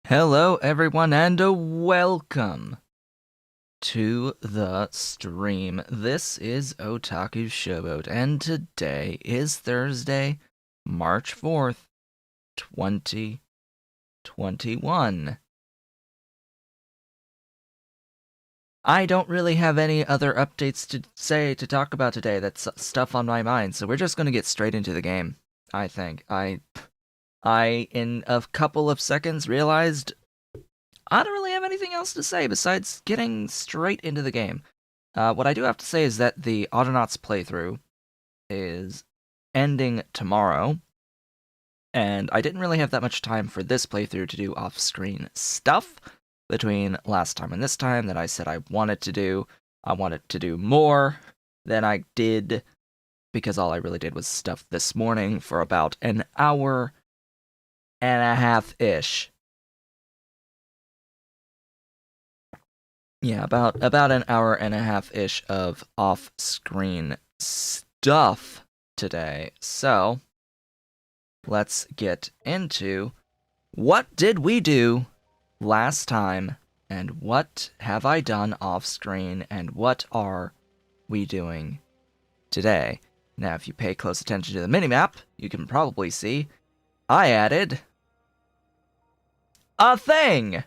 Hello, everyone, and welcome to the stream. This is Otaku Showboat, and today is Thursday, March 4th, 2021. I don't really have any other updates to talk about today. That's stuff on my mind, so we're just gonna get straight into the game, I think. I, in a couple of seconds, realized I don't really have anything else to say besides getting straight into the game. What I do have to say is that the Autonauts playthrough is ending tomorrow, and I didn't really have that much time for this playthrough to do off-screen stuff between last time and this time that I said I wanted to do. I wanted to do more than I did, because all I really did was stuff this morning for about an hour and a half-ish. Yeah, about an hour and a half-ish of off-screen stuff today. So, let's get into what did we do last time, and what have I done off-screen, and what are we doing today? Now, if you pay close attention to the minimap, you can probably see I added a thing!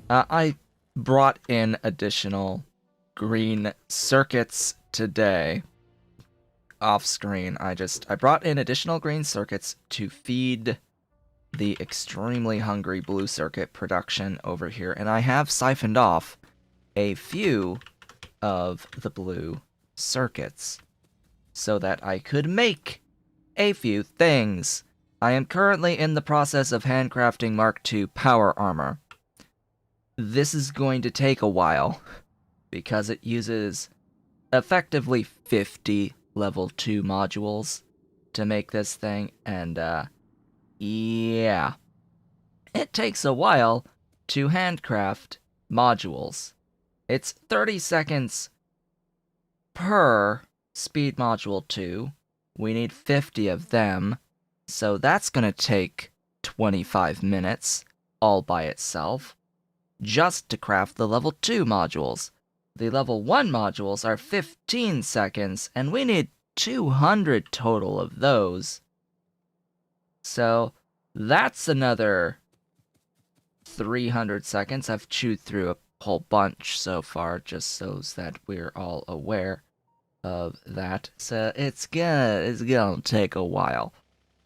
I brought in additional green circuits today. Off screen, I brought in additional green circuits to feed the extremely hungry blue circuit production over here, and I have siphoned off a few of the blue circuits so that I could make a few things. I am currently in the process of handcrafting Mark II power armor. This is going to take a while, because it uses effectively 50 level 2 modules to make this thing, and yeah. It takes a while to handcraft modules. It's 30 seconds per speed module 2. We need 50 of them, so that's gonna take 25 minutes all by itself. just to craft the level 2 modules. The level 1 modules are 15 seconds, and we need 200 total of those. So that's another 300 seconds. I've chewed through a whole bunch so far, just so that we're all aware of that. So it's gonna take a while.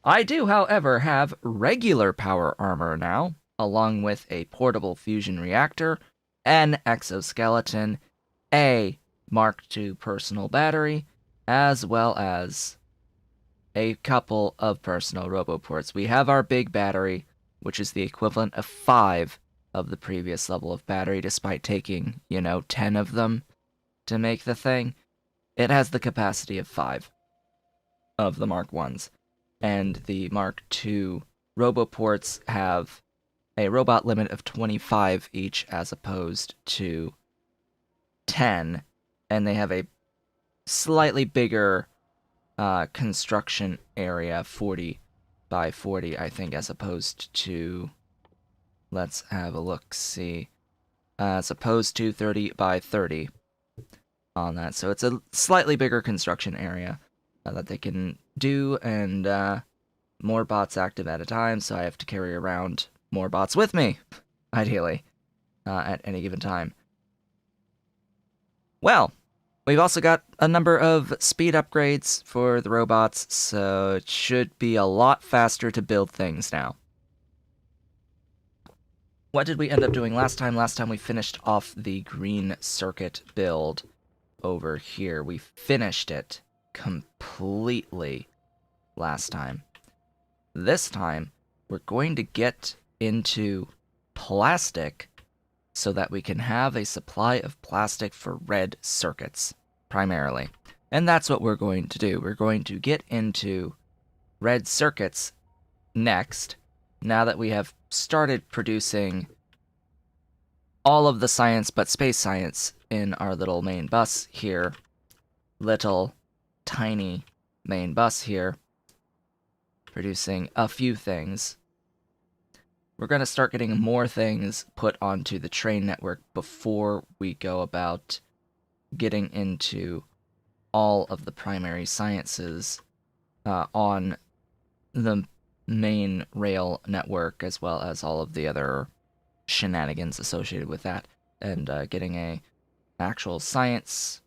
I do, however, have regular power armor now, along with a portable fusion reactor, an exoskeleton, a Mark II personal battery, as well as a couple of personal roboports. We have our big battery, which is the equivalent of 5 of the previous level of battery, despite taking, 10 of them to make the thing. It has the capacity of 5 of the Mark 1s. And the Mark II roboports have a robot limit of 25 each as opposed to 10. And they have a slightly bigger construction area, 40 by 40, I think, as opposed to... Let's have a look-see. As opposed to 30 by 30 on that. So it's a slightly bigger construction area that they can do, and more bots active at a time, so I have to carry around more bots with me, ideally, at any given time. Well, we've also got a number of speed upgrades for the robots, so it should be a lot faster to build things now. What did we end up doing last time? Last time we finished off the green circuit build over here. We finished it completely last time. This time, we're going to get into plastic so that we can have a supply of plastic for red circuits, primarily. And that's what we're going to do. We're going to get into red circuits next, now that we have started producing all of the science but space science in our little main bus here. Little, tiny main bus here, producing a few things. We're going to start getting more things put onto the train network before we go about getting into all of the primary sciences on the main rail network, as well as all of the other shenanigans associated with that, and getting a actual science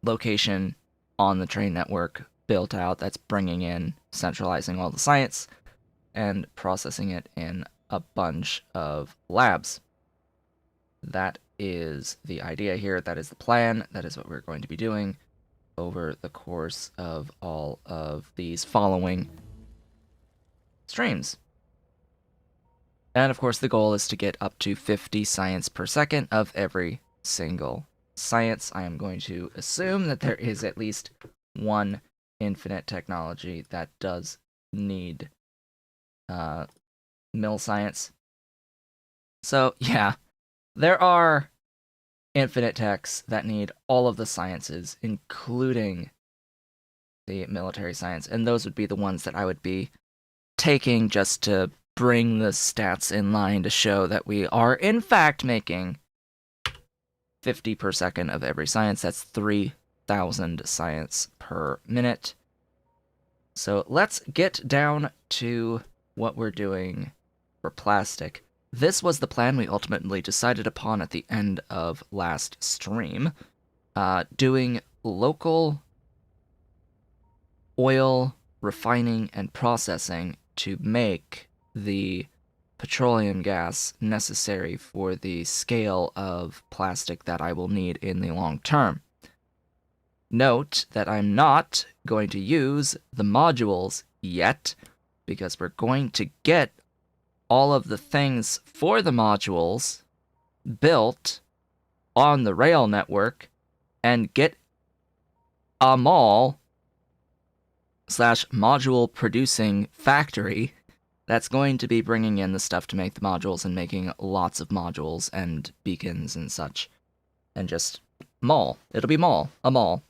location on the train network built out that's bringing in, centralizing all the science and processing it in a bunch of labs. That is the idea here. That is the plan. That is what we're going to be doing over the course of all of these following streams. And of course, the goal is to get up to 50 science per second of every single science. I am going to assume that there is at least one infinite technology that does need mill science. So, yeah, there are infinite techs that need all of the sciences, including the military science, and those would be the ones that I would be taking just to bring the stats in line to show that we are, in fact, making 50 per second of every science. That's 3,000 science per minute. So let's get down to what we're doing for plastic. This was the plan we ultimately decided upon at the end of last stream. Doing local oil refining and processing to make the petroleum gas necessary for the scale of plastic that I will need in the long term. Note that I'm not going to use the modules yet, because we're going to get all of the things for the modules built on the rail network and get a mall/module producing factory that's going to be bringing in the stuff to make the modules and making lots of modules and beacons and such. And just mall. It'll be a mall.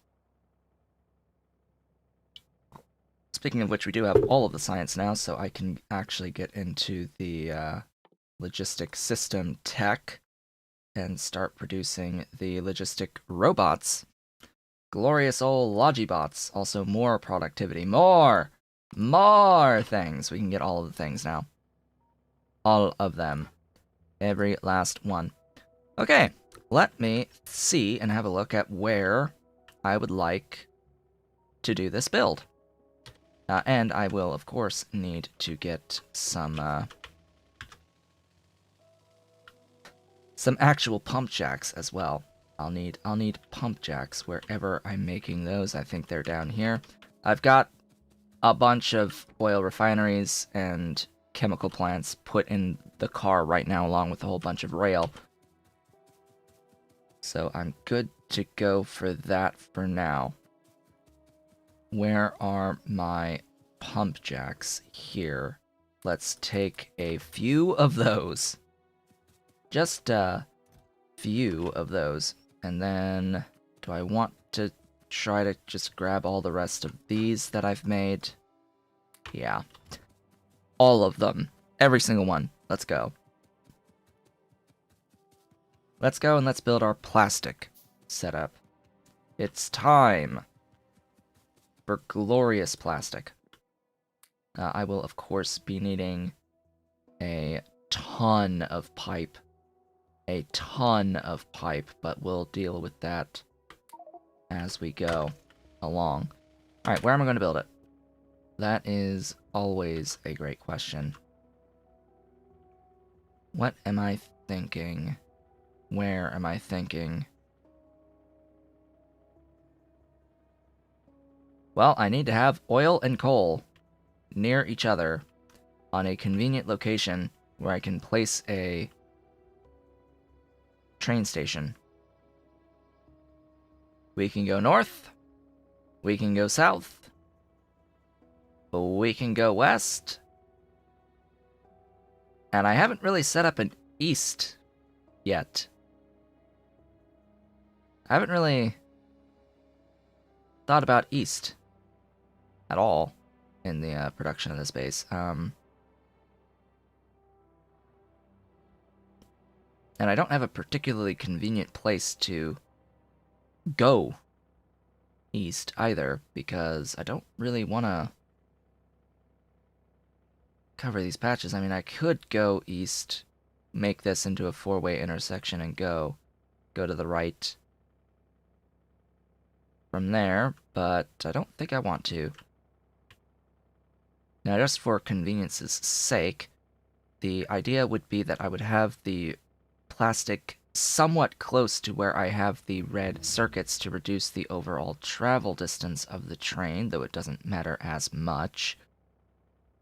Speaking of which, we do have all of the science now, so I can actually get into the logistic system tech and start producing the logistic robots. Glorious old Logibots. Also more productivity. More things. We can get all of the things now. All of them. Every last one. Okay, let me see and have a look at where I would like to do this build. And I will, of course, need to get some actual pump jacks as well. I'll need pump jacks wherever I'm making those. I think they're down here. I've got a bunch of oil refineries and chemical plants put in the car right now, along with a whole bunch of rail. So I'm good to go for that for now. Where are my pump jacks? Here. Let's take a few of those. Just a few of those. And then, do I want to try to just grab all the rest of these that I've made? Yeah. All of them. Every single one. Let's go. Let's go and let's build our plastic setup. It's time for glorious plastic. I will, of course, be needing a ton of pipe. A ton of pipe, but we'll deal with that as we go along. Alright, where am I going to build it? That is always a great question. What am I thinking? Where am I thinking? Well, I need to have oil and coal near each other on a convenient location where I can place a train station. We can go north. We can go south. We can go west. And I haven't really set up an east yet. I haven't really thought about east at all in the production of this base. And I don't have a particularly convenient place to go east either, because I don't really want to cover these patches. I mean, I could go east, make this into a four-way intersection, and go to the right from there, but I don't think I want to. Now, just for convenience's sake, the idea would be that I would have the plastic somewhat close to where I have the red circuits to reduce the overall travel distance of the train, though it doesn't matter as much,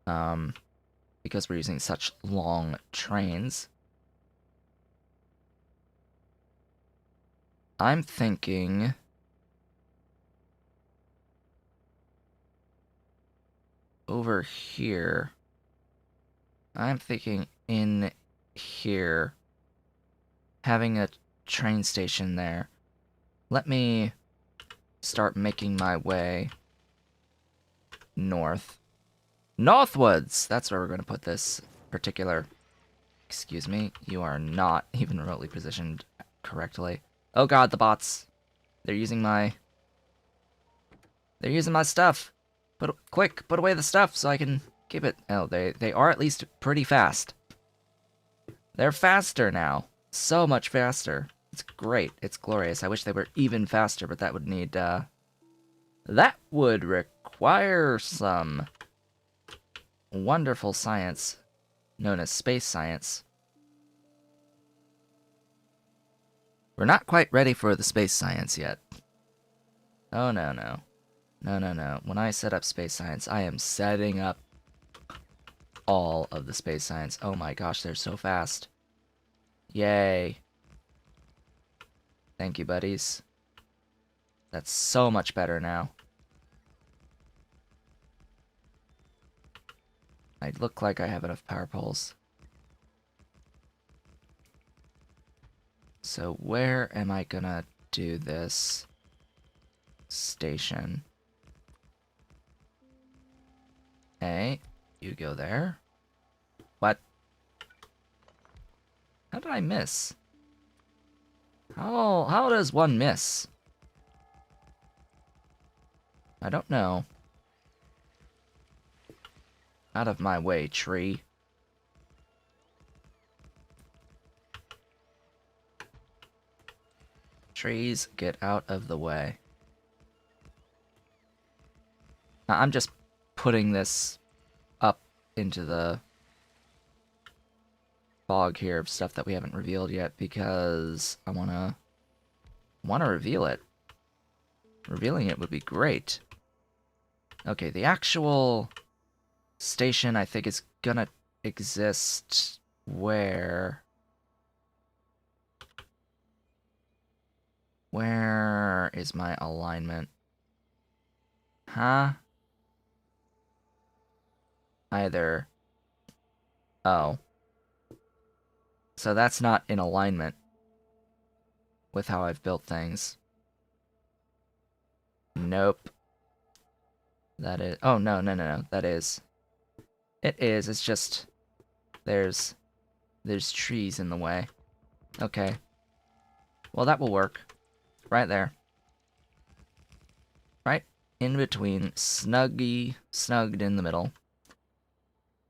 because we're using such long trains. I'm thinking over here. I'm thinking in here, having a train station there. Let me start making my way north. Northwards! That's where we're going to put this particular... Excuse me, you are not even remotely positioned correctly. Oh god, the bots. They're using my stuff. Quick, put away the stuff so I can keep it. Oh, they are at least pretty fast. They're faster now. So much faster. It's great. It's glorious. I wish they were even faster, but that would need, that would require some wonderful science known as space science. We're not quite ready for the space science yet. Oh, no, no. No. When I set up space science, I am setting up all of the space science. Oh my gosh, they're so fast. Yay. Thank you, buddies. That's so much better now. I look like I have enough power poles. So where am I gonna do this station? Hey, you go there. What? How did I miss? How does one miss? I don't know. Out of my way, tree. Trees, get out of the way. I'm just putting this up into the fog here of stuff that we haven't revealed yet because I wanna reveal it. Revealing it would be great. Okay, the actual station I think is gonna exist where? Where is my alignment? Huh? Either. Oh. So that's not in alignment with how I've built things. Nope. That is... Oh, no. That is... It is. It's just... There's trees in the way. Okay. Well, that will work. Right there. Right in between. Snugged in the middle.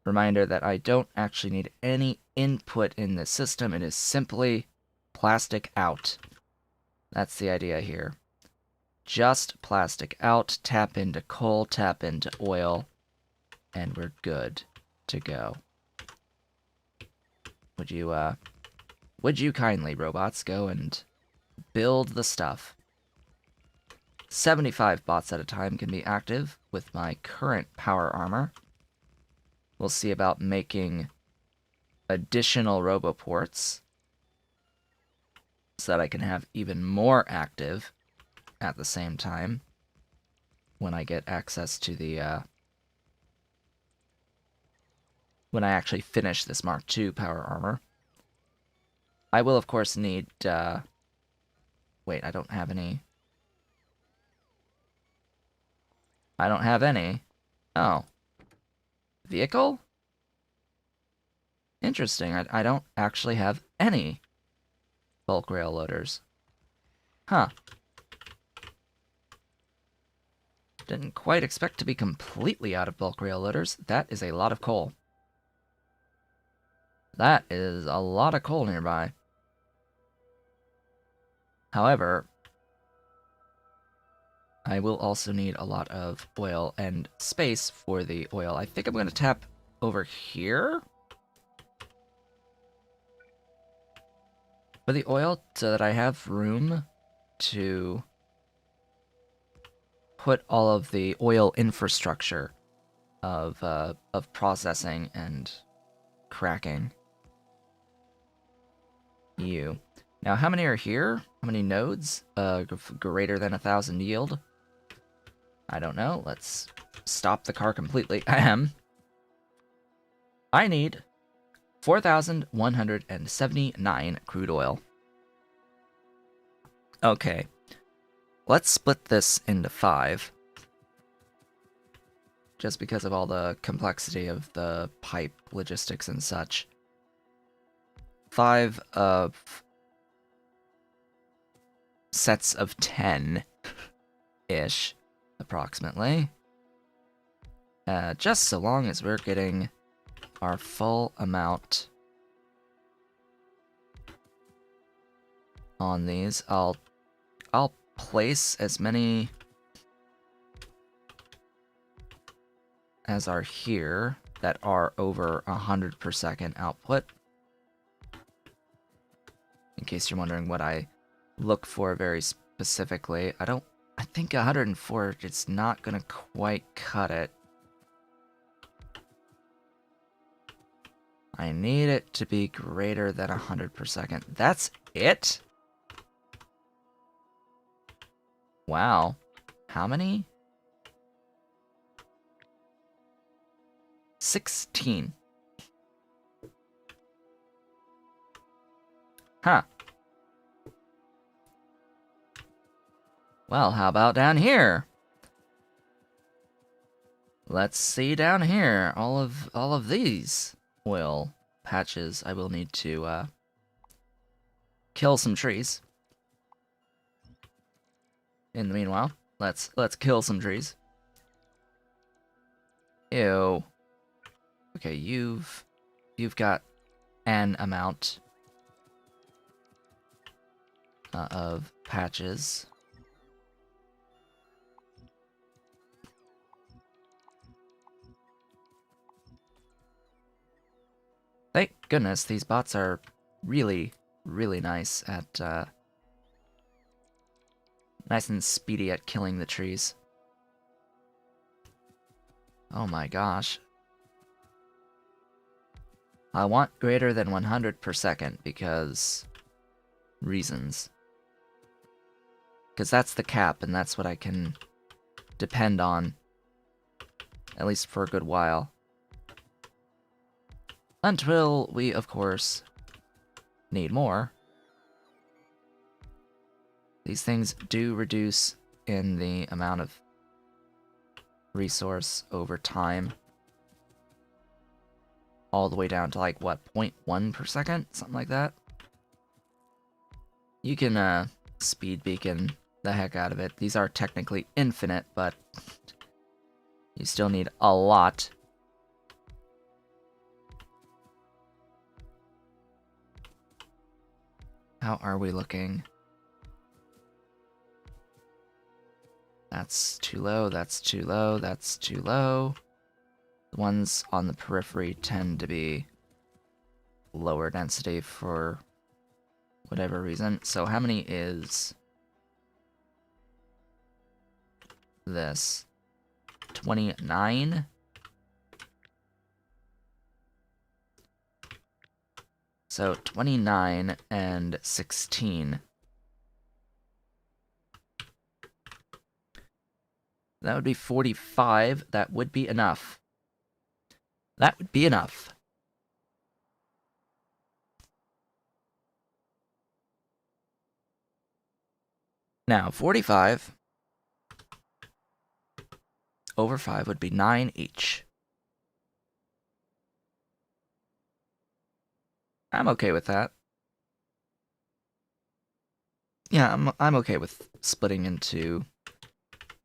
Reminder that I don't actually need any input in this system. It is simply plastic out. That's the idea here. Just plastic out, tap into coal, tap into oil, and we're good to go. Would you kindly, robots, go and build the stuff? 75 bots at a time can be active with my current power armor. We'll see about making additional roboports so that I can have even more active at the same time when I get access to the, when I actually finish this Mark II power armor. I will, of course, need, wait, I don't have any. I don't have any. Oh. Vehicle? Interesting, I don't actually have any bulk rail loaders. Huh. Didn't quite expect to be completely out of bulk rail loaders. That is a lot of coal. That is a lot of coal nearby. However, I will also need a lot of oil and space for the oil. I think I'm going to tap over here for the oil so that I have room to put all of the oil infrastructure of processing and cracking. Now, how many are here? How many nodes? Greater than 1,000 yield? I don't know. Let's stop the car completely. Ahem. I need 4,179 crude oil. Okay. Let's split this into 5. Just because of all the complexity of the pipe logistics and such. 5 of sets of 10-ish, approximately. Just so long as we're getting our full amount on these. I'll place as many as are here that are over 100 per second output. In case you're wondering what I look for very specifically, I think 104 is not gonna quite cut it. I need it to be greater than 100 per second. That's it? Wow. How many? 16. Huh. Well, how about down here? Let's see down here. All of these oil patches I will need to kill some trees. In the meanwhile, let's kill some trees. Ew. Okay, you've got an amount of patches. Thank goodness these bots are really, really nice at nice and speedy at killing the trees. Oh my gosh. I want greater than 100 per second because reasons. Because that's the cap, and that's what I can depend on, at least for a good while. Until we, of course, need more. These things do reduce in the amount of resource over time. All the way down to, like, what, 0.1 per second? Something like that. You can, speed beacon the heck out of it. These are technically infinite, but you still need a lot. How are we looking? That's too low, that's too low, that's too low. The ones on the periphery tend to be lower density for whatever reason. So how many is this? 29? So 29 and 16. That would be 45. That would be enough. That would be enough. Now, 45 over 5 would be 9 each. I'm okay with that. Yeah, I'm okay with splitting into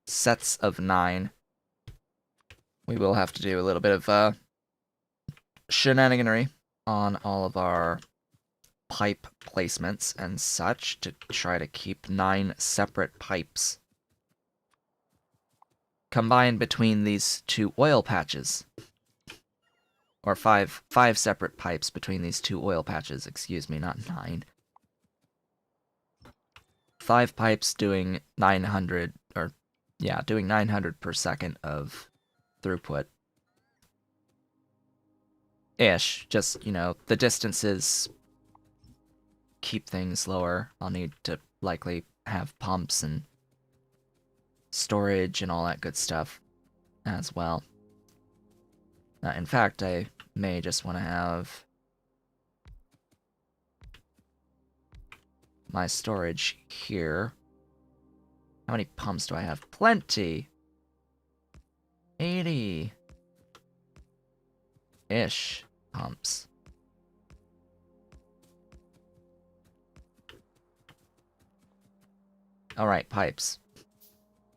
sets of 9. We will have to do a little bit of shenaniganery on all of our pipe placements and such to try to keep 9 separate pipes combined between these 2 oil patches. Or five separate pipes between these 2 oil patches, excuse me, not 9. 5 pipes doing 900, or yeah, doing 900 per second of throughput. Ish, just, you know, the distances keep things lower. I'll need to likely have pumps and storage and all that good stuff as well. In fact, I may just want to have my storage here. How many pumps do I have? Plenty! 80-ish pumps. Alright, pipes.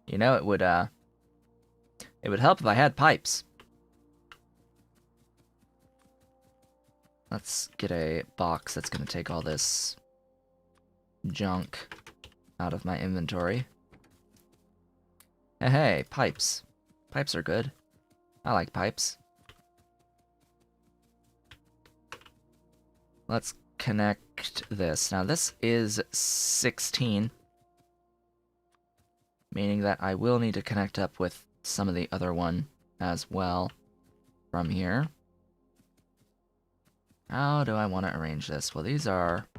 You know, it would help if I had pipes. Let's get a box that's gonna take all this junk out of my inventory. Hey, pipes. Pipes are good. I like pipes. Let's connect this. Now this is 16. Meaning that I will need to connect up with some of the other one as well from here. How do I want to arrange this? Well, these are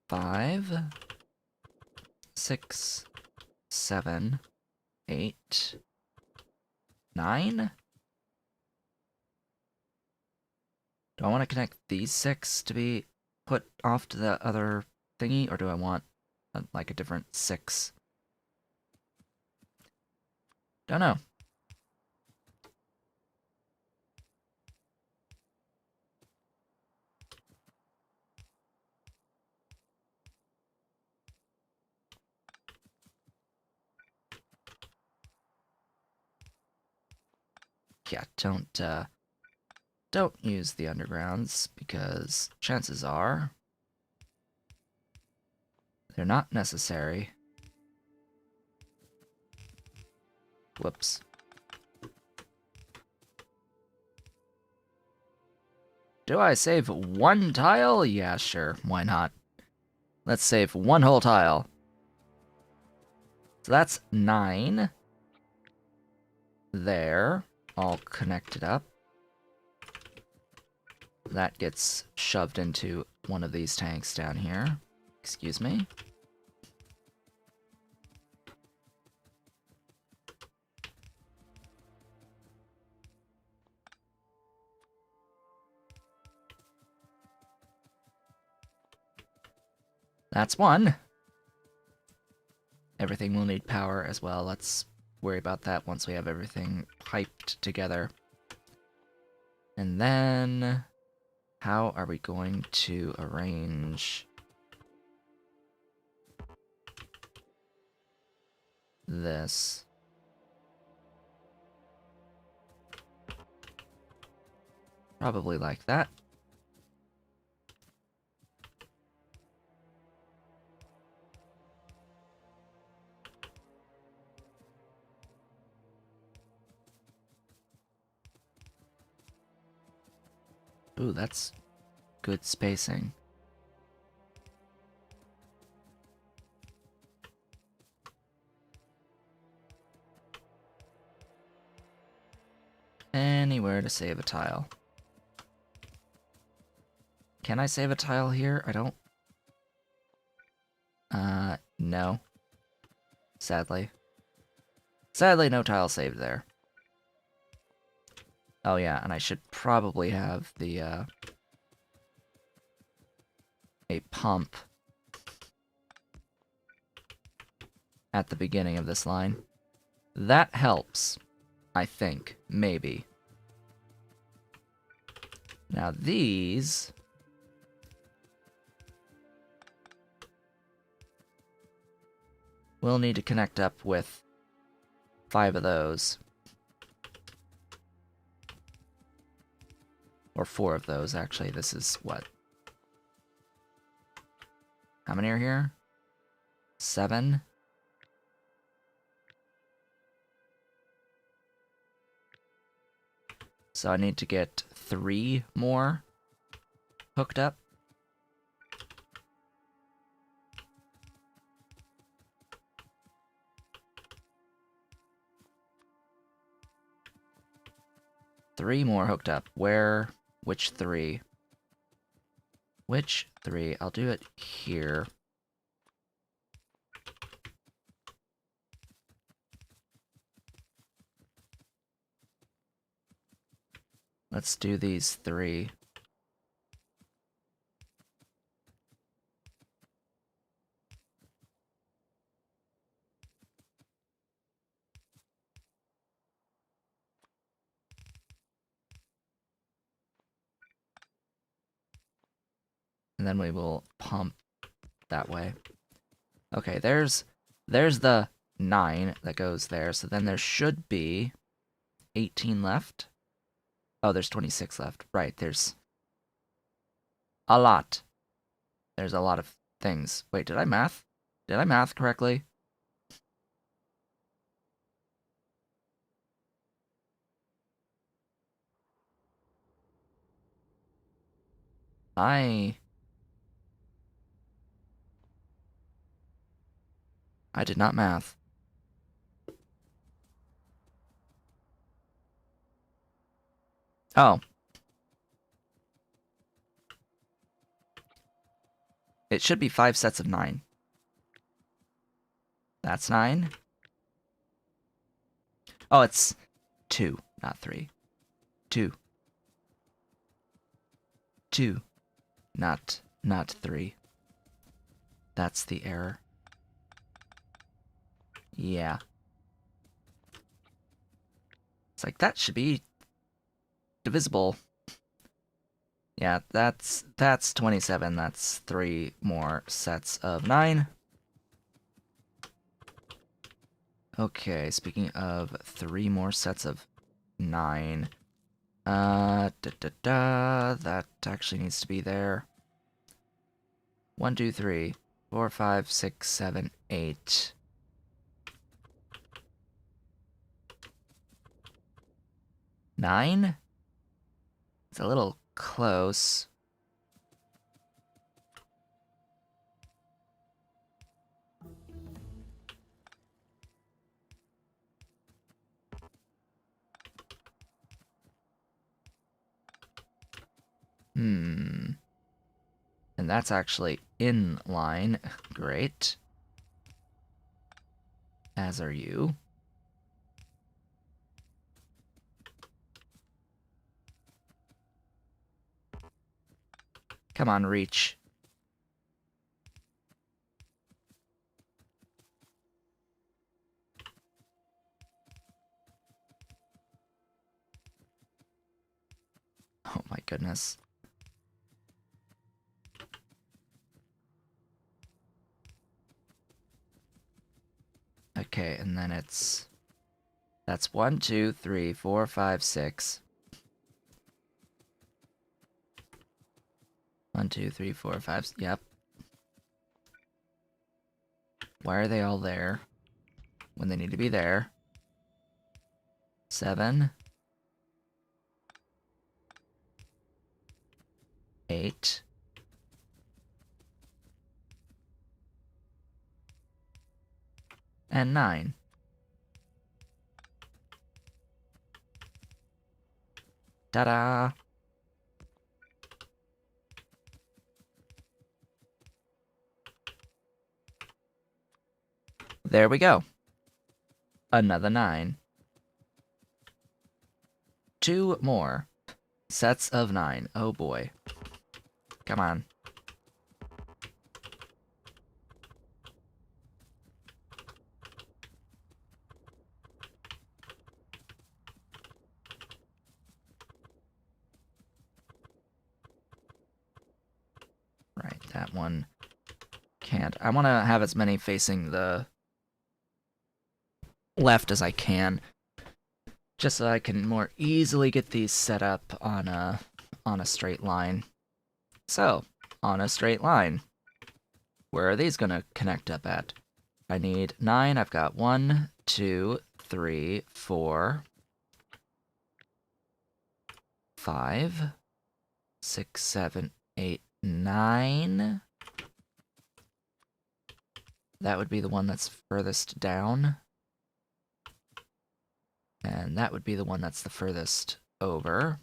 5, 6, 7, 8, 9? Do I want to connect these 6 to be put off to the other thingy, or do I want like a different 6? Don't know. Yeah, don't use the undergrounds, because chances are they're not necessary. Whoops. Do I save one tile? Yeah, sure. Why not? Let's save one whole tile. So that's 9. There. All connected up. That gets shoved into one of these tanks down here. Excuse me. That's one. Everything will need power as well. Let's worry about that once we have everything piped together. And then, how are we going to arrange this? Probably like that. Ooh, that's good spacing. Anywhere to save a tile. Can I save a tile here? I don't... no. Sadly. Sadly, no tile saved there. Oh yeah, and I should probably have the, a pump at the beginning of this line. That helps, I think. Maybe. Now these... we'll need to connect up with 5 of those. Or 4 of those, actually. This is what? How many are here? 7? So I need to get 3 more hooked up. Three more hooked up. Where? Which 3? Which 3? I'll do it here. Let's do these 3. And then we will pump that way. Okay, there's the 9 that goes there, so then there should be 18 left. Oh, there's 26 left. Right, there's a lot. There's a lot of things. Wait, did I math? Did I math correctly? I did not math. Oh. It should be 5 sets of 9. That's 9. Oh, it's 2, not 3. 2. 2. Not 3. That's the error. Yeah. It's like, that should be divisible. Yeah, that's 27. That's 3 more sets of 9. Okay, speaking of 3 more sets of 9. That actually needs to be there. 1, 2, 3, 4, 5, 6, 7, 8. 9? It's a little close. And that's actually in line. Great. As are you. Come on, reach. Oh my goodness. Okay, and then that's 1, 2, 3, 4, 5, 6. 1, 2, 3, 4, 5. Yep. Why are they all there when they need to be there? 7. 8. And 9. Ta-da! There we go. Another 9. 2 more sets of 9. Oh boy. Come on. Right, that one can't. I want to have as many facing the left as I can, just so I can more easily get these set up on a straight line. So, on a straight line, where are these gonna connect up at? I need 9. I've got 1, 2, 3, 4, 5, 6, 7, 8, 9. That would be the one that's furthest down. And that would be the one that's the furthest over.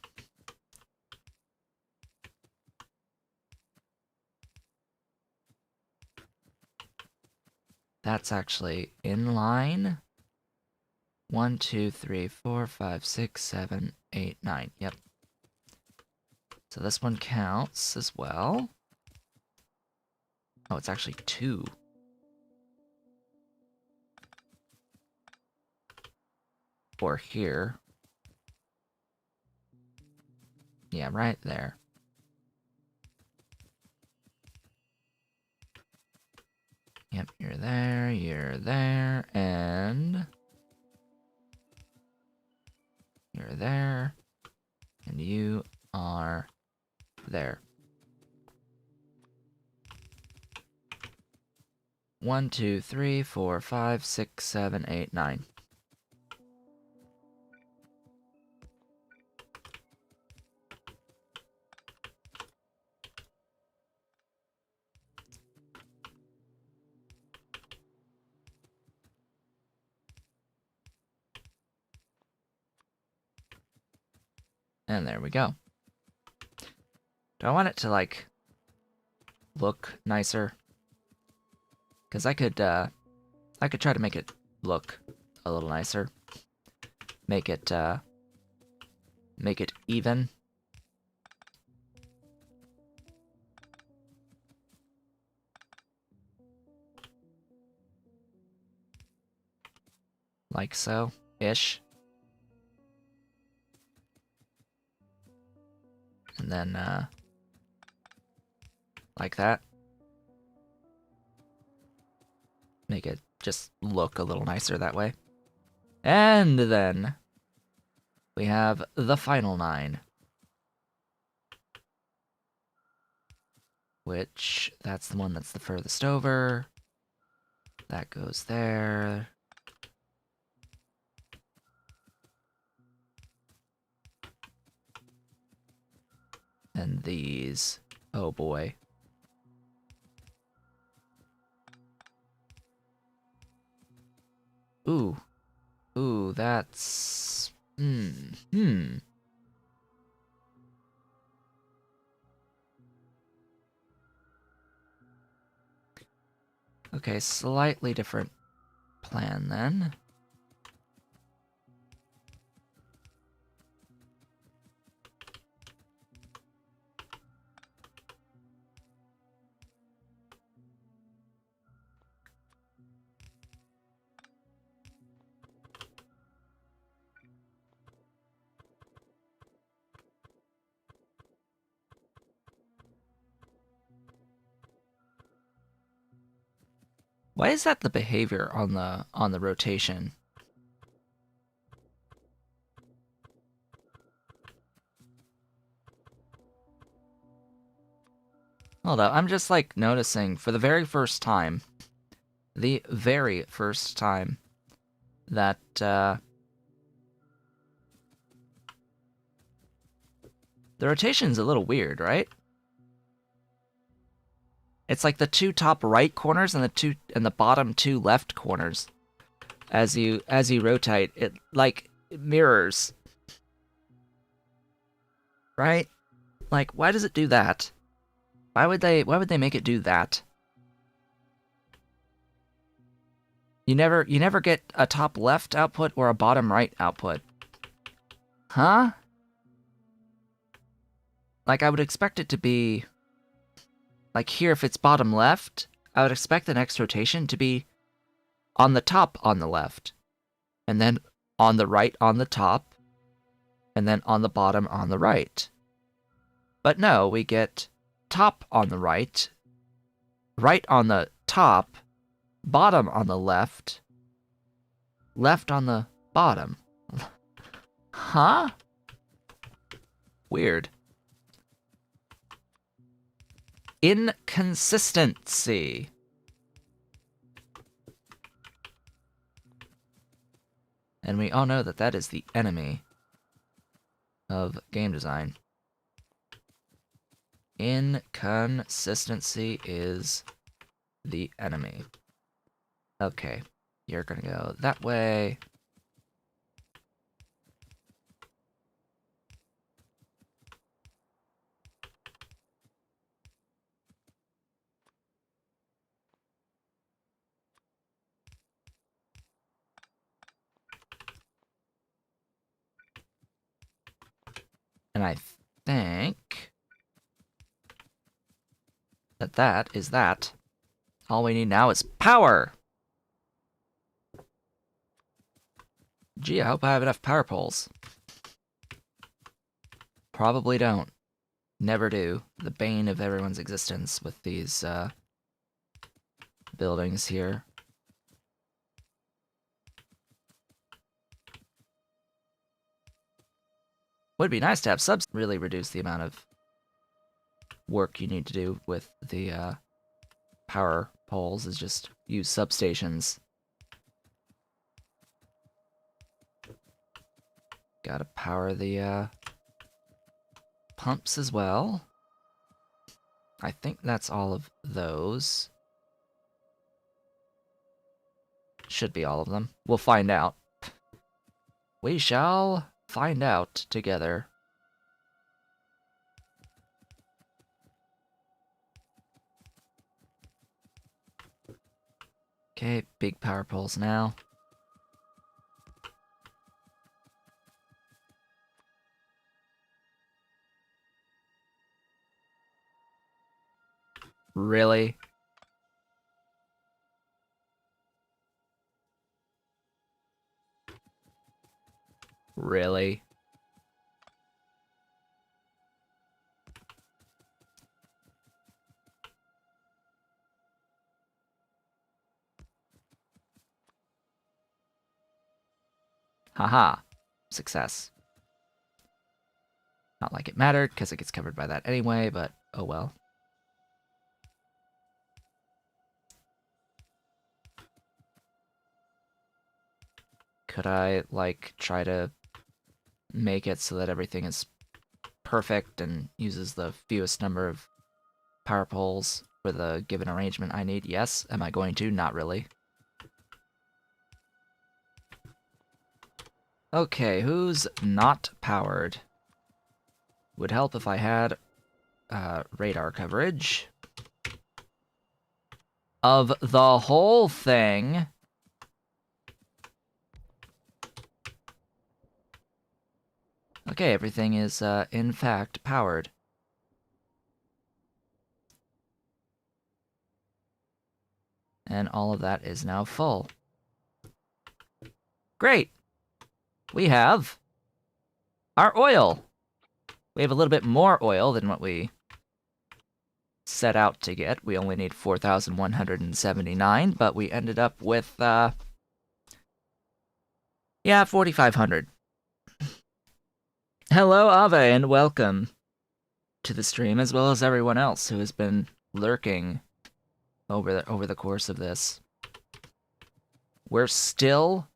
That's actually in line. 1, 2, 3, 4, 5, 6, 7, 8, 9. Yep. So this one counts as well. Oh, it's actually 2. Or here. Yeah, right there. Yep, you're there, and you're there, and you are there. 1, 2, 3, 4, 5, 6, 7, 8, 9. And there we go. Do I want it to, like, look nicer? Because I could try to make it look a little nicer. Make it even. Like so-ish. And then, like that. Make it just look a little nicer that way. And then we have the final 9. Which, that's the one that's the furthest over. That goes there. And these. Oh boy. Ooh. Ooh, that's... Okay, slightly different plan then. Why is that the behavior on the rotation? Hold up, I'm just like noticing for the very first time that the rotation's a little weird, right? It's like the 2 top right corners and the bottom 2 left corners. As you rotate, it like it mirrors. Right? Like, why does it do that? Why would they make it do that? You never get a top left output or a bottom right output. Huh? Like, I would expect it to be... Like, here, if it's bottom left, I would expect the next rotation to be on the top on the left, and then on the right on the top, and then on the bottom on the right. But no, we get top on the right on the top, bottom on the left on the bottom. Huh? Weird. Inconsistency. And we all know that that is the enemy of game design. Inconsistency is the enemy. Okay, you're gonna go that way. And I think that that is that. All we need now is power! Gee, I hope I have enough power poles. Probably don't. Never do. The bane of everyone's existence with these, buildings here. Would be nice to have subs really reduce the amount of work you need to do with the, power poles, is just use substations. Gotta power the, pumps as well. I think that's all of those. Should be all of them. We'll find out. We shall find out together. Okay, big power poles now. Really? Really? Haha. Success. Not like it mattered, because it gets covered by that anyway, but oh well. Could I, like, try to make it so that everything is perfect and uses the fewest number of power poles for the given arrangement I need? Yes. Am I going to? Not really. Okay, who's not powered? Would help if I had radar coverage of the whole thing. Okay, everything is, in fact, powered. And all of that is now full. Great! We have our oil. We have a little bit more oil than what we set out to get. We only need 4,179, but we ended up with, yeah, 4,500. Hello, Ava, and welcome to the stream, as well as everyone else who has been lurking over the course of this. We're still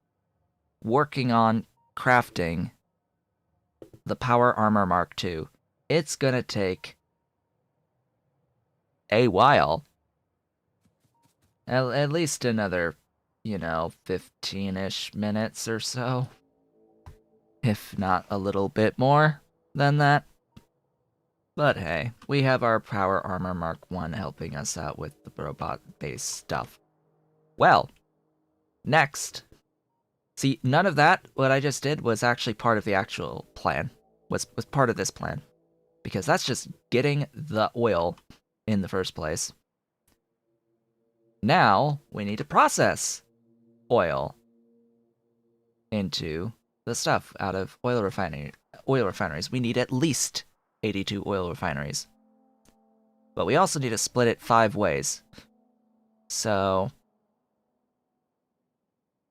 working on crafting the Power Armor Mark II. It's gonna take a while. At least another, 15-ish minutes or so. If not a little bit more than that. But hey, we have our Power Armor Mark I helping us out with the robot-based stuff. Well, next. See, none of that, what I just did, was actually part of the actual plan. Was part of this plan. Because that's just getting the oil in the first place. Now, we need to process oil into the stuff out of oil refineries. We need at least 82 oil refineries. But we also need to split it 5 ways. So,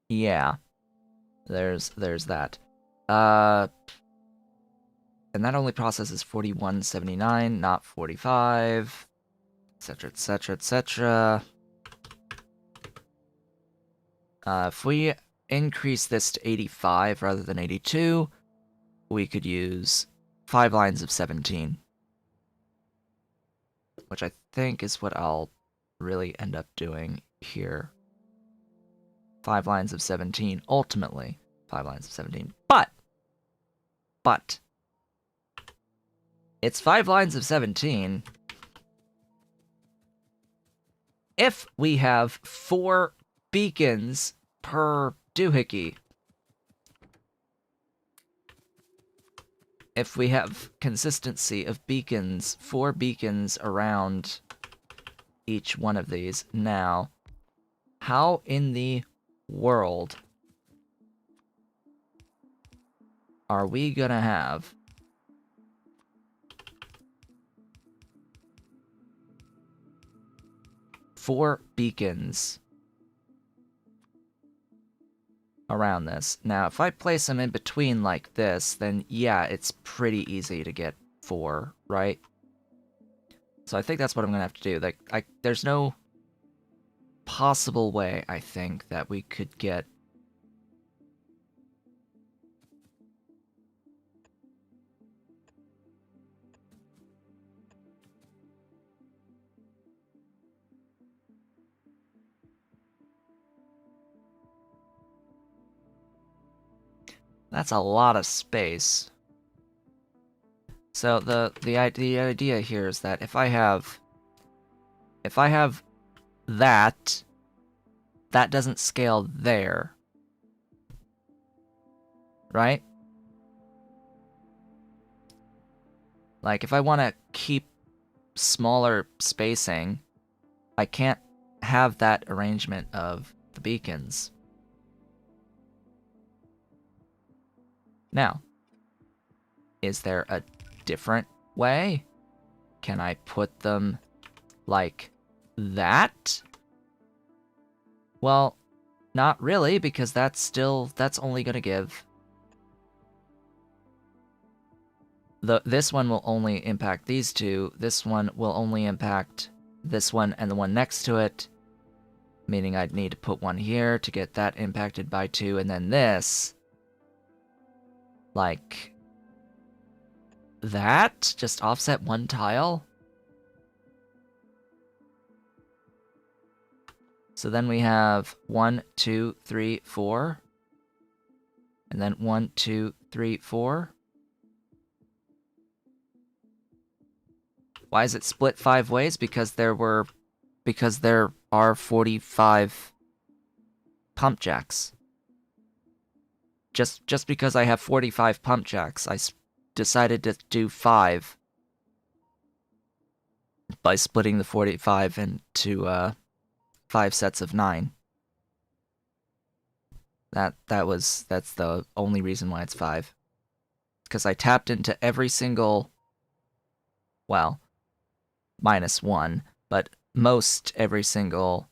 yeah. There's that. And that only processes 4179, not 45, etc., etc., etc. If we increase this to 85 rather than 82, we could use 5 lines of 17. Which I think is what I'll really end up doing here. 5 lines of 17, ultimately. 5 lines of 17. But! It's 5 lines of 17 if we have 4 beacons per doohickey. If we have consistency of beacons, 4 beacons around each one of these. Now, how in the world are we gonna have four beacons around this? Now, if I place them in between like this, then yeah, it's pretty easy to get 4, right? So I think that's what I'm gonna have to do. Like, there's no possible way, I think, that we could get that's a lot of space. So the idea here is that if I have that doesn't scale there, right? Like, if I want to keep smaller spacing, I can't have that arrangement of the beacons. Now, is there a different way? Can I put them like that? Well, not really, because that's only gonna give this one will only impact these two. This one will only impact this one and the one next to it, meaning I'd need to put one here to get that impacted by 2, and then this, like that, just offset one tile. So then we have 1, 2, 3, 4, and then 1, 2, 3, 4. Why is it split 5 ways? Because there are 45 pump jacks. Just because I have 45 pump jacks, I decided to do 5 by splitting the 45 into 5 sets of 9. That's the only reason why it's 5. Because I tapped into every single, well, -1, but most every single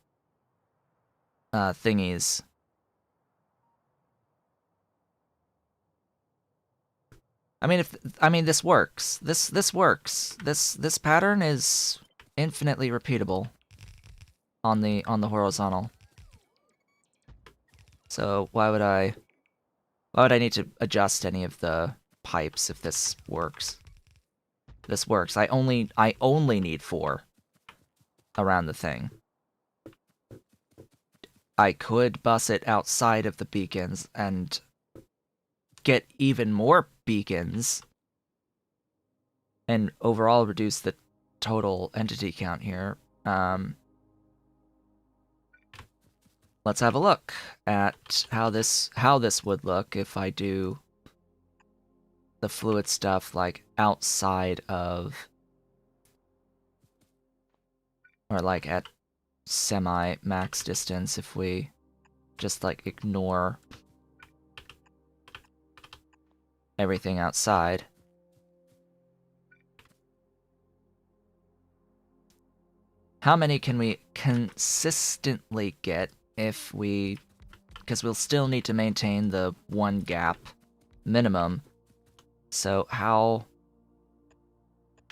thingies. I mean this works. This works. This pattern is infinitely repeatable on the horizontal. So why would I need to adjust any of the pipes if this works? This works. I only need 4 around the thing. I could bus it outside of the beacons and get even more beacons and overall reduce the total entity count here. Let's have a look at how this would look if I do the fluid stuff like outside of, or like at semi-max distance, if we just like ignore everything outside. How many can we consistently get if we, because we'll still need to maintain the 1 gap minimum. So how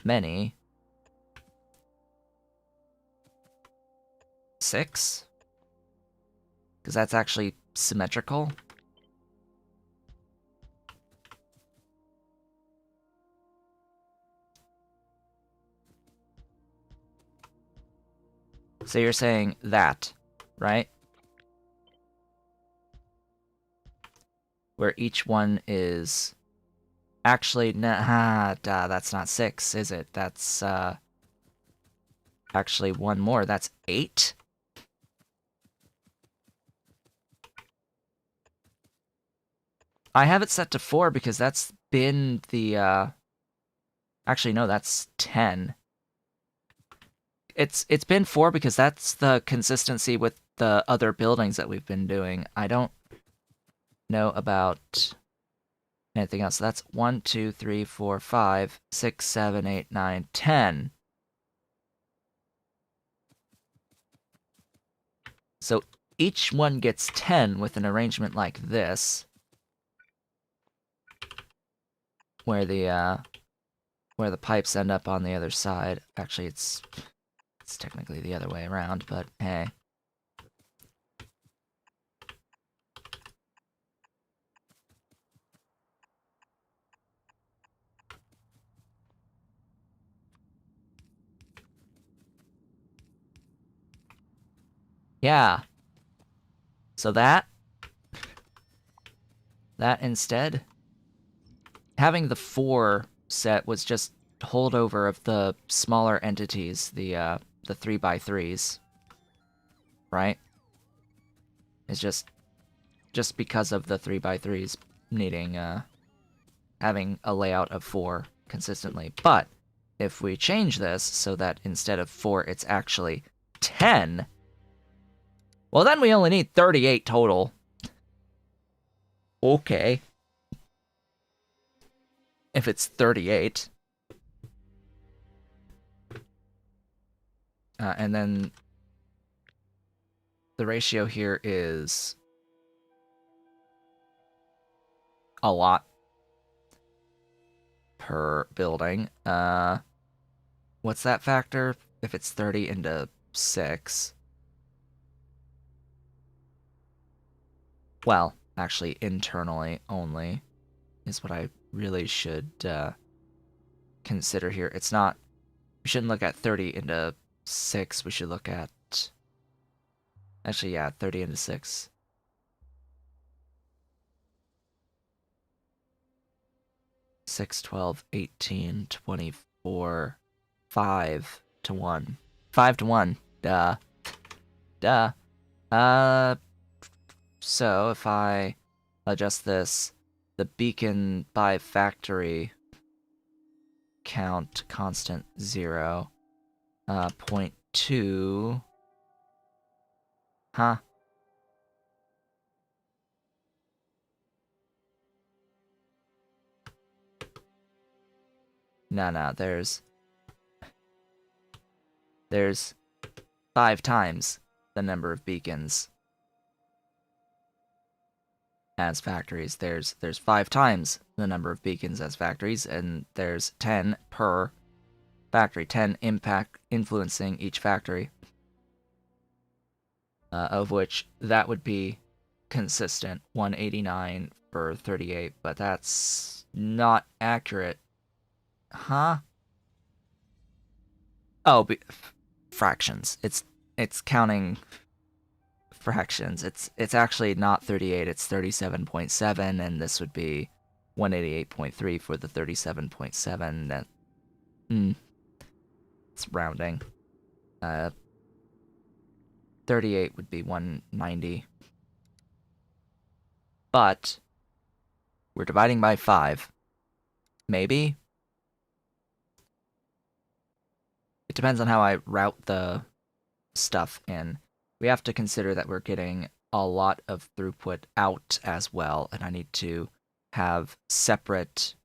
many? 6? Because that's actually symmetrical. So you're saying that, right? Where each one is actually, nah, that's not 6, is it? That's actually 1 more. That's 8. I have it set to 4 because that's been the actually no, that's 10. It's been 4 because that's the consistency with the other buildings that we've been doing. I don't know about anything else. So that's 1, 2, 3, 4, 5, 6, 7, 8, 9, 10. So each one gets 10 with an arrangement like this, where the pipes end up on the other side. Actually, it's technically the other way around, but hey. Yeah. So that instead, having the 4 set was just holdover of the smaller entities, the 3x3s, right? It's just because of the 3x3s needing having a layout of 4 consistently. But if we change this so that instead of 4 it's actually 10, well then we only need 38 total. Okay. If it's 38. And then the ratio here is a lot. per building. What's that factor? If it's 30 into 6. Well, actually, internally only is what I really should consider here. It's not... We shouldn't look at 30 into 6. We should look at... Actually, yeah, 30 into 6. Six, 12, 18, 24, 5 to 1. 5 to 1. Duh. Duh. So if I adjust this, the beacon by factory count constant 0, 0.2, huh? No, there's 5 times the number of beacons as factories. There's 5 times the number of beacons as factories, and there's 10 per factory, 10 influencing each factory, of which that would be consistent, 189 for 38, but that's not accurate. Huh? Oh, fractions. It's counting fractions. It's actually not 38, it's 37.7, and this would be 188.3 for the 37.7. That it's rounding. 38 would be 190. But we're dividing by 5. Maybe? It depends on how I route the stuff in. We have to consider that we're getting a lot of throughput out as well, and I need to have separate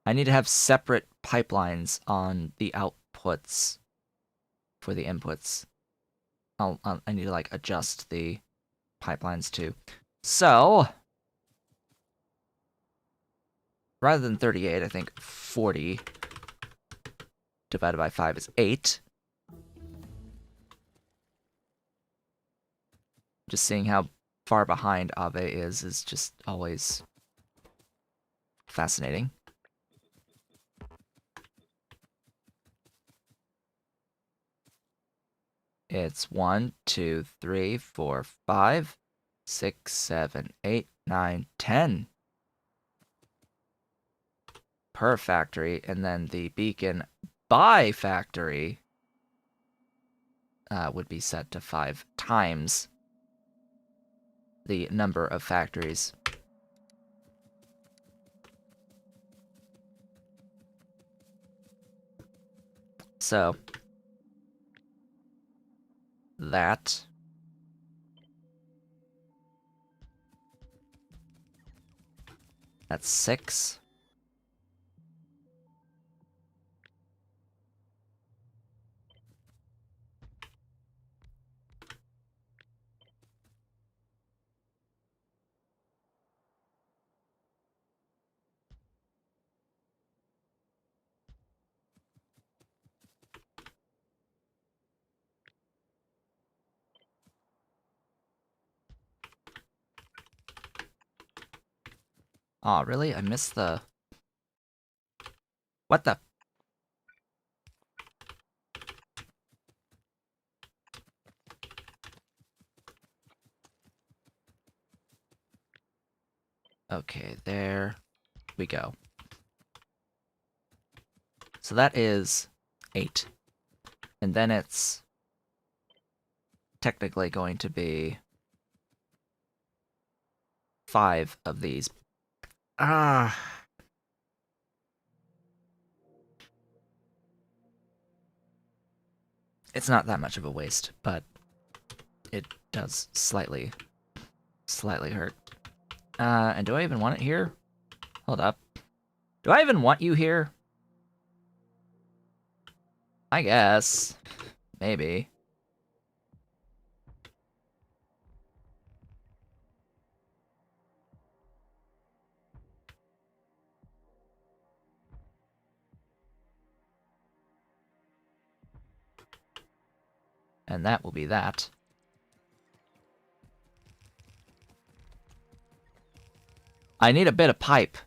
pipelines on the outputs for the inputs. I need to like adjust the pipelines too. So rather than 38, I think 40 divided by 5 is 8. Just seeing how far behind Aave is just always fascinating. It's 1, 2, 3, 4, 5, 6, 7, 8, 9, 10 per factory, and then the beacon by factory would be set to 5 times the number of factories. So that's 6. Aw, really? I missed the... What the... Okay, there we go. So that is 8. And then it's technically going to be 5 of these. It's not that much of a waste, but it does slightly hurt. And do I even want it here? Hold up. Do I even want you here? I guess. Maybe. And that will be that. I need a bit of pipe.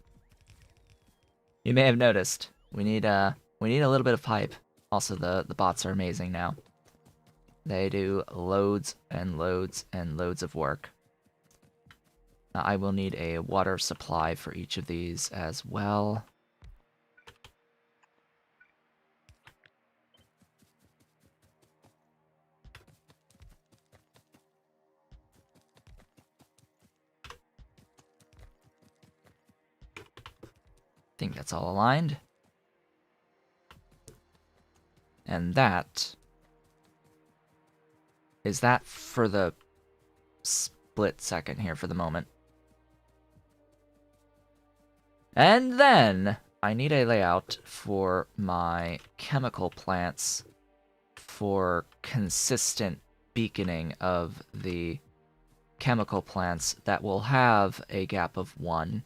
You may have noticed. We need a little bit of pipe. Also, the bots are amazing now. They do loads and loads and loads of work. I will need a water supply for each of these as well. I think that's all aligned. And that is that for the split second here for the moment. And then I need a layout for my chemical plants for consistent beaconing of the chemical plants that will have a gap of 1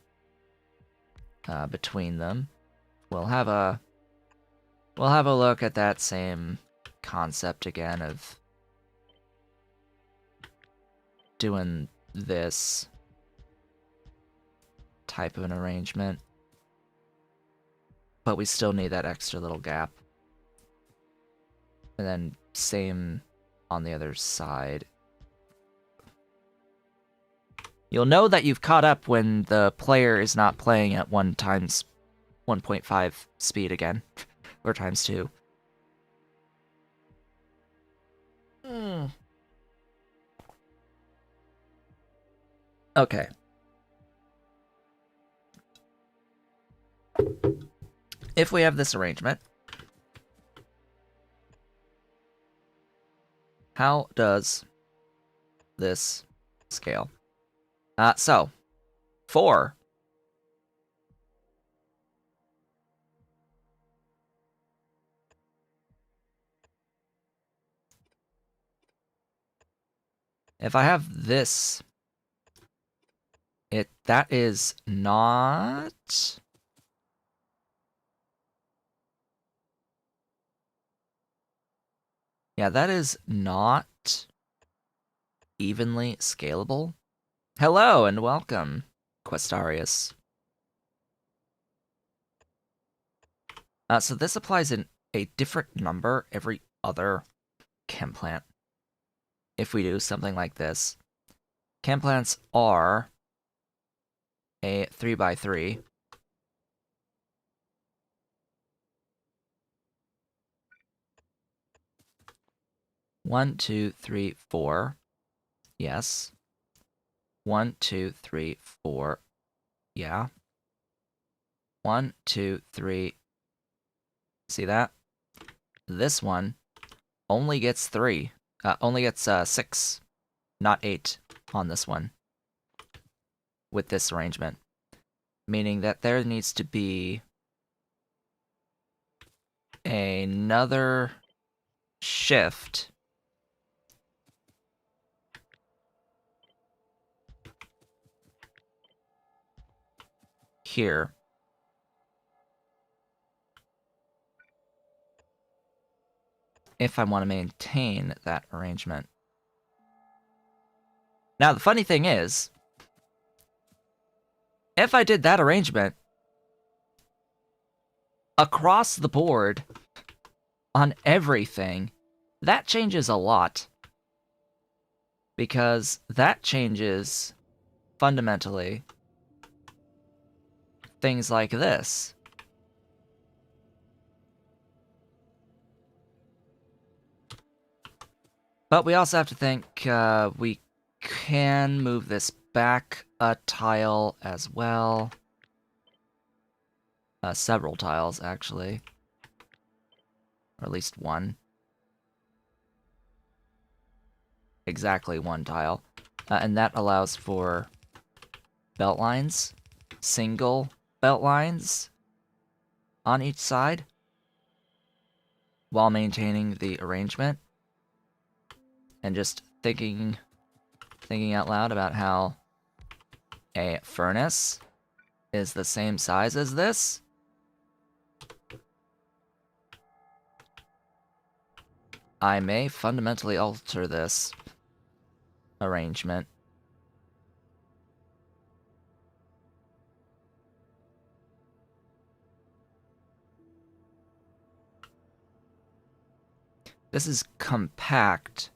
between them. We'll have a look at that same concept again of doing this type of an arrangement. But we still need that extra little gap. And then same on the other side. You'll know that you've caught up when the player is not playing at 1 times 1.5 speed again. Or times 2. Okay. If we have this arrangement, how does this scale? So, 4. If I have this, that is not... Yeah, that is not evenly scalable. Hello and welcome, Questarius. So this applies in a different number every other chem plant. If we do something like this, chem plants are a 3x3. One, 2, 3, 4. Yes. 1, 2, 3, 4. Yeah. 1, 2, 3. See that? This one only gets 3. Only gets 6, not 8 on this one. With this arrangement. Meaning that there needs to be another shift here. If I want to maintain that arrangement. Now, the funny thing is, if I did that arrangement across the board on everything, that changes a lot. Because that changes, fundamentally, things like this. But we also have to think we can move this back a tile as well. Several tiles, actually. Or at least one. Exactly 1 tile. And that allows for belt lines. Single belt lines on each side. While maintaining the arrangement. And just thinking out loud about how a furnace is the same size as this. I may fundamentally alter this arrangement. This is compact,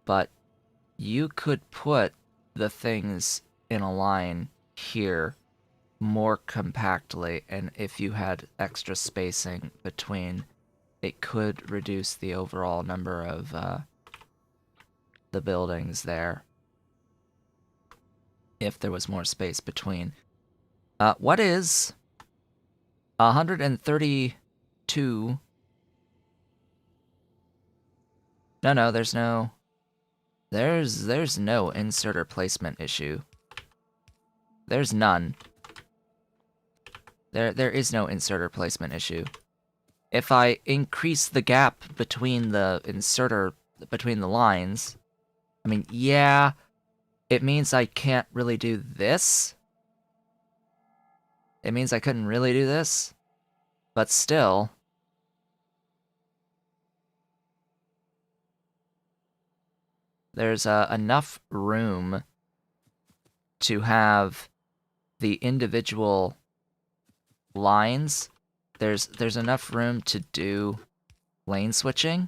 but you could put the things in a line here more compactly, and if you had extra spacing between, it could reduce the overall number of the buildings there if there was more space between. What is 132? No, there's no inserter placement issue. There's none. There is no inserter placement issue. If I increase the gap between the between the lines, I mean, yeah, it means I can't really do this. It means I couldn't really do this, but still, there's enough room to have the individual lines. There's enough room to do lane switching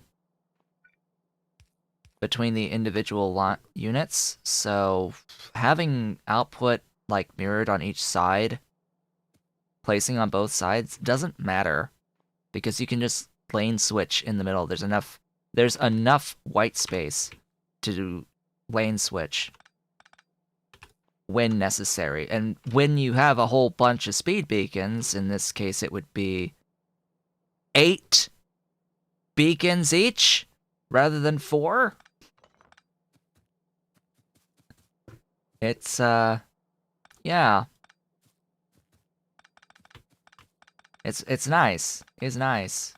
between the individual units, so having output like mirrored on each side, placing on both sides, doesn't matter because you can just lane switch in the middle. There's enough white space to do lane switch when necessary. And when you have a whole bunch of speed beacons, in this case it would be 8 beacons each rather than 4. It's yeah. It's nice. It's nice.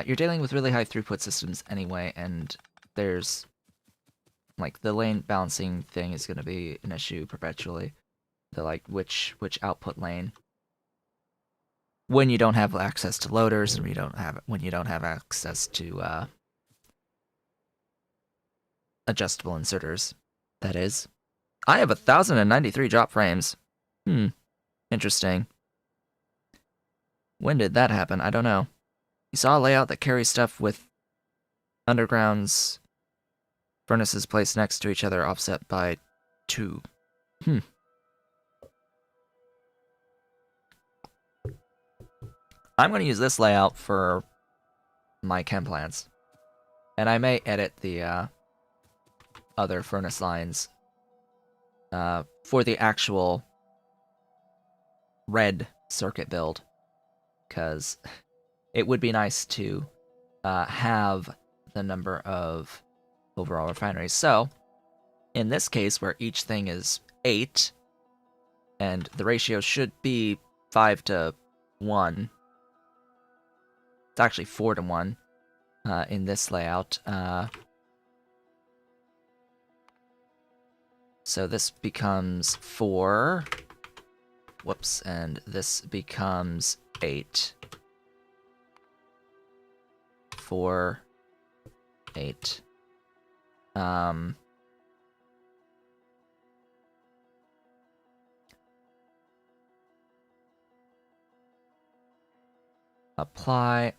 You're dealing with really high throughput systems anyway, and there's like the lane balancing thing is going to be an issue perpetually. The like which output lane when you don't have access to loaders and when you don't have access to adjustable inserters. That is. I have 1,093 drop frames. Interesting. When did that happen? I don't know. You saw a layout that carries stuff with undergrounds, furnaces placed next to each other, offset by 2. I'm going to use this layout for my chem plants. And I may edit the other furnace lines for the actual red circuit build, because it would be nice to have the number of overall refineries. So, in this case, where each thing is 8, and the ratio should be 5 to 1, it's actually 4 to 1 in this layout. So this becomes 4. Whoops, and this becomes 8. 4, 8. Apply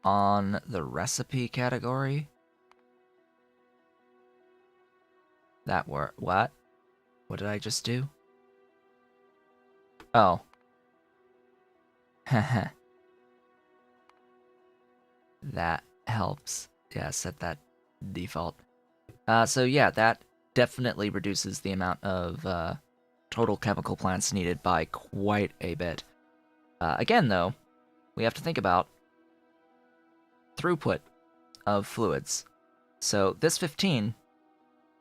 on the recipe category. That work? What? What did I just do? Oh. That helps. Yeah, set that default. So yeah, that definitely reduces the amount of total chemical plants needed by quite a bit. Again, though, we have to think about throughput of fluids. So this 15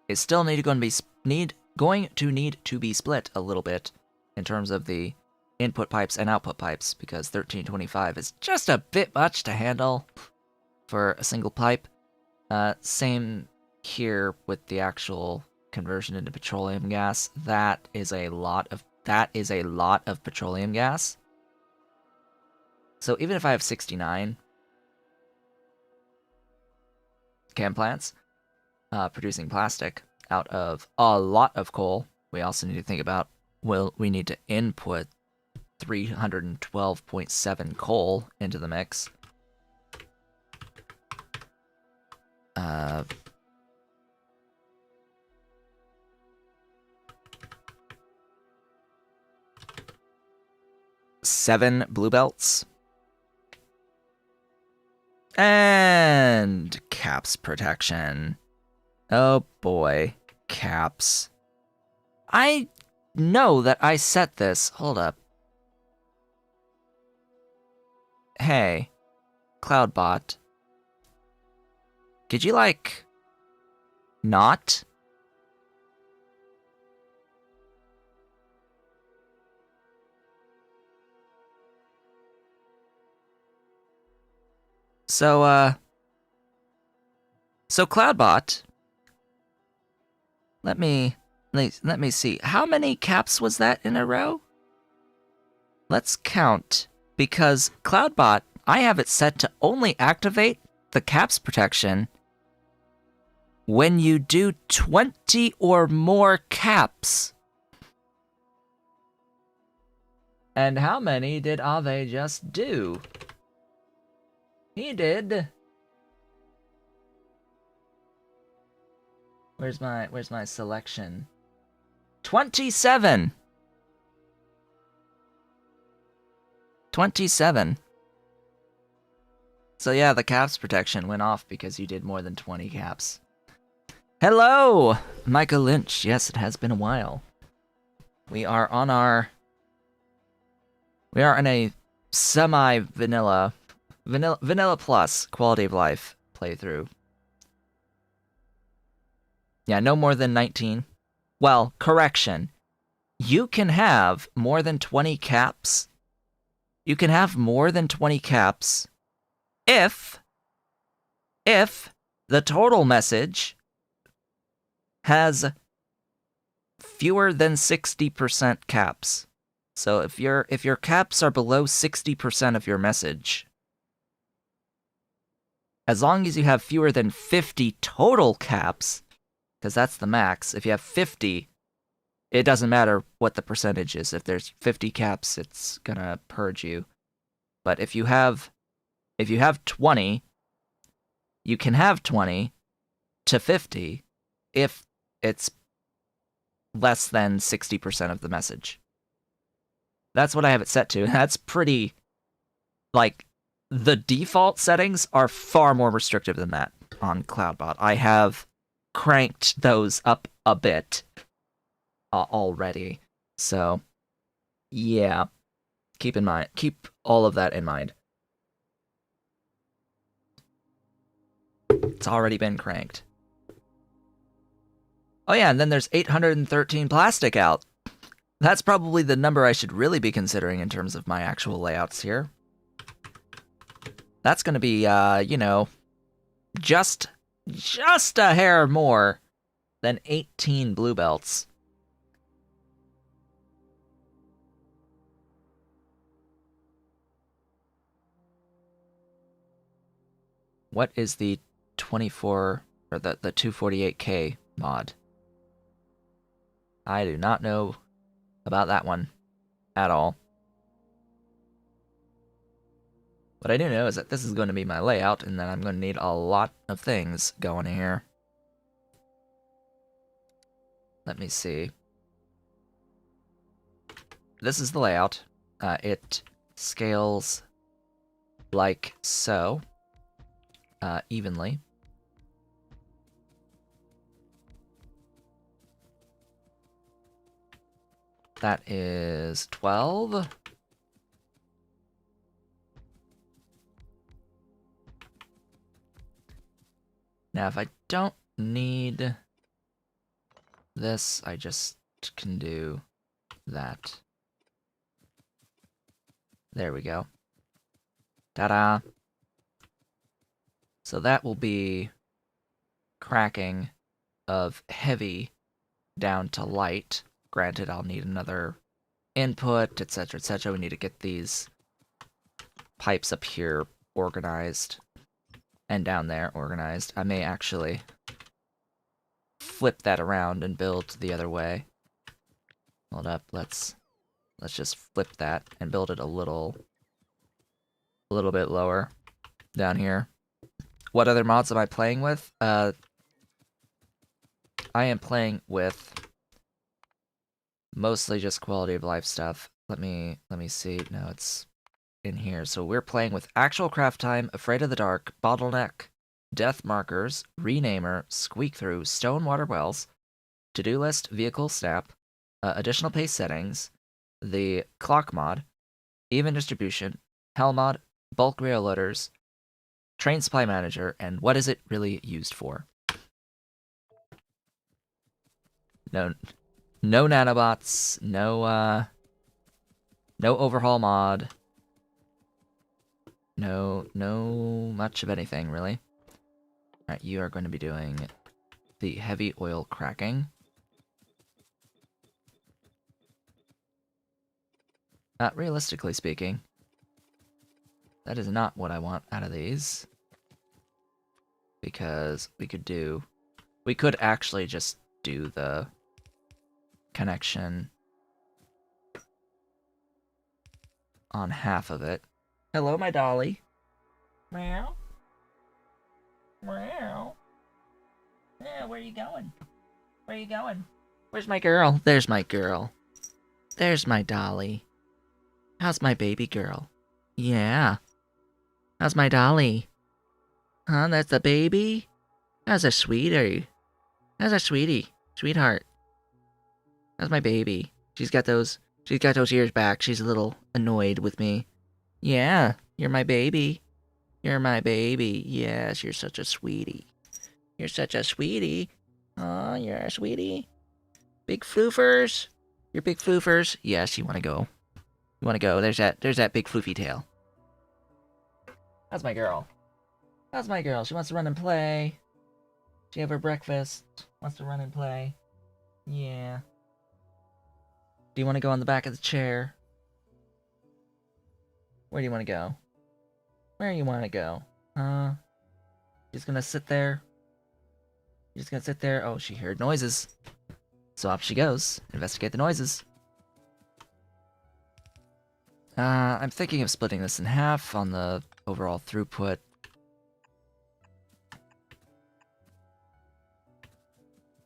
is still going to need to be split a little bit in terms of the input pipes and output pipes, because 1325 is just a bit much to handle for a single pipe. Same here with the actual conversion into petroleum gas. That is a lot of petroleum gas. So even if I have 69 chem plants producing plastic out of a lot of coal, we also need to think about, well, we need to input 312.7 coal into the mix. Seven blue belts. And caps protection. Oh boy, caps. I know that I set this. Hold up. Hey, Cloudbot. Could you, like, not? So Cloudbot, let me see. How many caps was that in a row? Let's count, because Cloudbot, I have it set to only activate the caps protection when you do 20 or more caps. And how many did Ave just do? He did. Where's my selection? 27. 27. So yeah, the caps protection went off because you did more than 20 caps. Hello, Michael Lynch. Yes, it has been a while. We are in a semi-vanilla plus quality of life playthrough. Yeah, no more than 19. Well, correction. You can have more than 20 caps. You can have more than 20 caps if the total message has fewer than 60% caps. So if your caps are below 60% of your message, as long as you have fewer than 50 total caps, because that's the max. If you have 50, it doesn't matter what the percentage is. If there's 50 caps, it's gonna purge you. But if you have 20, you can have 20 to 50 if it's less than 60% of the message. That's what I have it set to. That's pretty, like, the default settings are far more restrictive than that on Cloudbot. I have cranked those up a bit already. So, yeah, keep all of that in mind. It's already been cranked. Oh yeah, and then there's 813 plastic out. That's probably the number I should really be considering in terms of my actual layouts here. That's gonna be, just a hair more than 18 blue belts. What is the 24 or the 248K mod? I do not know about that one at all. What I do know is that this is going to be my layout, and then I'm going to need a lot of things going here. Let me see. This is the layout. It scales like so, evenly. That is 12. Now, if I don't need this, I just can do that. There we go. Ta-da! So that will be cracking of heavy down to light. Granted, I'll need another input, etc., etc. We need to get these pipes up here organized and down there organized. I may actually flip that around and build the other way. Hold up, let's just flip that and build it a little bit lower down here. What other mods am I playing with? I am playing with mostly just quality of life stuff. Let me see. No, it's in here. So we're playing with Actual Craft Time, Afraid of the Dark, Bottleneck, Death Markers, Renamer, Squeak Through, Stone Water Wells, To-Do List, Vehicle Snap, Additional Pace Settings, the Clock mod, Even Distribution, Hell mod, Bulk Rail Loaders, Train Supply Manager, and what is it really used for? No nanobots, no overhaul mod, no much of anything, really. Alright, you are going to be doing the heavy oil cracking. Not realistically speaking, that is not what I want out of these. Because we could actually just do the connection on half of it. Hello, my dolly. Meow. Meow. Yeah, where are you going? Where are you going? Where's my girl? There's my girl. There's my dolly. How's my baby girl? Yeah. How's my dolly? Huh, that's the baby? How's a sweetie? How's a sweetie? Sweetheart. How's my baby? She's got those ears back. She's a little annoyed with me. Yeah, you're my baby. You're my baby. Yes, you're such a sweetie. You're such a sweetie. Oh, you're a sweetie. Big floofers. You're big floofers. Yes, you want to go. You want to go. There's that big floofy tail. How's my girl? How's my girl? She wants to run and play. She have her breakfast. Wants to run and play. Yeah. Do you want to go on the back of the chair? Where do you want to go? Where do you want to go? Just gonna sit there? You're just gonna sit there? Oh, she heard noises. So off she goes. Investigate the noises. I'm thinking of splitting this in half on the overall throughput.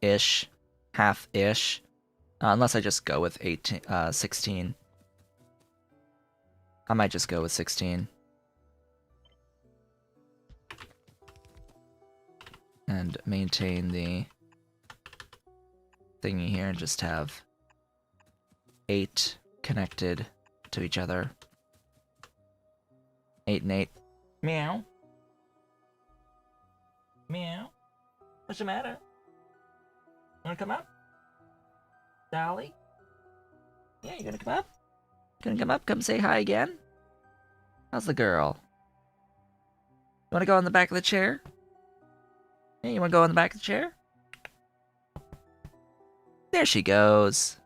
Ish. Half-ish. Unless I just go with 16. I might just go with 16. And maintain the thingy here and just have 8 connected to each other. 8 and 8. Meow. Meow. What's the matter? Wanna come up? Dolly? Yeah, you gonna come up? Gonna come up? Come say hi again? How's the girl? You wanna go on the back of the chair? Yeah, you wanna go on the back of the chair? There she goes.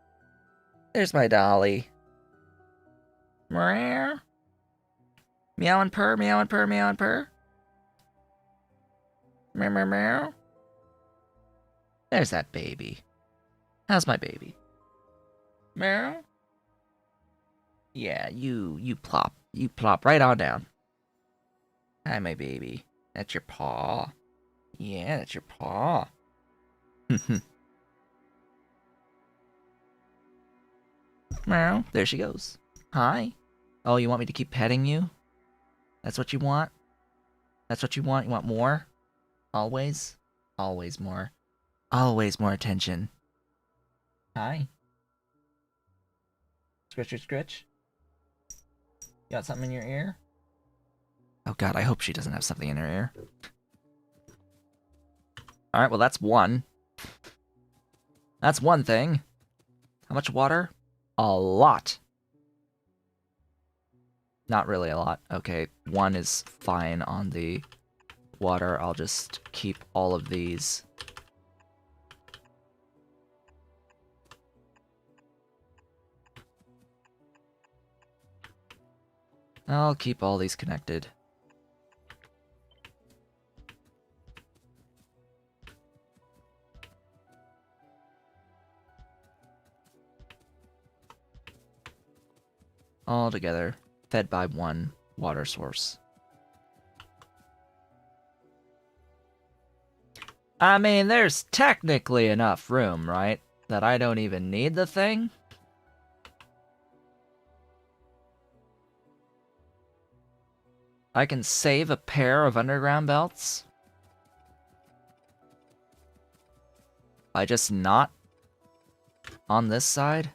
There's my dolly. Meow. Meow and purr, meow and purr, meow and purr. Meow, meow, meow. There's that baby. How's my baby? Meow. Yeah, you plop. You plop right on down. Hi, my baby. That's your paw. Yeah, that's your paw. Meow. There she goes. Hi. Oh, you want me to keep petting you? That's what you want? That's what you want? You want more? Always? Always more. Always more attention. Hi. Scritch or scritch? You got something in your ear? Oh god, I hope she doesn't have something in her ear. Alright, well that's one. That's one thing. How much water? A lot. Not really a lot. Okay, one is fine on the water. I'll just keep all of these. I'll keep all these connected. All together, fed by one water source. I mean, there's technically enough room, right? That I don't even need the thing? I can save a pair of underground belts by just not on this side?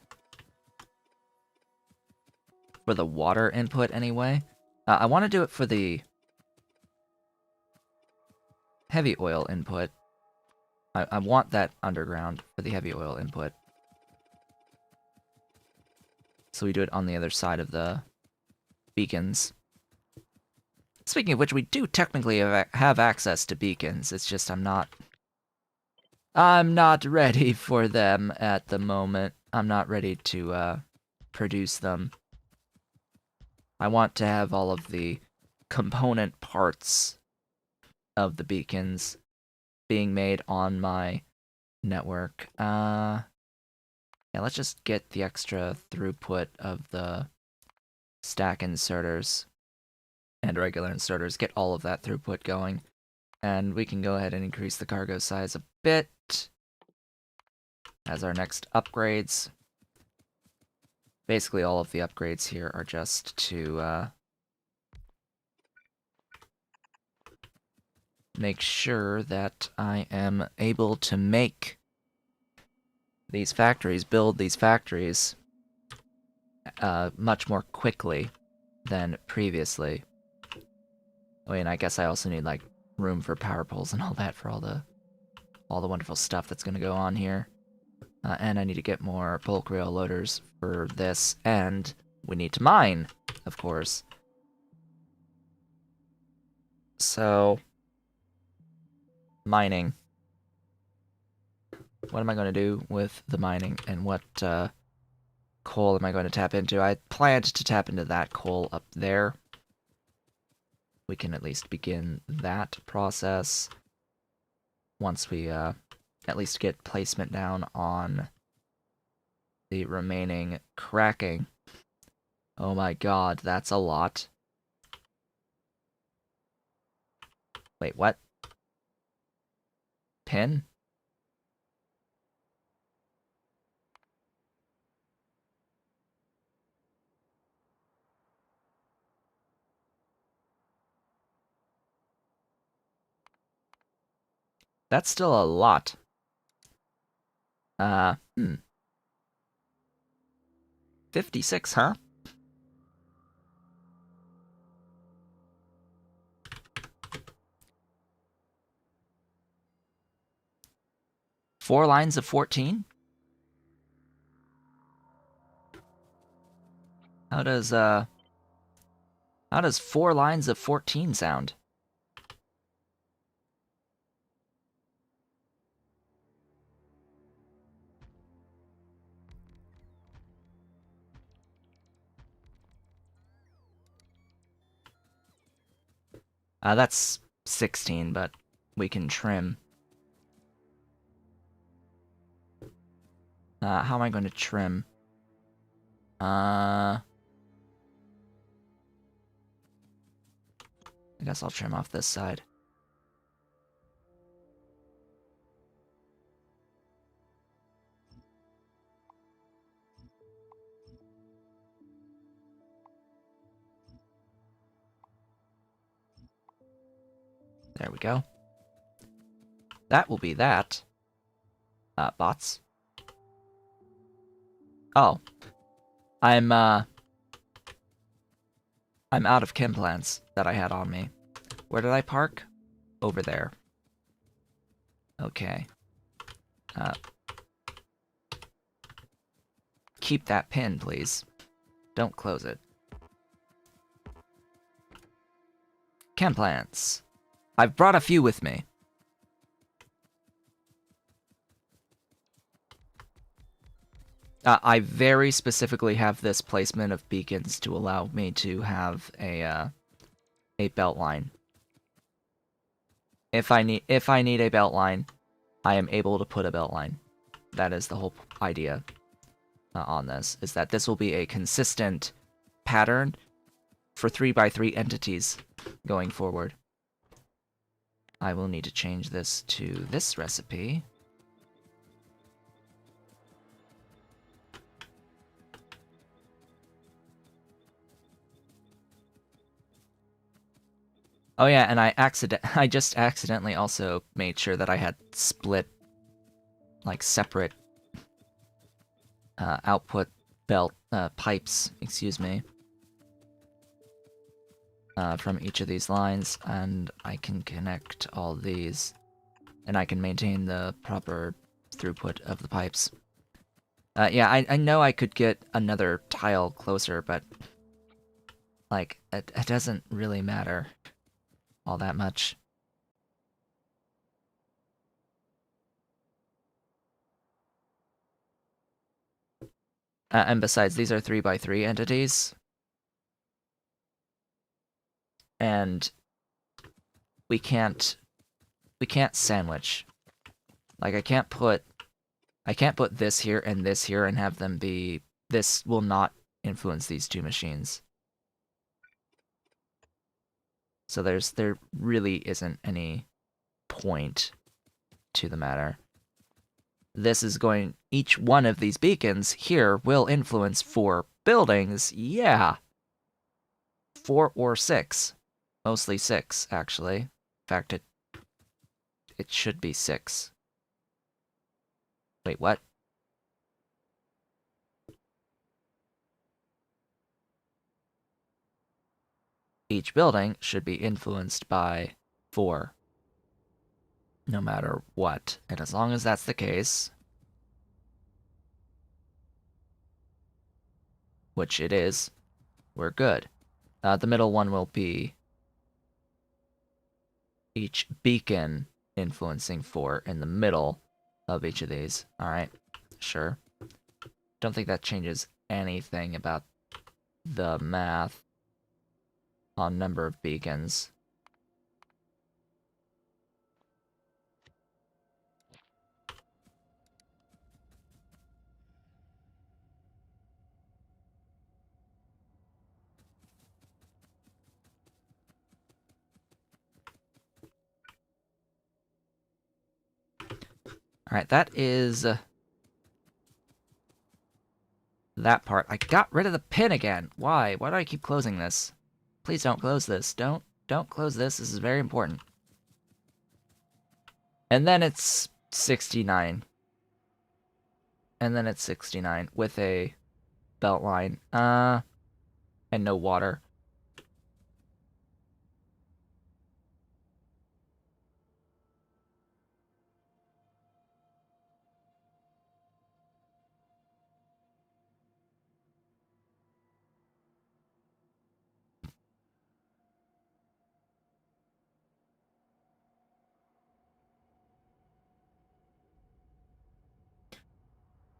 For the water input, anyway. I want to do it for the heavy oil input. I want that underground for the heavy oil input. So we do it on the other side of the beacons. Speaking of which, we do technically have access to beacons. It's just I'm not ready for them at the moment. I'm not ready to produce them. I want to have all of the component parts of the beacons being made on my network. Yeah, let's just get the extra throughput of the stack inserters and regular inserters, get all of that throughput going, and we can go ahead and increase the cargo size a bit as our next upgrades. Basically, all of the upgrades here are just to make sure that I am able to make these factories, build these factories, much more quickly than previously. I mean, I guess I also need, like, room for power poles and all that for all the wonderful stuff that's gonna go on here. And I need to get more bulk rail loaders for this, and we need to mine, of course. So, mining. What am I going to do with the mining, and what coal am I going to tap into? I planned to tap into that coal up there. We can at least begin that process once we at least get placement down on the remaining cracking. Oh my god, that's a lot. Wait, what? Pin? That's still a lot. 56, huh? Four lines of 14? How does 4 lines of 14 sound? That's 16, but we can trim. How am I going to trim? I guess I'll trim off this side. There we go. That will be that. Bots. Oh. I'm out of chem plants that I had on me. Where did I park? Over there. Okay. Keep that pin, please. Don't close it. Chem plants. I've brought a few with me. I very specifically have this placement of beacons to allow me to have a belt line. If I need a belt line, I am able to put a belt line. That is the whole idea on this, is that this will be a consistent pattern for 3x3 entities going forward. I will need to change this to this recipe. Oh yeah, and I just accidentally also made sure that I had split, like, separate output belt pipes, excuse me, from each of these lines, and I can connect all these, and I can maintain the proper throughput of the pipes. Yeah, I know I could get another tile closer, but, like, it doesn't really matter all that much. And besides, these are 3x3 entities, and we can't sandwich. Like, I can't put this here and have them be. This will not influence these two machines. So there really isn't any point to the matter. This is going. Each one of these beacons here will influence 4 buildings. Yeah, 4 or 6, mostly 6 actually. In fact, it should be 6. Wait, what? Each building should be influenced by 4, no matter what. And as long as that's the case, which it is, we're good. The middle one will be each beacon influencing 4 in the middle of each of these. Alright, sure. Don't think that changes anything about the math on number of beacons. Alright, that is that part. I got rid of the pin again. Why? Why do I keep closing this? Please don't close this. Don't close this. This is very important. And then it's 69. And then it's 69 with a belt line. And no water.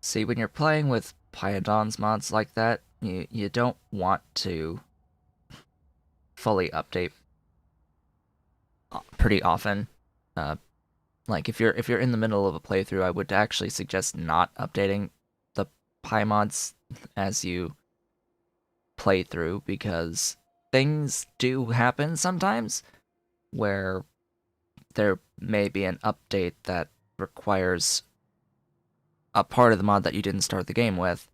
See, when you're playing with Pyodon's mods like that, you don't want to fully update pretty often. Like if you're in the middle of a playthrough, I would actually suggest not updating the Py mods as you play through, because things do happen sometimes where there may be an update that requires a part of the mod that you didn't start the game with.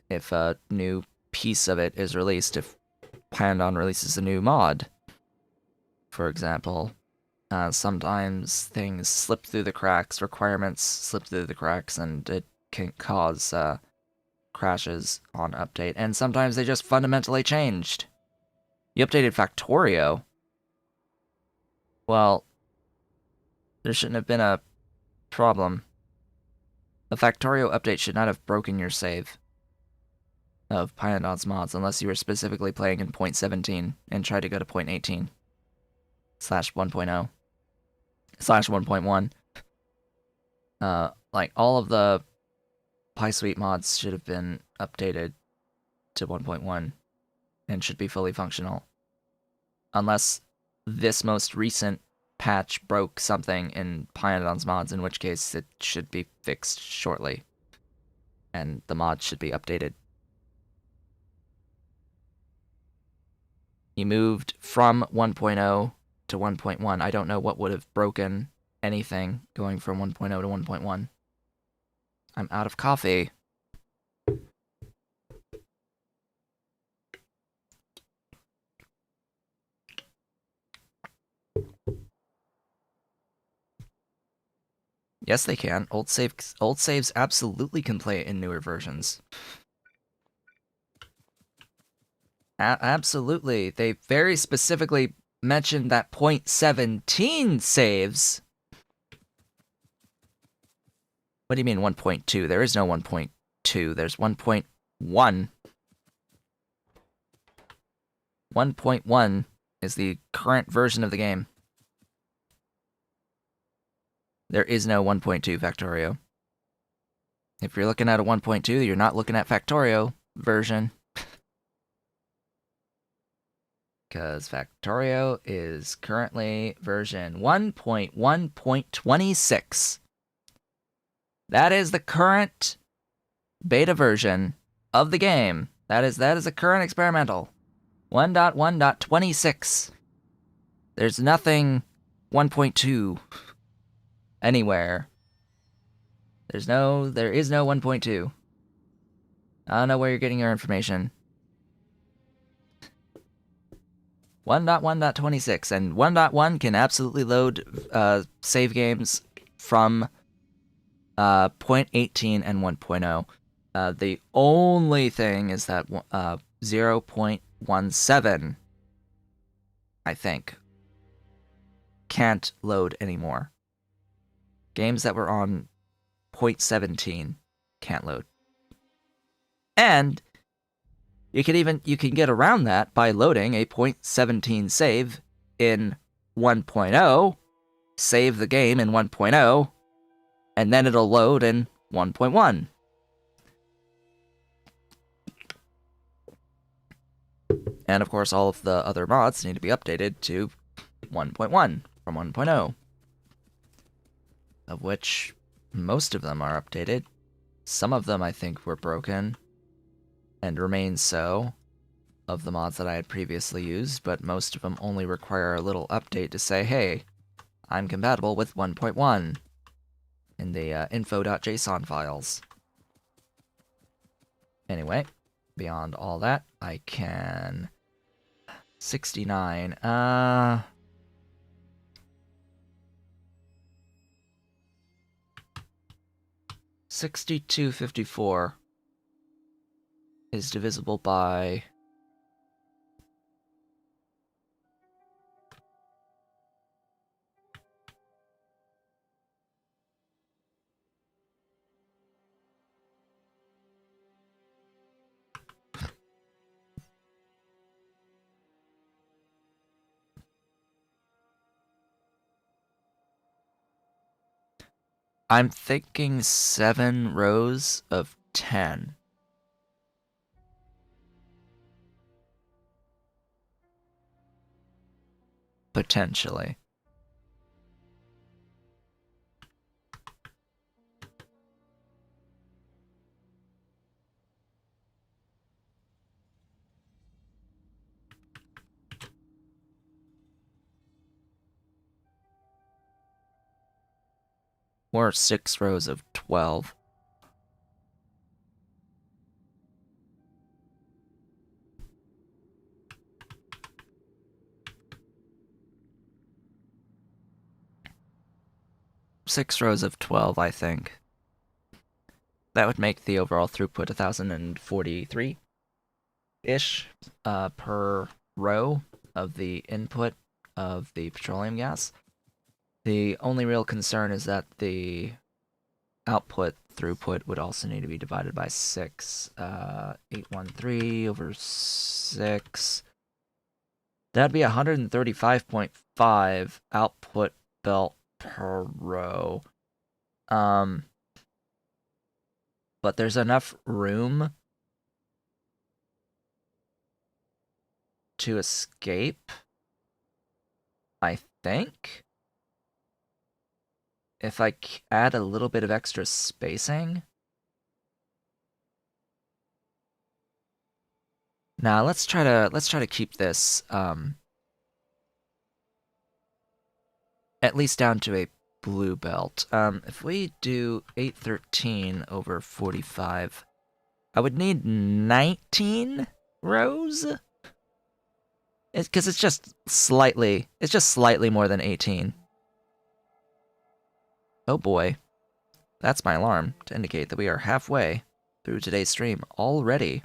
If a new piece of it is released, if Pyodon releases a new mod, for example, sometimes things slip through the cracks, requirements slip through the cracks, and it can cause crashes on update. And sometimes they just fundamentally changed. You updated Factorio. Well, there shouldn't have been a problem. The Factorio update should not have broken your save of Pyodon's mods unless you were specifically playing in 0.17 and tried to go to 0.18 slash 1.0 slash 1.1. Like all of the PySuite mods should have been updated to 1.1 and should be fully functional. Unless this most recent patch broke something in Python's mods, in which case it should be fixed shortly. And the mod should be updated. You moved from 1.0 to 1.1. I don't know what would have broken anything going from 1.0 to 1.1. I'm out of coffee. Yes, they can. Old saves absolutely can play in newer versions. Absolutely. They very specifically mentioned that 0.17 saves. What do you mean 1.2? There is no 1.2. There's 1.1. 1.1 is the current version of the game. There is no 1.2 Factorio. If you're looking at a 1.2, you're not looking at Factorio version. Because Factorio is currently version 1.1.26. That is the current beta version of the game. That is a current experimental. 1.1.26. There's nothing 1.2 anywhere. There is no 1.2. I don't know where you're getting your information. 1.1.26, and 1.1 can absolutely load save games from 0.18 and 1.0. The only thing is that 0.17, I think, can't load anymore. Games that were on 0.17 can't load. And you can get around that by loading a 0.17 save in 1.0, save the game in 1.0, and then it'll load in 1.1. And of course, all of the other mods need to be updated to 1.1 from 1.0, of which most of them are updated. Some of them I think were broken and remain so, of the mods that I had previously used, but most of them only require a little update to say, hey, I'm compatible with 1.1 in the info.json files. Anyway, beyond all that, I can... 69, 6254 is divisible by... I'm thinking 7 rows of 10. Potentially. Or 6 rows of 12. Six rows of 12, I think. That would make the overall throughput 1,043-ish per row of the input of the petroleum gas. The only real concern is that the output throughput would also need to be divided by 6. 813 over 6. That'd be 135.5 output belt per row. but there's enough room to escape, I think. If I add a little bit of extra spacing. Now let's try to keep this at least down to a blue belt. If we do 813 over 45, I would need 19 rows. Because it's just slightly more than 18. Oh boy, that's my alarm to indicate that we are halfway through today's stream already.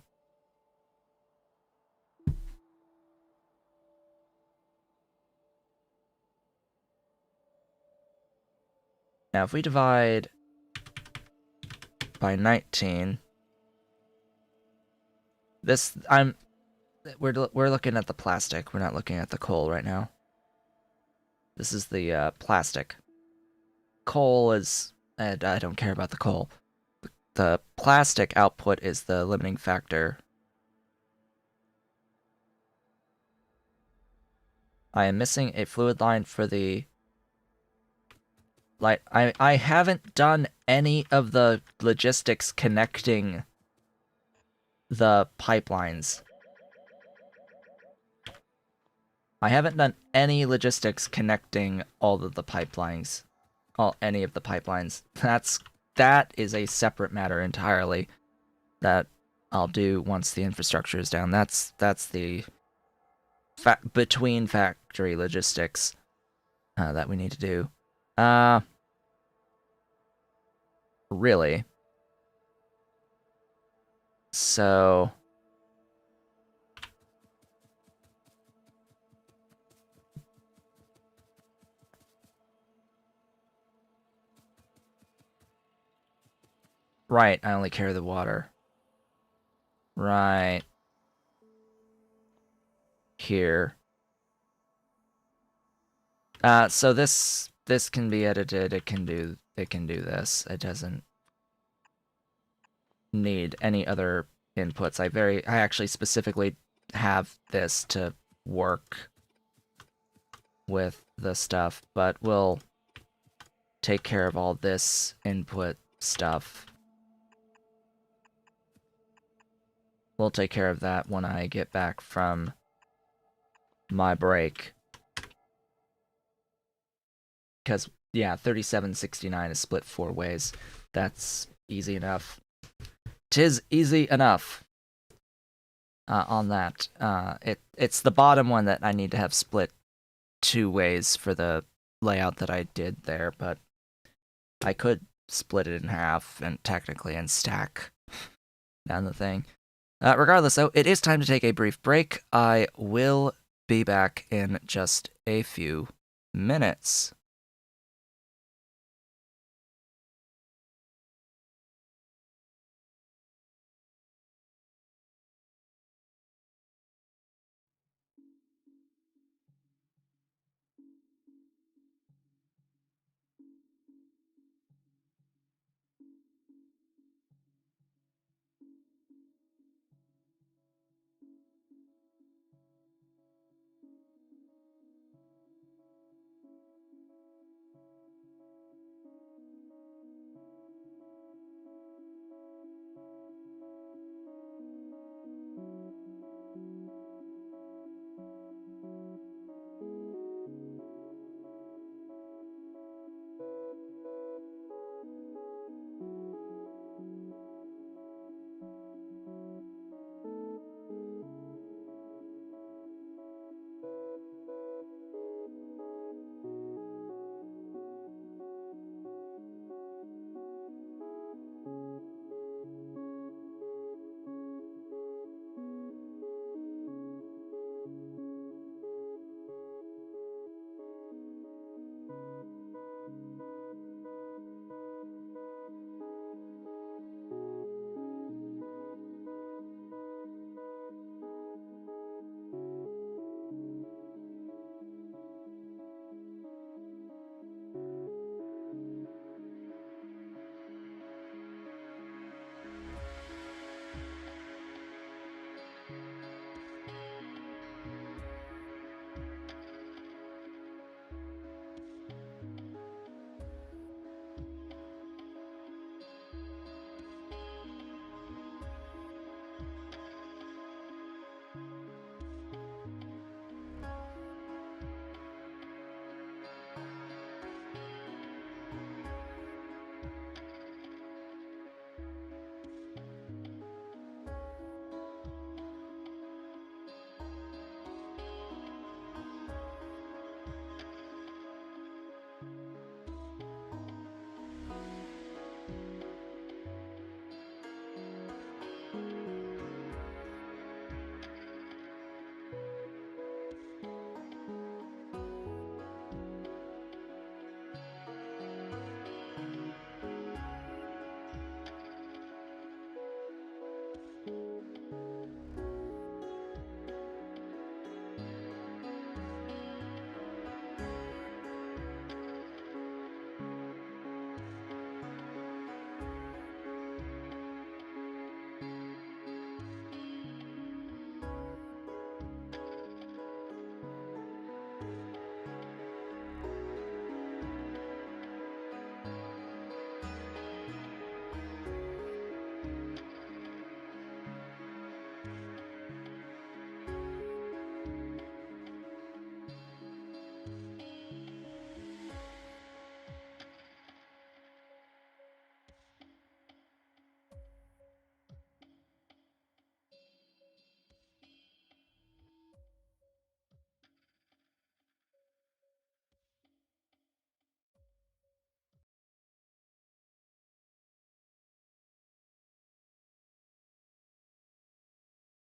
Now, if we divide by 19, we're looking at the plastic. We're not looking at the coal right now. This is the plastic. Coal is, and I don't care about the coal. The plastic output is the limiting factor. I am missing a fluid line for the light. I haven't done any of the logistics connecting the pipelines. I haven't done any logistics connecting all of the pipelines. Any of the pipelines. That is a separate matter entirely that I'll do once the infrastructure is down. That's the between factory logistics that we need to do. Really. So right, I only carry the water. Right. Here. So this can be edited. It can do this. It doesn't need any other inputs. I actually specifically have this to work with the stuff, but we'll take care of all this input stuff. We'll take care of that when I get back from my break. Because, yeah, 3769 is split 4 ways. That's easy enough. 'Tis easy enough on that. It's the bottom one that I need to have split 2 ways for the layout that I did there, but I could split it in half and technically and stack down the thing. Regardless, though, it is time to take a brief break. I will be back in just a few minutes.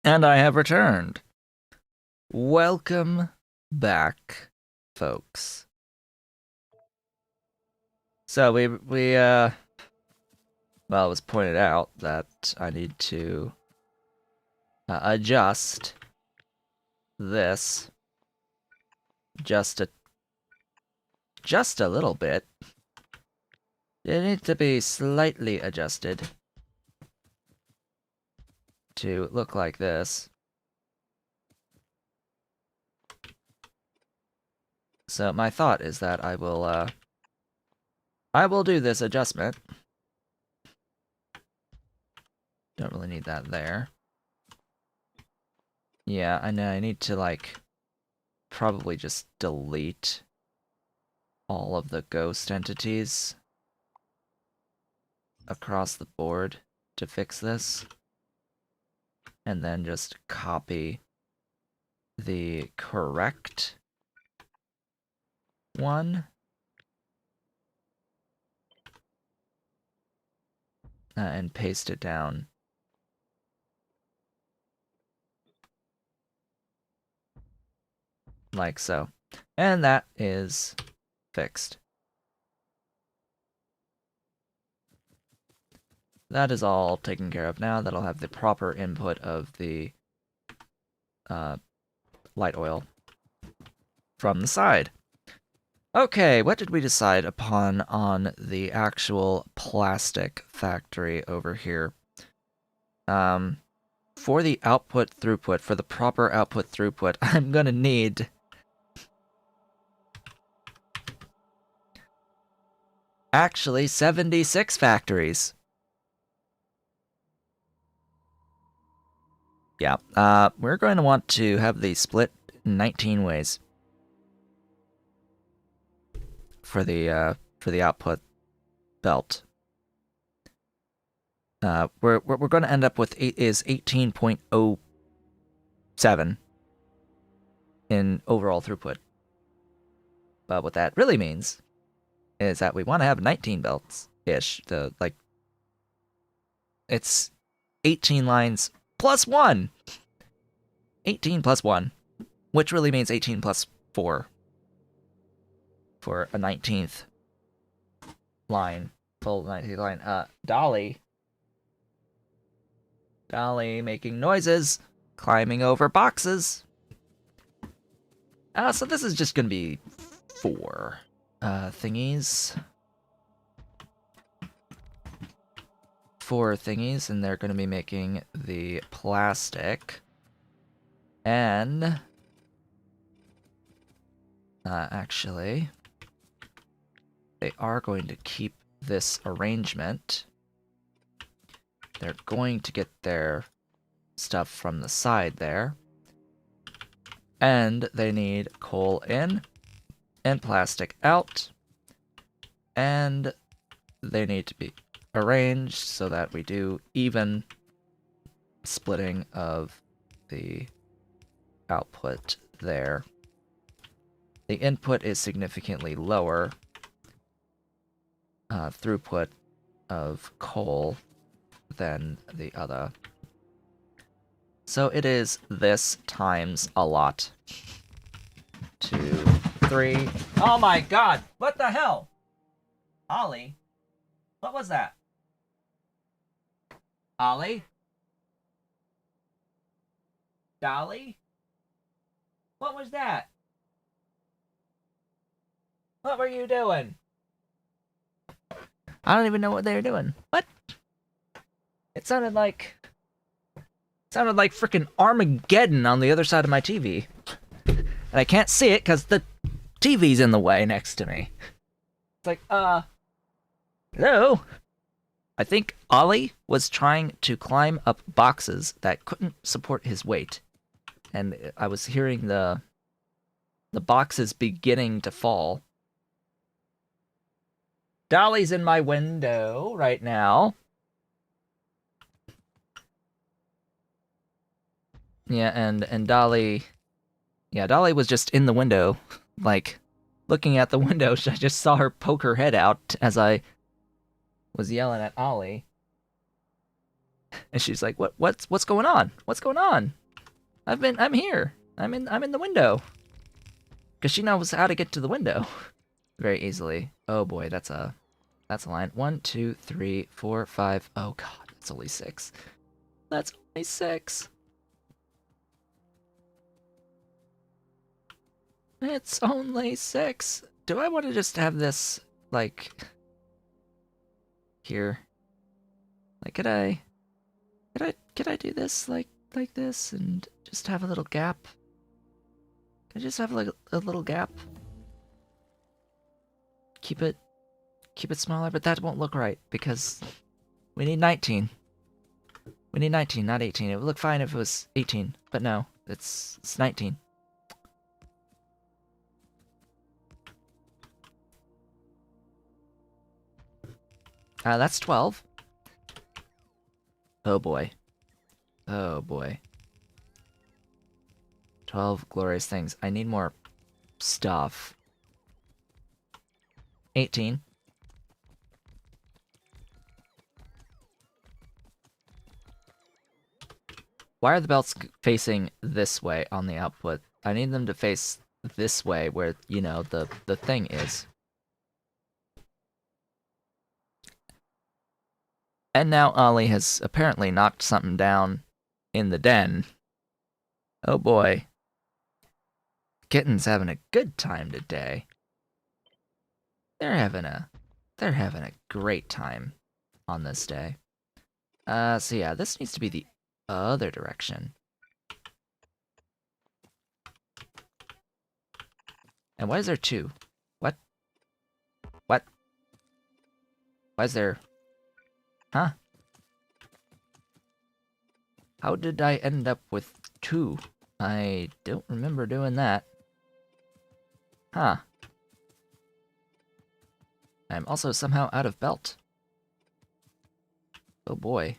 And I have returned. Welcome back, folks. So well, it was pointed out that I need to adjust this just a little bit. It needs to be slightly adjusted to look like this. So my thought is that I will do this adjustment. Don't really need that there. Yeah, I know, I need to, like, probably just delete all of the ghost entities across the board to fix this. And then just copy the correct one. And paste it down. Like so. And that is fixed. That is all taken care of now. That'll have the proper input of the light oil from the side. Okay, what did we decide upon on the actual plastic factory over here? For the output throughput, for the proper output throughput, I'm gonna need actually 76 factories. Yeah, we're going to want to have these split 19 ways for the output belt. We're going to end up with 18.07 in overall throughput. But what that really means is that we want to have 19 belts ish. It's 18 lines plus 1. 18 plus 1, which really means 18 plus 4 for a 19th line, full 19th line. Dolly making noises, climbing over boxes. So this is just gonna be 4 thingies. 4 thingies, and they're gonna be making the plastic. And actually, they are going to keep this arrangement. They're going to get their stuff from the side there. And they need coal in and plastic out. And they need to be arranged so that we do even splitting of the output there. The input is significantly lower throughput of coal than the other. So it is this times a lot. 2, 3. Oh my god! What the hell? Ollie? What was that? Ollie? Dolly? What was that? What were you doing? I don't even know what they were doing. What? It sounded like freaking Armageddon on the other side of my TV. And I can't see it because the TV's in the way next to me. It's like, hello? I think Ollie was trying to climb up boxes that couldn't support his weight. And I was hearing the boxes beginning to fall. Dolly's in my window right now. Yeah, and Dolly... Yeah, Dolly was just in the window, like, looking at the window. I just saw her poke her head out as I was yelling at Ollie. And she's like, what's going on? What's going on? I'm here. I'm in the window. Because she knows how to get to the window very easily. Oh boy, that's a line. 1, 2, 3, 4, 5. Oh god, it's only 6. That's only 6. It's only 6. Do I want to just have this, like, here? Like, could I do this, like this, and just have a little gap? Can I just have, like, a little gap? Keep it smaller, but that won't look right, because we need 19. We need 19, not 18. It would look fine if it was 18, but no, it's 19. That's 12. Oh boy. Oh boy. 12 glorious things. I need more stuff. 18. Why are the belts facing this way on the output? I need them to face this way where, you know, the thing is. And now Ollie has apparently knocked something down in the den. Oh boy. Kitten's having a good time today. They're having a great time on this day. So yeah, this needs to be the other direction. And why is there 2? What? What? Why is there... Huh? How did I end up with 2? I don't remember doing that. Huh. I'm also somehow out of belt. Oh boy.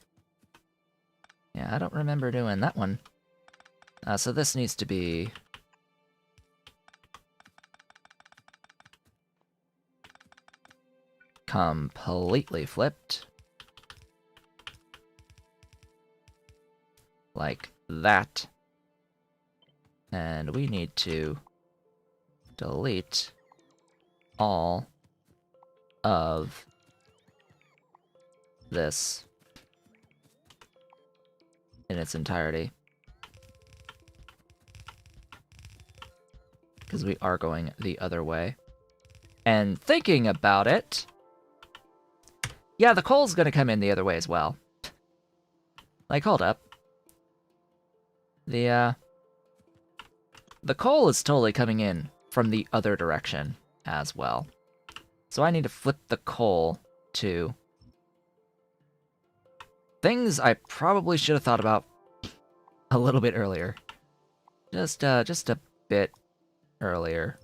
Yeah, I don't remember doing that one. So this needs to be... completely flipped. Like that. And we need to delete all of this in its entirety. Because we are going the other way. And thinking about it... Yeah, the coal's gonna come in the other way as well. Like, hold up. The coal is totally coming in from the other direction as well. So I need to flip the coal to... things I probably should have thought about a little bit earlier. Just a bit earlier.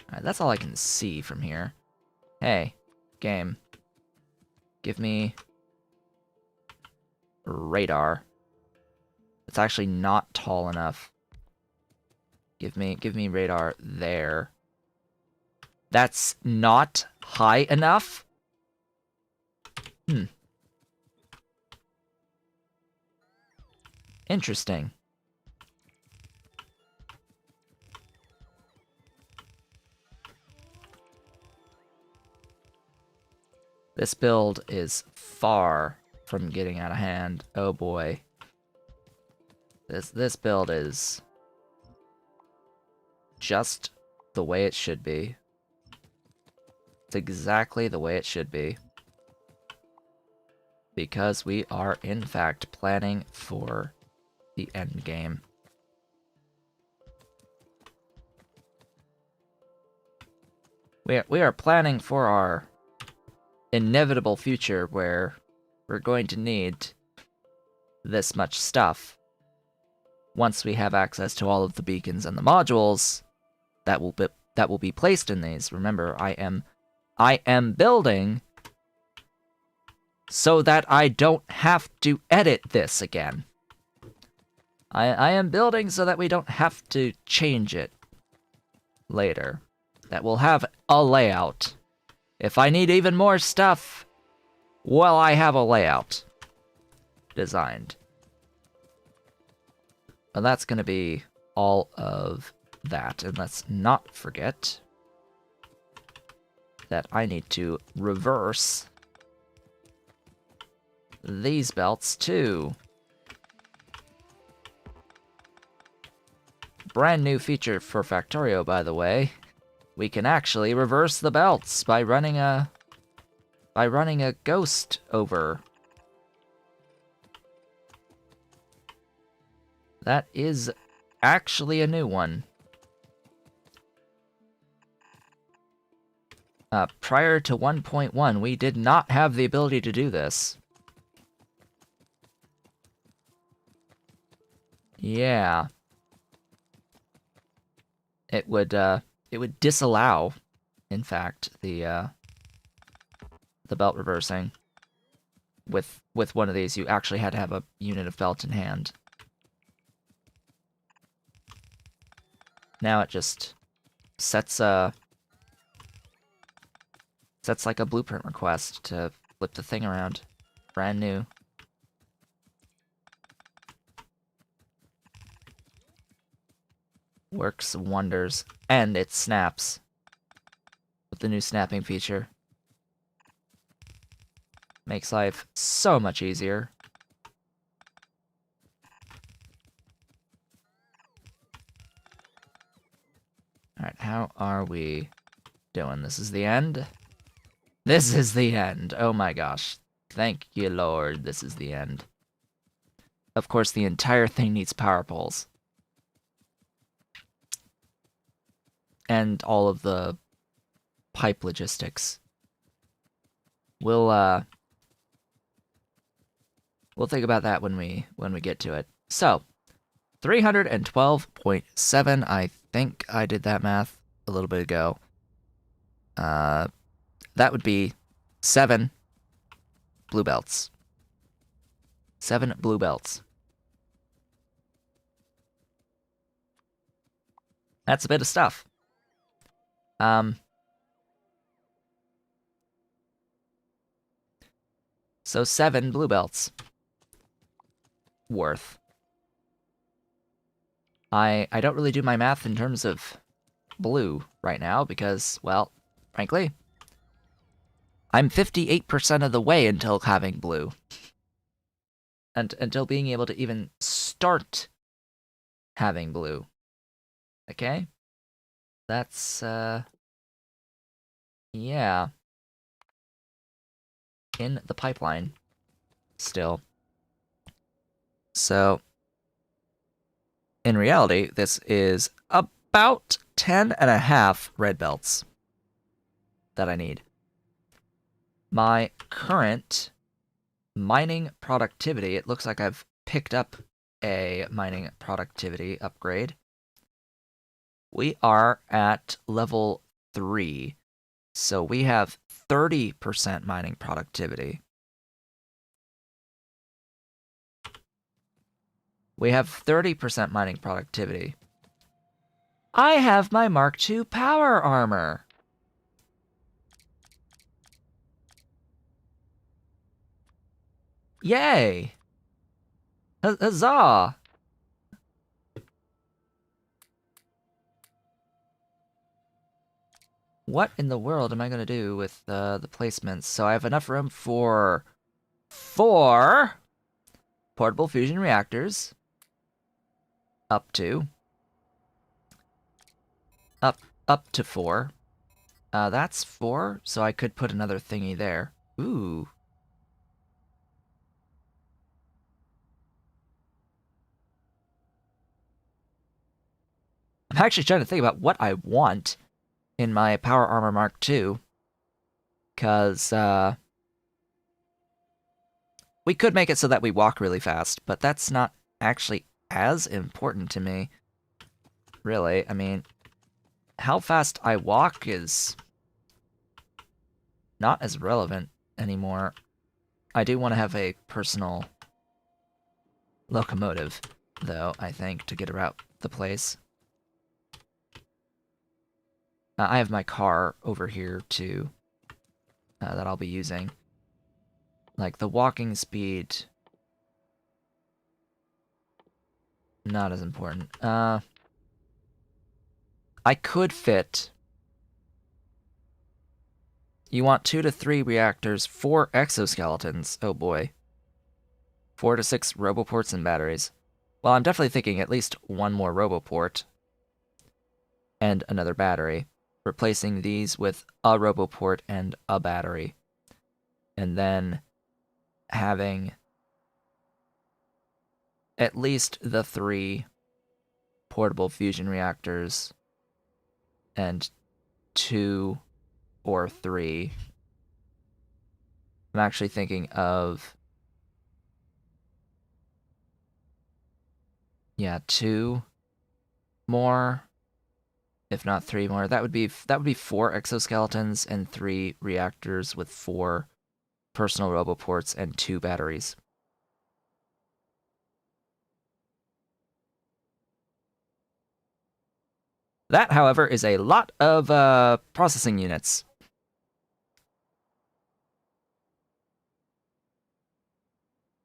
Alright, that's all I can see from here. Hey, game. Give me... radar. It's actually not tall enough. Give me radar there. That's not high enough? Interesting. This build is far from getting out of hand. Oh boy. This build is just the way it should be. It's exactly the way it should be. Because we are, in fact, planning for the end game. We are planning for our inevitable future where we're going to need this much stuff once we have access to all of the beacons and the modules that will be placed in these. Remember, I am building so that I don't have to edit this again. I am building so that we don't have to change it later. That we'll have a layout If I need even more stuff, well, I have a layout designed. And that's going to be all of that. And let's not forget that I need to reverse these belts too. Brand new feature for Factorio, by the way. We can actually reverse the belts by running a ghost over. That is actually a new one. Prior to 1.1, we did not have the ability to do this. Yeah. It would disallow, in fact, the belt reversing. With one of these, you actually had to have a unit of belt in hand. Now it just sets like a blueprint request to flip the thing around. Brand new. Works wonders. And it snaps with the new snapping feature. Makes life so much easier. Alright, how are we doing? This is the end? This is the end. Oh my gosh. Thank you, Lord. This is the end. Of course, the entire thing needs power poles. And all of the pipe logistics. We'll think about that when we get to it. So, 312.7, I think I did that math a little bit ago. That would be 7 blue belts. 7 blue belts. That's a bit of stuff. So 7 blue belts worth. I don't really do my math in terms of blue right now because, well, frankly, I'm 58% of the way until having blue. And until being able to even start having blue. Okay? That's, yeah. In the pipeline. Still. So, in reality, this is about 10.5 red belts that I need. My current mining productivity, it looks like I've picked up a mining productivity upgrade. We are at level 3, so we have 30% mining productivity. We have 30% mining productivity. I have my Mark II power armor. Yay! Huzzah! What in the world am I going to do with the placements? So I have enough room for 4 portable fusion reactors. Up to 4. That's 4, so I could put another thingy there. Ooh. I'm actually trying to think about what I want in my Power Armor Mark II. Because, we could make it so that we walk really fast, but that's not actually as important to me. Really, I mean, how fast I walk is not as relevant anymore. I do want to have a personal locomotive, though, I think, to get around the place. I have my car over here, too. that I'll be using. Like the walking speed, not as important. I could fit. You want 2 to 3 reactors, 4 exoskeletons. Oh boy. 4 to 6 roboports and batteries. Well, I'm definitely thinking at least one more roboport and another battery, replacing these with a roboport and a battery, and then having at least the 3 portable fusion reactors and 2 or 3. I'm actually thinking of, yeah, 2 more, if not 3 more. That would be 4 exoskeletons and 3 reactors with 4 personal roboports and 2 batteries. That, however, is a lot of processing units.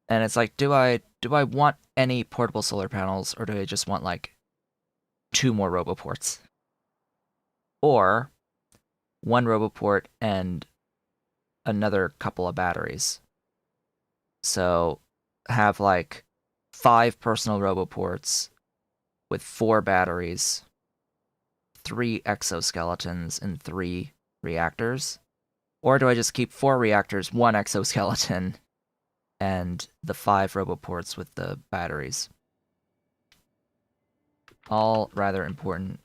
And it's like, do I want any portable solar panels, or do I just want like 2 more roboports? Or 1 roboport and another couple of batteries. So have like 5 personal roboports with 4 batteries, 3 exoskeletons, and 3 reactors? Or do I just keep 4 reactors, 1 exoskeleton, and the 5 roboports with the batteries? All rather important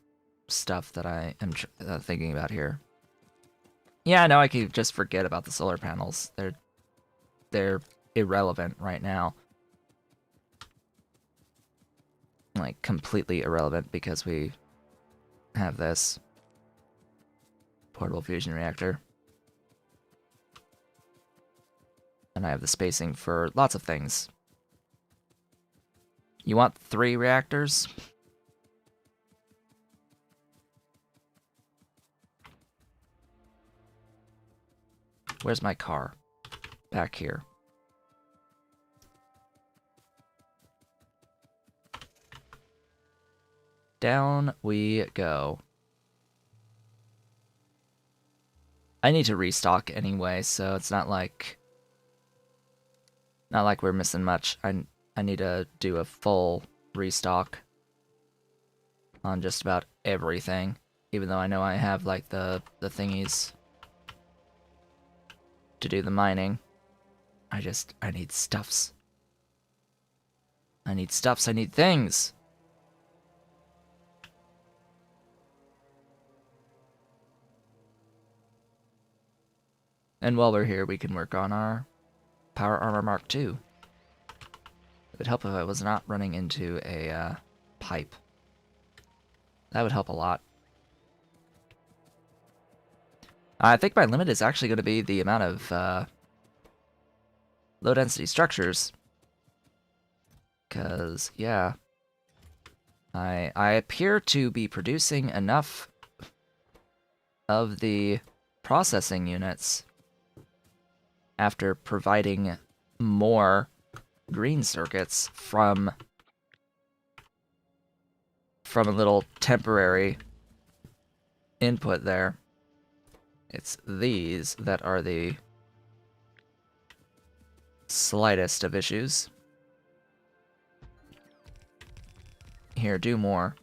stuff that I am thinking about here. Yeah, no, I could just forget about the solar panels. They're irrelevant right now. Like, completely irrelevant because we have this portable fusion reactor. And I have the spacing for lots of things. You want 3 reactors? Where's my car? Back here. Down we go. I need to restock anyway, so it's not like we're missing much. I need to do a full restock on just about everything, even though I know I have like the thingies to do the mining. I need stuffs. I need stuffs, I need things. And while we're here, we can work on our Power Armor Mark II. It would help if I was not running into a pipe. That would help a lot. I think my limit is actually going to be the amount of low-density structures. Because, yeah, I appear to be producing enough of the processing units after providing more green circuits from a little temporary input there. It's these that are the slightest of issues. Here, do more.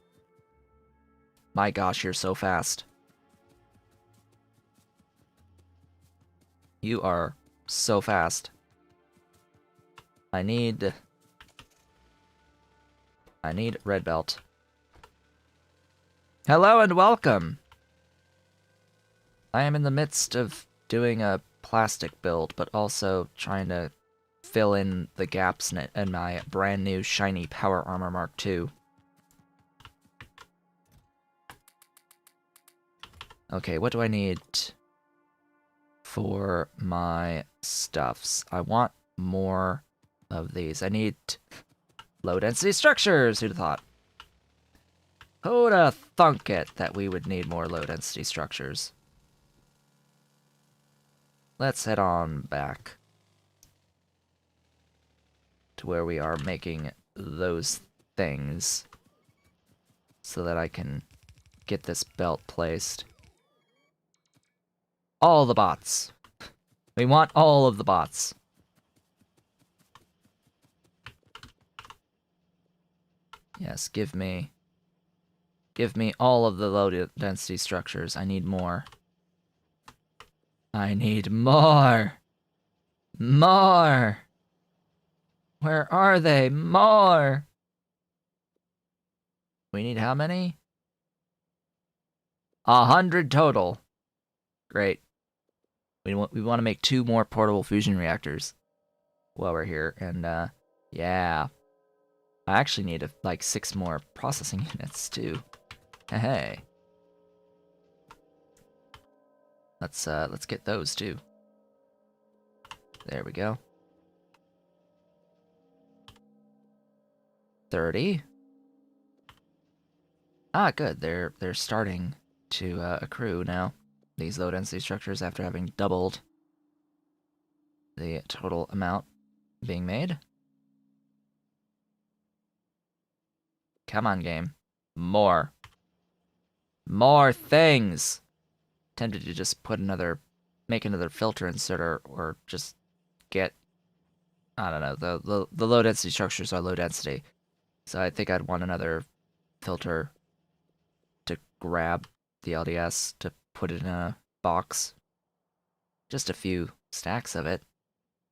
My gosh, you're so fast. You are so fast. I need red belt. Hello and welcome! I am in the midst of doing a plastic build, but also trying to fill in the gaps in my brand new shiny Power Armor Mark II. Okay, what do I need for my stuffs? I want more of these. I need low-density structures, who'd have thought? Who'd have thunk it that we would need more low-density structures? let's head on back to where we are making those things so that I can get this belt placed. All the bots. We want all of the bots. Yes, give me all of the low density structures. I need more. I need more. More. Where are they? More. We need how many? 100 total. Great. We want to make 2 more portable fusion reactors while we're here, and yeah. I actually need like 6 more processing units too. Hey. Let's get those too. There we go. 30. Ah, good. They're starting to accrue now. These low density structures after having doubled the total amount being made. Come on, game. More. More things! Tempted to just make another filter inserter, or just get, I don't know, the low density structures are low density. So I think I'd want another filter to grab the LDS to put it in a box. Just a few stacks of it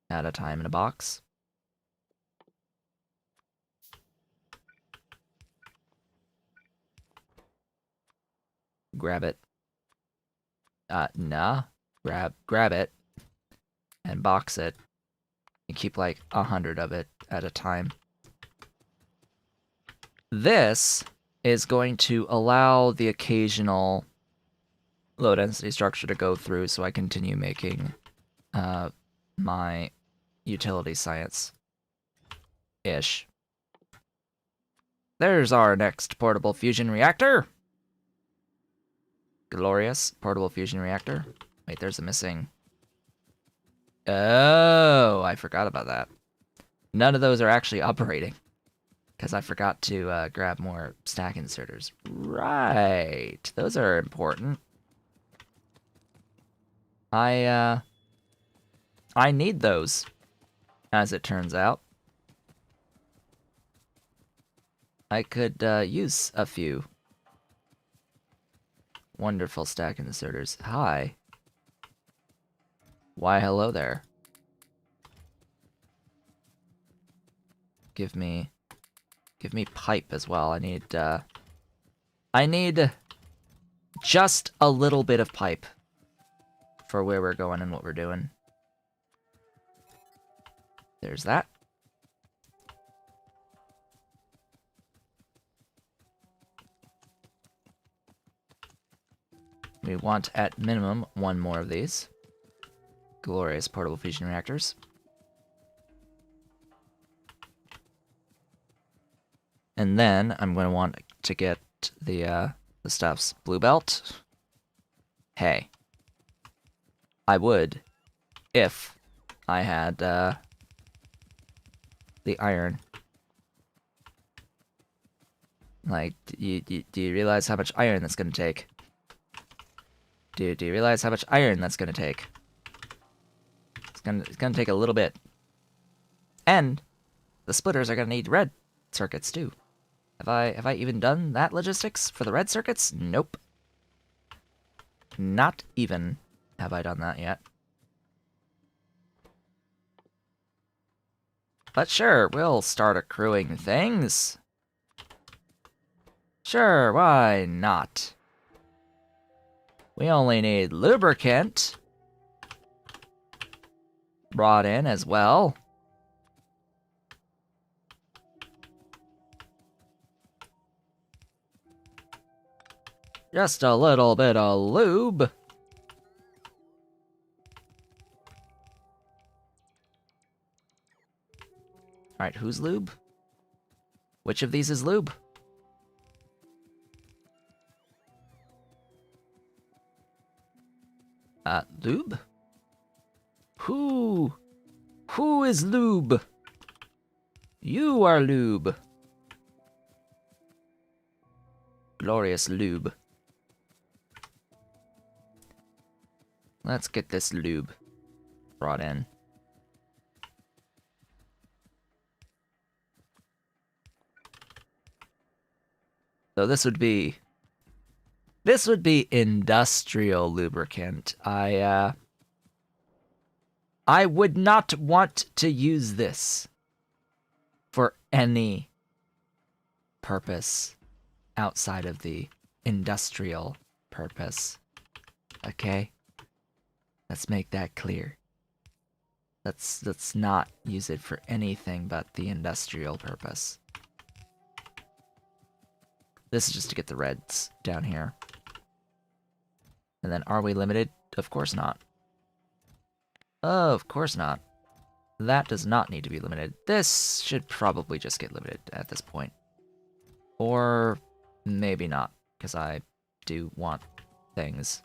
at a time in a box. Grab it. Nah. Grab it and box it and keep like 100 of it at a time. This is going to allow the occasional low density structure to go through, so I continue making my utility science-ish. There's our next portable fusion reactor. Glorious portable fusion reactor. Wait, there's a missing. Oh, I forgot about that. None of those are actually operating, because I forgot to grab more stack inserters. Right, those are important. I need those, as it turns out. I could use a few. Wonderful stack inserters. Hi. Why, hello there. Give me pipe as well. I need just a little bit of pipe for where we're going and what we're doing. There's that. We want, at minimum, 1 more of these. Glorious portable fusion reactors. And then I'm going to want to get the stuff's blue belt. Hey. I would if I had the iron. Like, do you realize how much iron that's going to take? Do you realize how much iron that's gonna take? It's gonna take a little bit. And the splitters are gonna need red circuits too. Have I even done that logistics for the red circuits? Nope. Not even have I done that yet. But sure, we'll start accruing things. Sure, why not? We only need lubricant brought in as well. Just a little bit of lube. Alright, who's lube? Which of these is lube? Lube? Who is lube? You are lube. Glorious lube. Let's get this lube brought in. So this would be industrial lubricant. I would not want to use this for any purpose outside of the industrial purpose. Okay? Let's make that clear. Let's not use it for anything but the industrial purpose. This is just to get the reds down here. And then are we limited? Of course not. Of course not. That does not need to be limited. This should probably just get limited at this point. Or maybe not, because I do want things.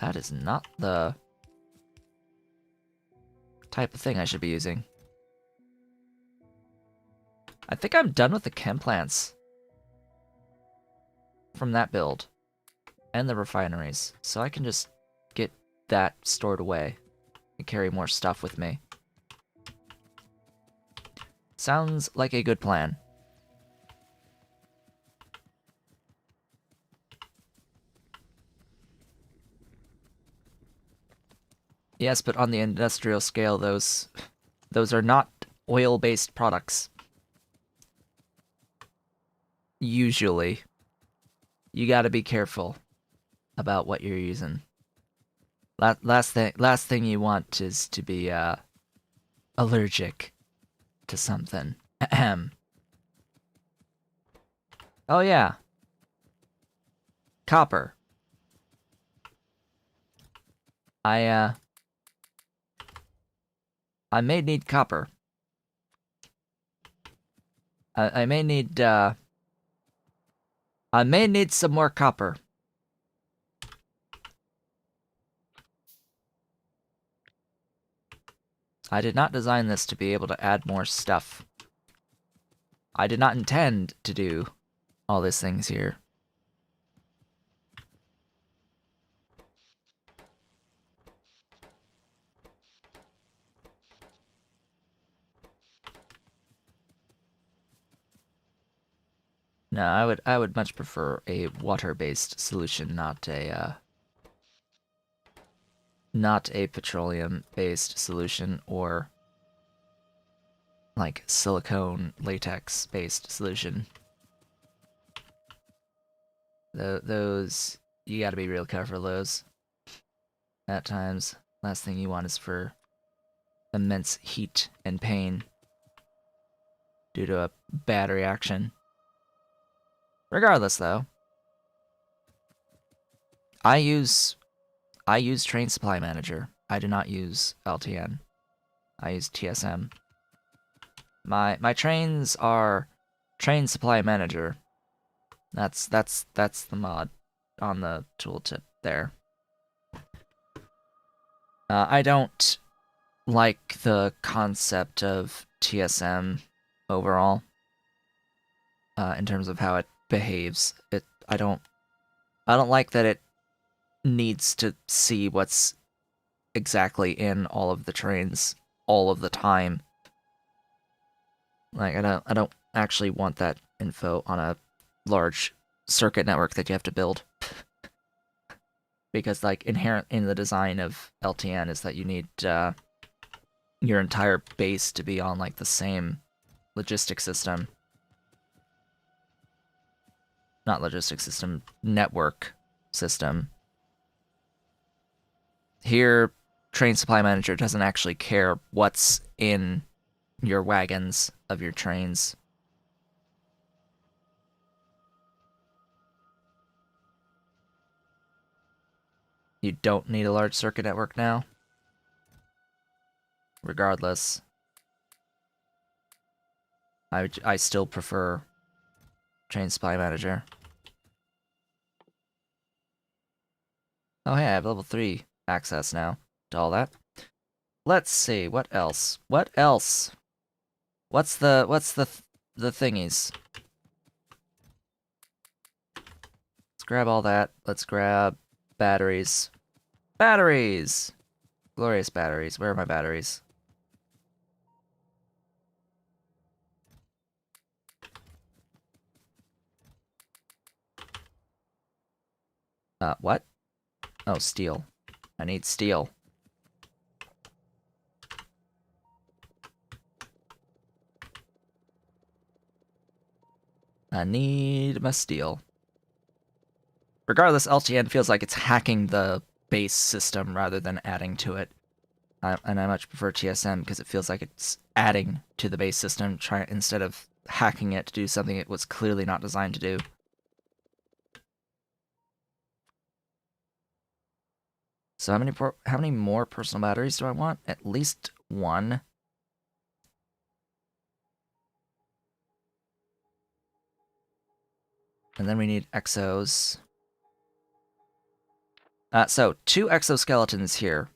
That is not the type of thing I should be using. I think I'm done with the chem plants from that build and the refineries, so I can just get that stored away and carry more stuff with me. Sounds like a good plan. Yes, but on the industrial scale, those are not oil-based products. Usually. You gotta be careful about what you're using. Last thing you want is to be allergic to something. Ahem. Oh yeah. Copper. I may need copper. I may need some more copper. I did not design this to be able to add more stuff. I did not intend to do all these things here. No, I would much prefer a water-based solution, not a petroleum-based solution or like silicone latex-based solution. Those you got to be real careful of those. At times, last thing you want is for immense heat and pain due to a bad reaction. Regardless, though, I use Train Supply Manager. I do not use LTN. I use TSM. My trains are Train Supply Manager. That's the mod on the tooltip there. I don't like the concept of TSM overall. In terms of how it behaves, I don't like that it needs to see what's exactly in all of the trains all of the time. Like I don't actually want that info on a large circuit network that you have to build. Because like inherent in the design of LTN is that you need your entire base to be on like the same logistic system. Not logistic system, network system. Here, Train Supply Manager doesn't actually care what's in your wagons of your trains. You don't need a large circuit network now. Regardless, I still prefer Train Supply Manager. Oh hey, I have level 3 access now to all that. let's see, what else? What else? What's the thingies? Let's grab all that. Let's grab batteries. Batteries! Glorious batteries. Where are my batteries? What? Oh, steel. I need steel. I need my steel. Regardless, LTN feels like it's hacking the base system rather than adding to it. And I much prefer TSM because it feels like it's adding to the base system instead of hacking it to do something it was clearly not designed to do. So how many more personal batteries do I want? At least one. And then we need exos. So 2 exoskeletons here.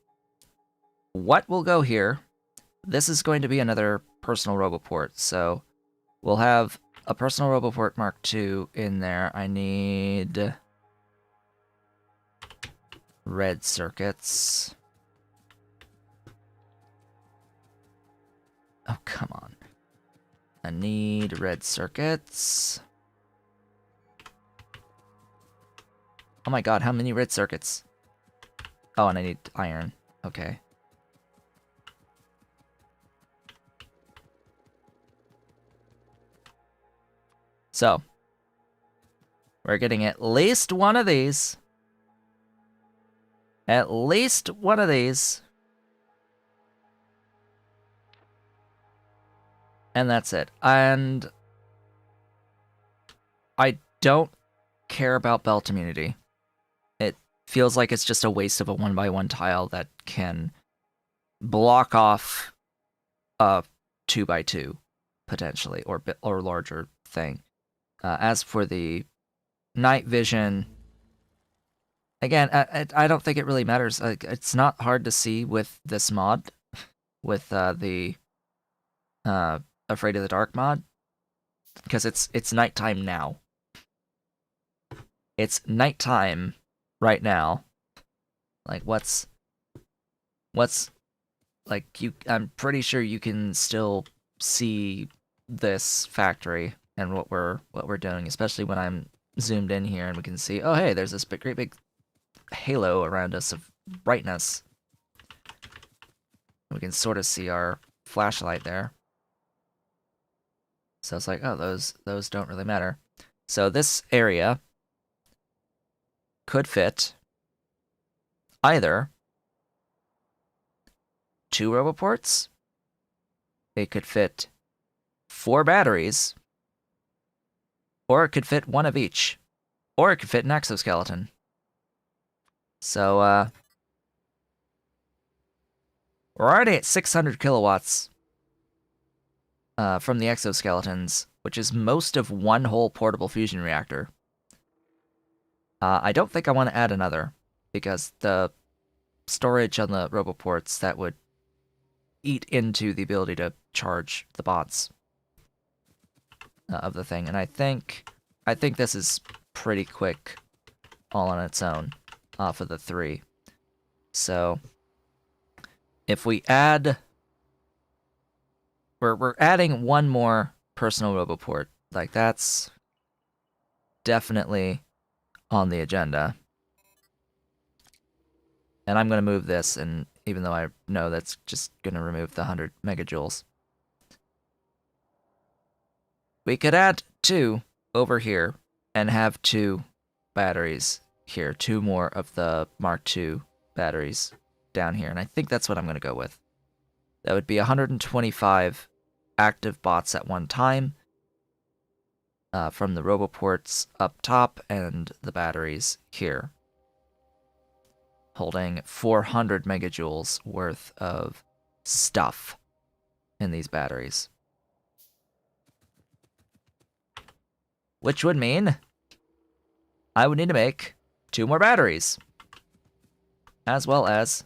What will go here? This is going to be another personal roboport, so we'll have a personal roboport Mark II in there. I need red circuits. Oh, come on. I need red circuits. Oh my god, how many red circuits? Oh, and I need iron. Okay. So, we're getting at least one of these. At least one of these. And that's it. And I don't care about belt immunity. It feels like it's just a waste of a 1x1 tile that can block off a 2x2, potentially, or larger thing. As for the night vision, again, I don't think it really matters. It's not hard to see with this mod, with the Afraid of the Dark mod, because it's nighttime now. It's nighttime right now. Like what's like I'm pretty sure you can still see this factory and what we're doing, especially when I'm zoomed in here and we can see, oh hey, there's this great big halo around us of brightness. We can sort of see our flashlight there. So it's like, oh, those don't really matter. So this area could fit either 2 roboports, it could fit 4 batteries, or it could fit 1 of each, or it could fit an exoskeleton. So, we're already at 600 kilowatts from the exoskeletons, which is most of one whole portable fusion reactor. I don't think I want to add another, because the storage on the roboports, that would eat into the ability to charge the bots of the thing. And I think this is pretty quick all on its own off of the 3. So if we add, we're adding 1 more personal roboport. Like that's definitely on the agenda. And I'm going to move this, and even though I know that's just going to remove the 100 megajoules. We could add 2 over here and have 2 batteries here. 2 more of the Mark II batteries down here. And I think that's what I'm going to go with. That would be 125 active bots at one time from the roboports up top and the batteries here, holding 400 megajoules worth of stuff in these batteries. Which would mean I would need to make 2 more batteries, as well as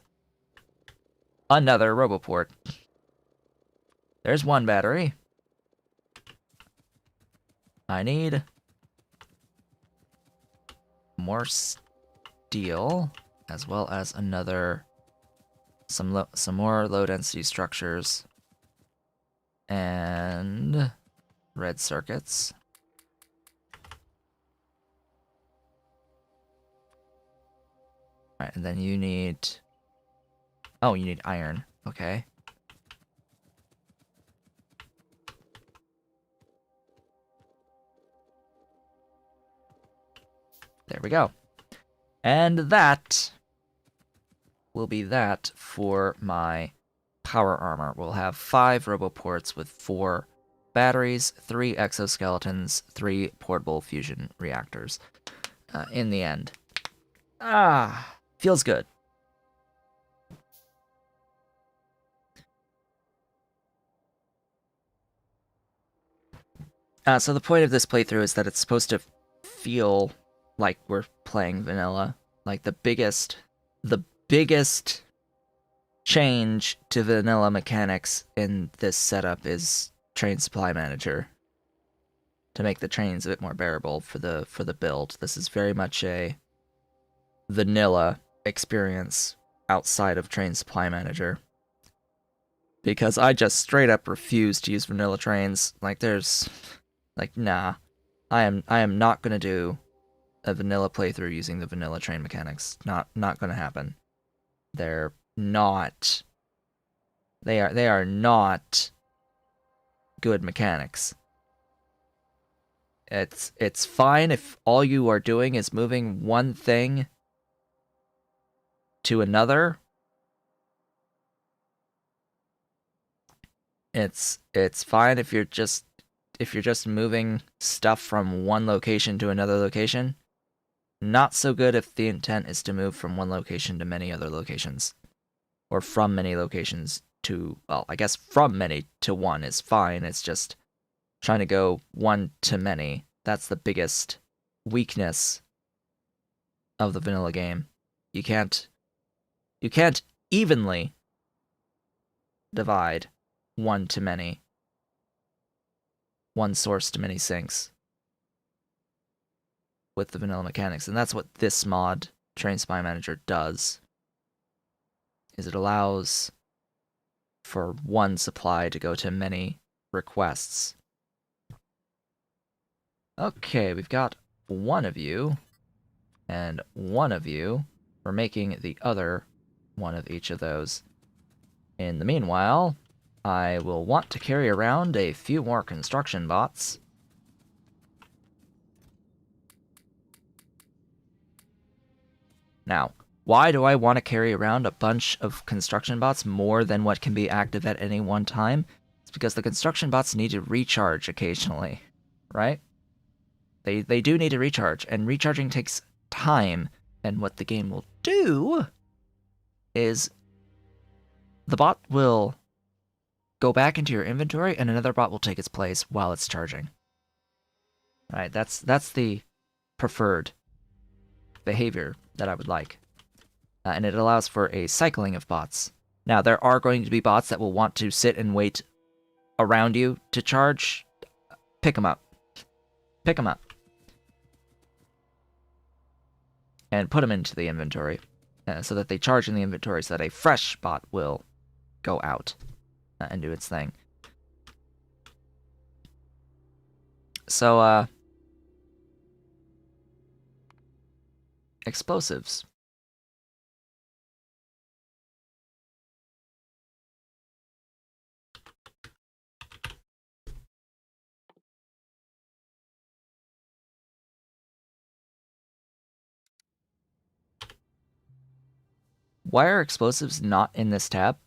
another Roboport. There's one battery. I need more steel, as well as some more low density structures and red circuits. All right, and then you need iron. Okay. There we go. And that will be that for my power armor. We'll have 5 roboports with 4 batteries, 3 exoskeletons, 3 portable fusion reactors. In the end. Feels good. So the point of this playthrough is that it's supposed to feel like we're playing vanilla. Like the biggest change to vanilla mechanics in this setup is train supply manager. To make the trains a bit more bearable for the build. This is very much a vanilla experience outside of train supply manager. Because I just straight up refuse to use vanilla trains. Like nah. I am not gonna do a vanilla playthrough using the vanilla train mechanics. Not gonna happen. They are not good mechanics. It's fine if all you are doing is moving one thing to another. It's fine if you're just moving stuff from one location to another location. Not so good if the intent is to move from one location to many other locations. Or from many locations to, well, I guess from many to one is fine. It's just trying to go one to many. That's the biggest weakness of the vanilla game. You can't evenly divide one to many. One source to many sinks with the vanilla mechanics. And that's what this mod, Train Supply Manager, does. Is it allows for one supply to go to many requests. Okay, we've got one of you, and one of you. We're making the other one of each of those. In the meanwhile, I will want to carry around a few more construction bots. Now, why do I want to carry around a bunch of construction bots more than what can be active at any one time? It's because the construction bots need to recharge occasionally, right? They do need to recharge, and recharging takes time, and what the game will do is the bot will go back into your inventory, and another bot will take its place while it's charging. Right, that's the preferred behavior that I would like. And it allows for a cycling of bots. Now, there are going to be bots that will want to sit and wait around you to charge. Pick them up. Pick them up. And put them into the inventory so that they charge in the inventory so that a fresh bot will go out and do its thing. So, explosives. Why are explosives not in this tab?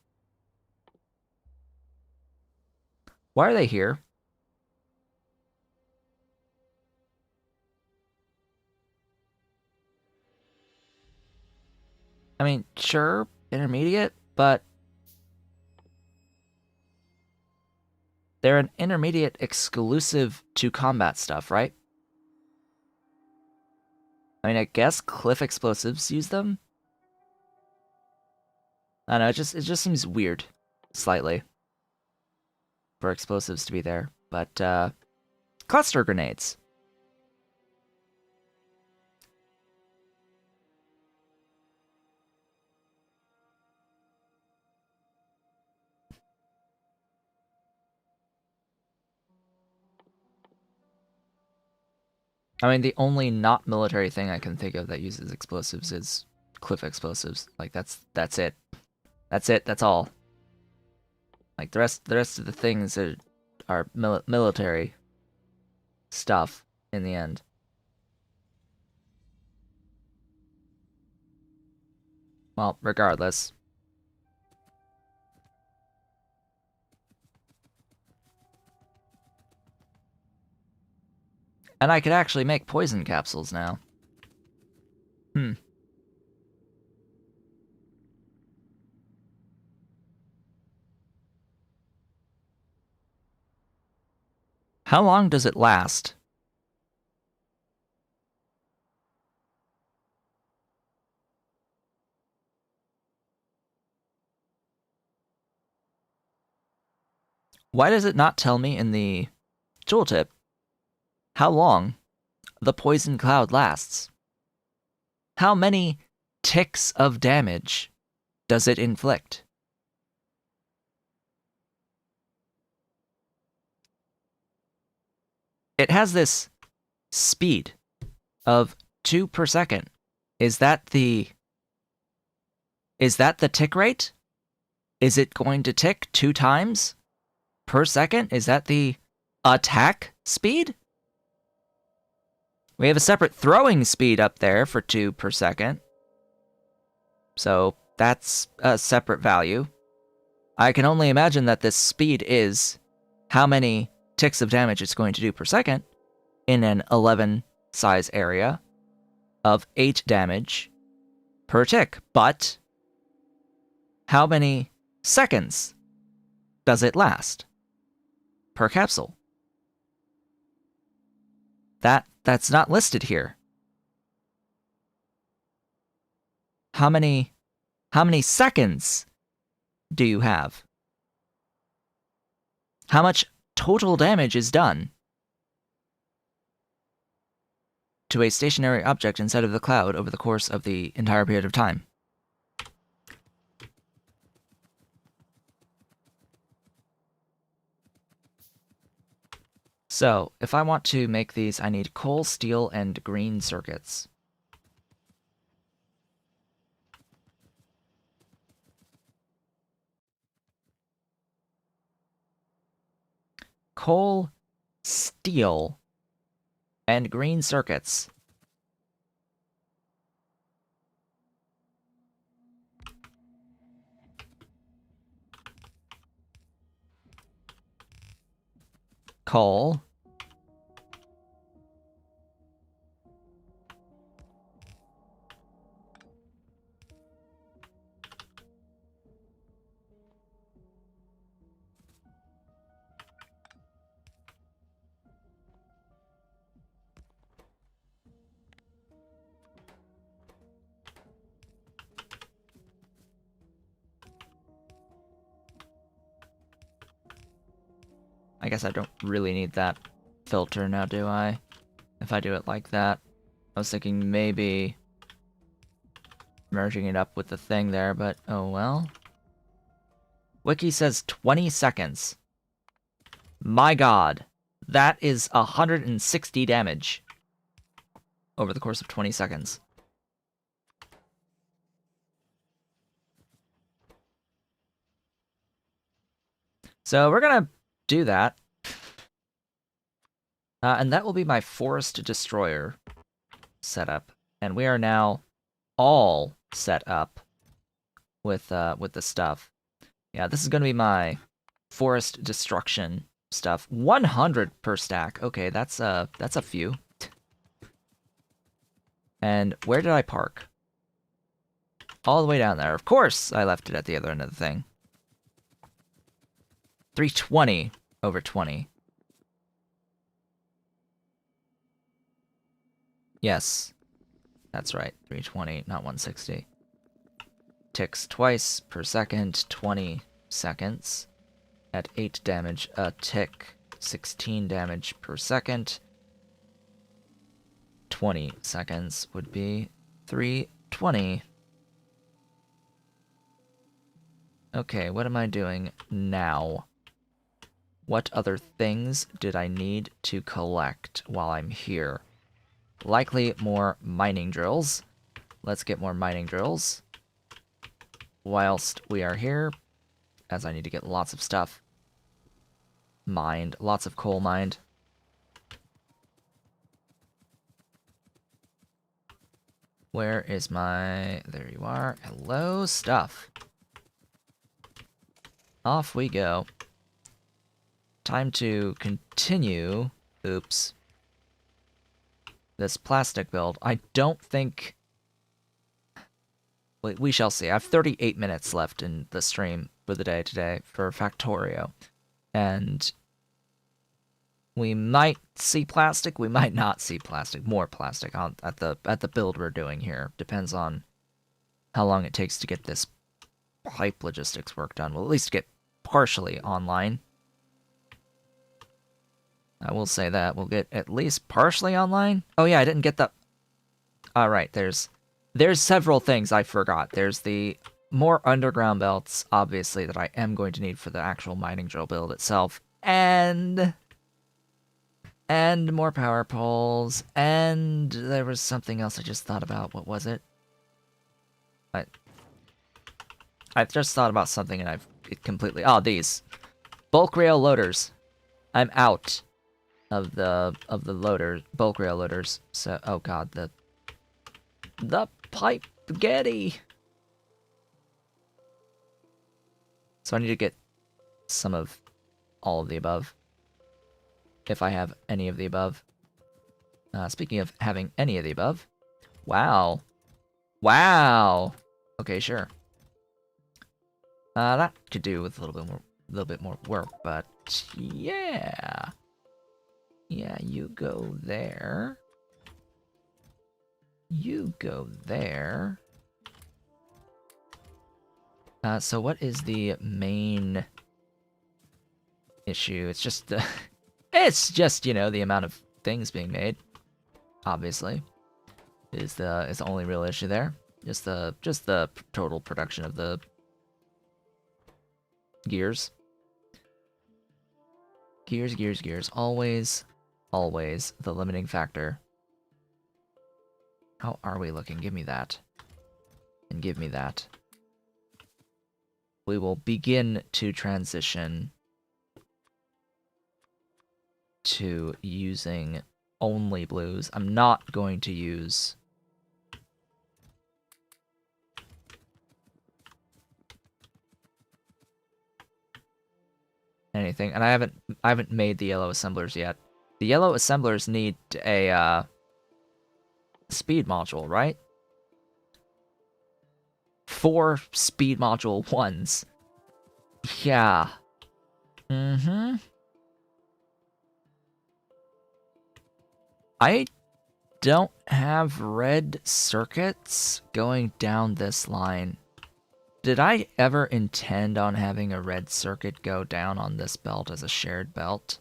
Why are they here? I mean, sure, intermediate, but they're an intermediate exclusive to combat stuff, right? I mean, I guess cliff explosives use them? I don't know, it just seems weird, slightly, for explosives to be there. But, cluster grenades. I mean, the only not military thing I can think of that uses explosives is cliff explosives. Like that's it. That's it. That's all. Like the rest of the things are military stuff in the end. Well, regardless. And I could actually make poison capsules now. Hmm. How long does it last? Why does it not tell me in the tooltip how long the poison cloud lasts? How many ticks of damage does it inflict? It has this speed of 2 per second. Is that the tick rate? Is it going to tick 2 times per second? Is that the attack speed? We have a separate throwing speed up there for 2 per second. So that's a separate value. I can only imagine that this speed is how many ticks of damage it's going to do per second in an 11 size area of 8 damage per tick. But how many seconds does it last per capsule? That's not listed here. How many seconds do you have? How much total damage is done to a stationary object inside of the cloud over the course of the entire period of time? So, if I want to make these, I need coal, steel, and green circuits. Coal, steel, and green circuits. Coal. I guess I don't really need that filter now, do I? If I do it like that. I was thinking maybe merging it up with the thing there, but oh well. Wiki says 20 seconds. My god. That is 160 damage over the course of 20 seconds. So we're gonna do that. And that will be my Forest Destroyer setup. And we are now all set up with the stuff. Yeah, this is gonna be my forest destruction stuff. 100 per stack. Okay, that's a few. And where did I park? All the way down there. Of course, I left it at the other end of the thing. 320 over 20. Yes, that's right. 320, not 160. ticks twice per second, 20 seconds. At 8 damage a tick, 16 damage per second. 20 seconds would be 320. Okay, what am I doing now? What other things did I need to collect while I'm here? Likely more mining drills. Let's get more mining drills whilst we are here, as I need to get lots of stuff mined, lots of coal mined. Where is my... There you are. Hello, stuff. Off we go. Time to continue... Oops. This plastic build. I don't think... We shall see. I have 38 minutes left in the stream for the day today for Factorio. And... we might see plastic, we might not see plastic. More plastic at the build we're doing here. Depends on how long it takes to get this pipe logistics work done. We'll at least get partially online. I will say that. We'll get at least partially online. Oh yeah, I didn't get the... Alright, there's several things I forgot. There's the more underground belts, obviously, that I am going to need for the actual mining drill build itself. And more power poles, and there was something else I just thought about. What was it? I've just thought about something and I've completely... Oh, these. Bulk rail loaders. I'm out of the bulk rail loaders. So, oh god, the pipe spaghetti. So I need to get some of all of the above. If I have any of the above. Speaking of having any of the above. Wow. Wow. Okay, sure. That could do with a little bit more work, but yeah. Yeah, you go there. You go there. So what is the main issue? It's just the... It's just, you know, the amount of things being made, obviously, is the only real issue there. Just the total production of the gears. Gears. Always the limiting factor. How are we looking? Give me that. And give me that. We will begin to transition to using only blues. I'm not going to use anything, and I haven't made the yellow assemblers yet. The yellow assemblers need a speed module, right? 4 speed module 1s. Yeah. Mm-hmm. I don't have red circuits going down this line. Did I ever intend on having a red circuit go down on this belt as a shared belt?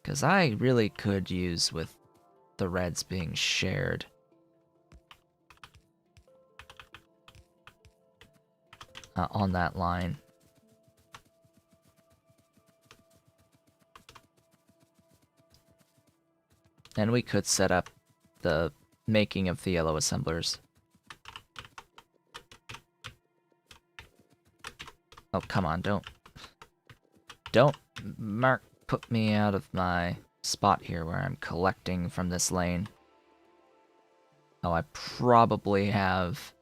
Because I really could use with the reds being shared. On that line. And we could set up the making of the yellow assemblers. Oh, come on, don't Mark put me out of my spot here where I'm collecting from this lane. Oh, I probably have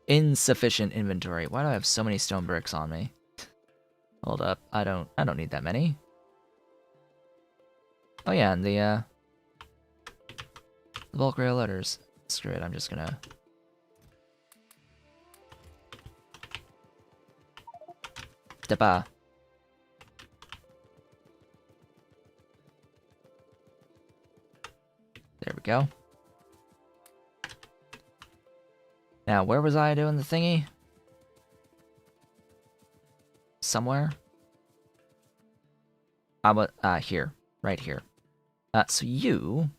insufficient inventory. Why do I have so many stone bricks on me? Hold up, I don't need that many. Oh yeah, and the bulk rail loaders. Screw it, I'm just gonna... Daba. There we go. Now, where was I doing the thingy? Somewhere? How about, here. Right here. So you...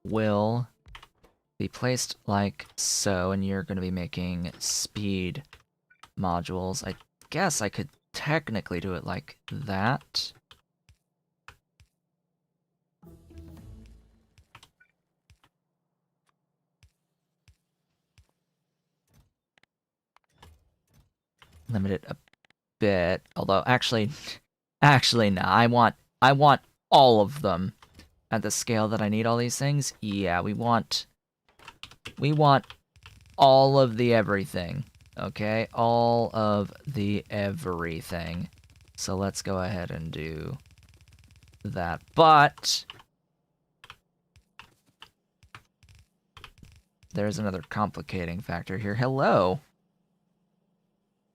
will be placed like so, and you're going to be making speed modules. I guess I could technically do it like that. Limit it a bit, although actually no, I want all of them at the scale that I need all these things. Yeah, we want all of the everything. Okay, all of the everything. So let's go ahead and do that. But there's another complicating factor here. Hello.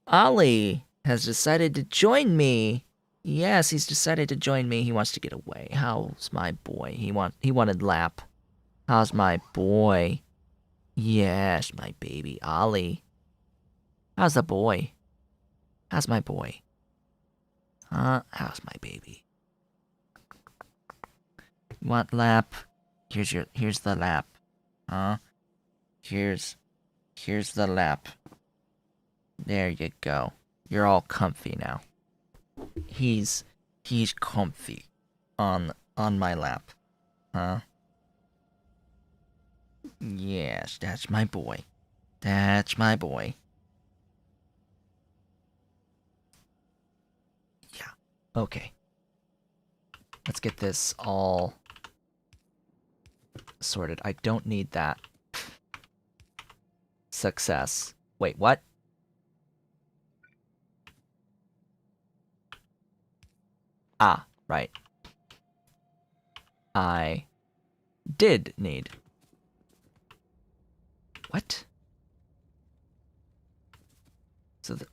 Ollie has decided to join me. Yes, he's decided to join me. He wants to get away. How's my boy? He wanted lap. How's my boy? Yes, my baby Ollie. How's the boy? How's my boy? Huh? How's my baby? You want lap? Here's the lap. Huh? Here's the lap. There you go. You're all comfy now. He's comfy on my lap. Huh? Yes, that's my boy. That's my boy. Yeah. Okay. Let's get this all sorted. I don't need that. Success. Wait, what? Ah, right. I did need. What? So the...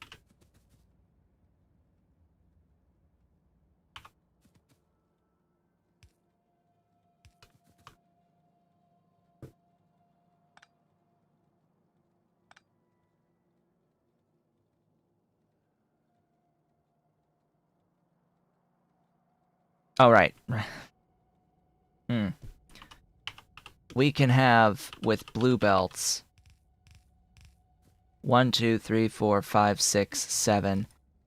Oh, right. We can have, with blue belts, 1, 2, 3, 4, 5, 6, 7,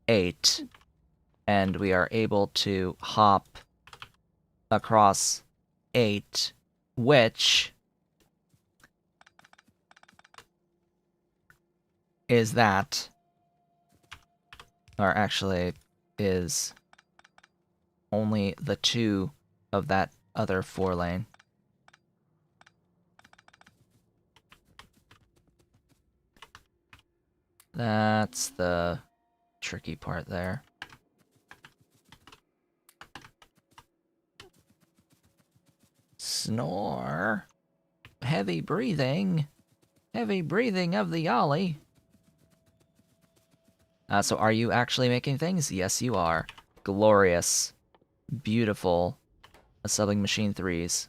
8, and we are able to hop across 8, which is that, or actually is only the 2 of that other 4 lane. That's the tricky part there. Snore. Heavy breathing. Heavy breathing of the Ollie. So are you actually making things? Yes, you are. Glorious. Beautiful. Subbing machine 3s.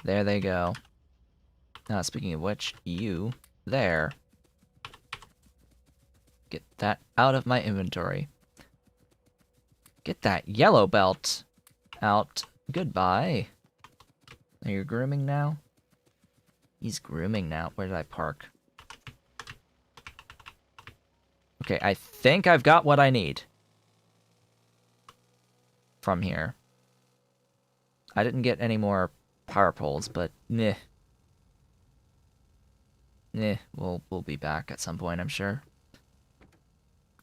There they go. Speaking of which, you there. Get that out of my inventory. Get that yellow belt out. Goodbye. Are you grooming now? He's grooming now. Where did I park? Okay, I think I've got what I need from here. I didn't get any more power poles, but meh. We'll be back at some point, I'm sure.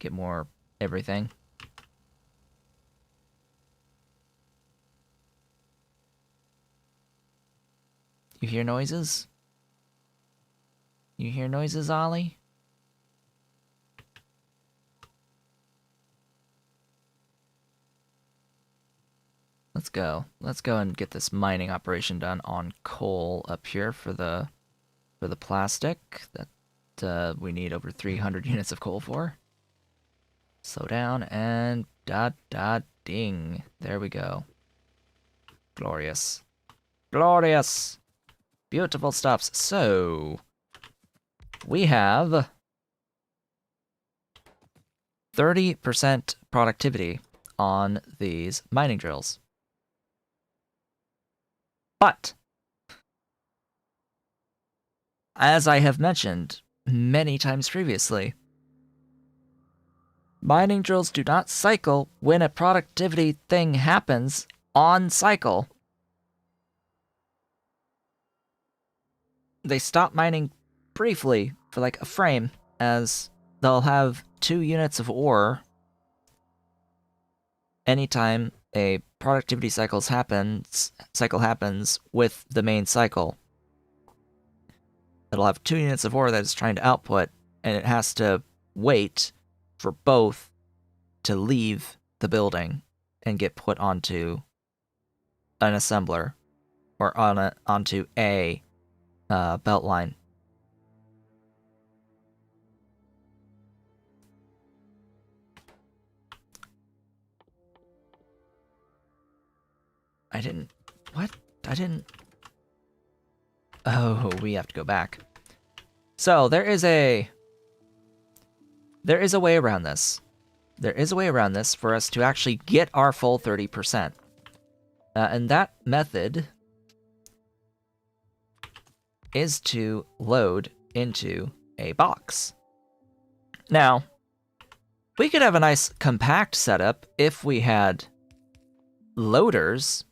Get more everything. You hear noises? You hear noises, Ollie? Let's go. Let's go and get this mining operation done on coal up here for the plastic that we need over 300 units of coal for. Slow down and ding. There we go. Glorious. Glorious! Beautiful stuffs. So, we have 30% productivity on these mining drills. But, as I have mentioned many times previously, mining drills do not cycle when a productivity thing happens on cycle. They stop mining briefly for like a frame, as they'll have 2 units of ore anytime a productivity cycle happens with the main cycle. It'll have 2 units of ore that it's trying to output, and it has to wait for both to leave the building and get put onto an assembler or onto a belt line. Oh, we have to go back. So there is a way around this. There is a way around this for us to actually get our full 30%. And that method is to load into a box. Now, we could have a nice compact setup if we had loaders,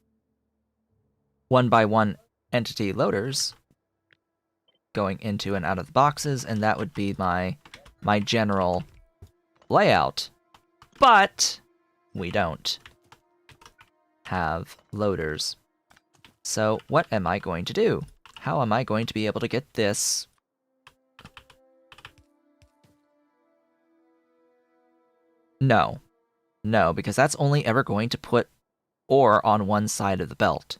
1x1 entity loaders, going into and out of the boxes, and that would be my general layout. But we don't have loaders. So what am I going to do? How am I going to be able to get this? No, because that's only ever going to put ore on one side of the belt.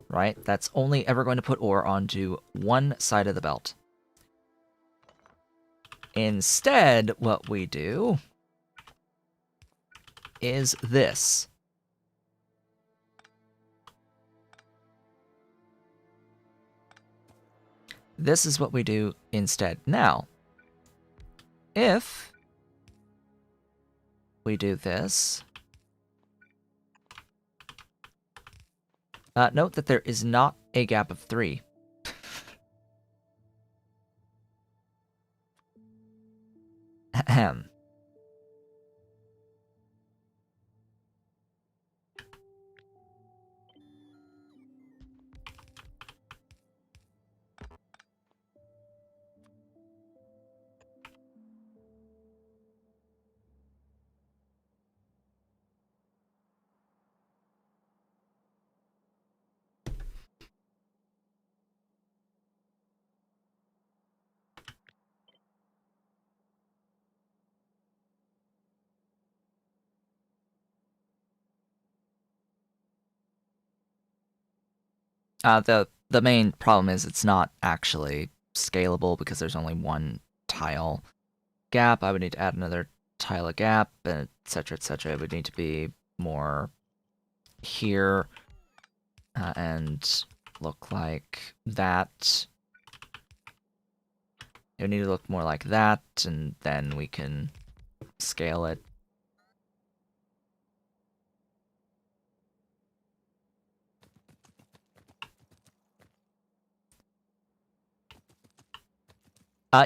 Right? That's only ever going to put ore onto one side of the belt. Instead, what we do is this. This is what we do instead. Now, if we do this, note that there is not a gap of 3. Ahem. The main problem is it's not actually scalable because there's only one tile gap. I would need to add another tile a gap, and etc., etc. It would need to be more here and look like that. It would need to look more like that, and then we can scale it.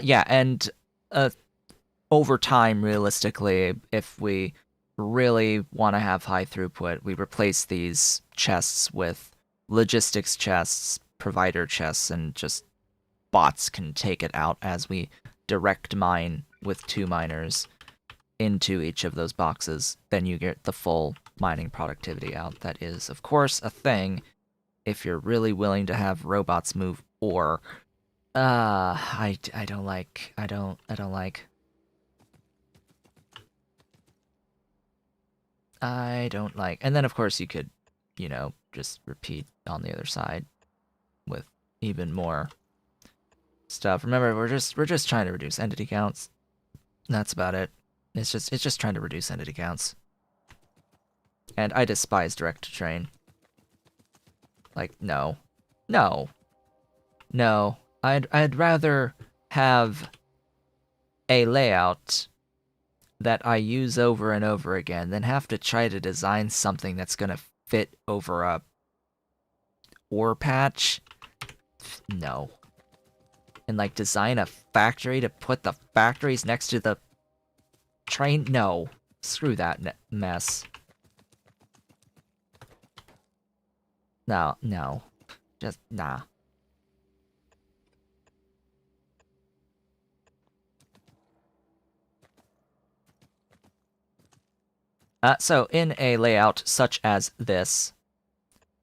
Yeah, and over time, realistically, if we really want to have high throughput, we replace these chests with logistics chests, provider chests, and just bots can take it out as we direct mine with 2 miners into each of those boxes. Then you get the full mining productivity out. That is, of course, a thing if you're really willing to have robots move ore. I don't like. And then, of course, you could, just repeat on the other side with even more stuff. Remember, we're just trying to reduce entity counts. That's about it. It's just trying to reduce entity counts. And I despise direct to train. Like, no. No. No. I'd rather have a layout that I use over and over again than have to try to design something that's gonna fit over a ore patch. No. And like design a factory to put the factories next to the train? No. Screw that mess. No, no. Just, nah. So in a layout such as this,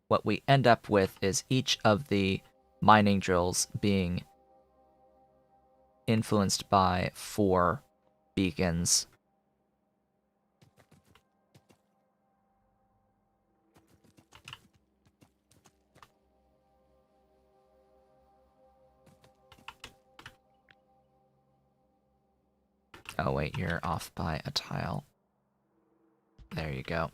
what we end up with is each of the mining drills being influenced by 4 beacons. Oh wait, you're off by a tile. There you go.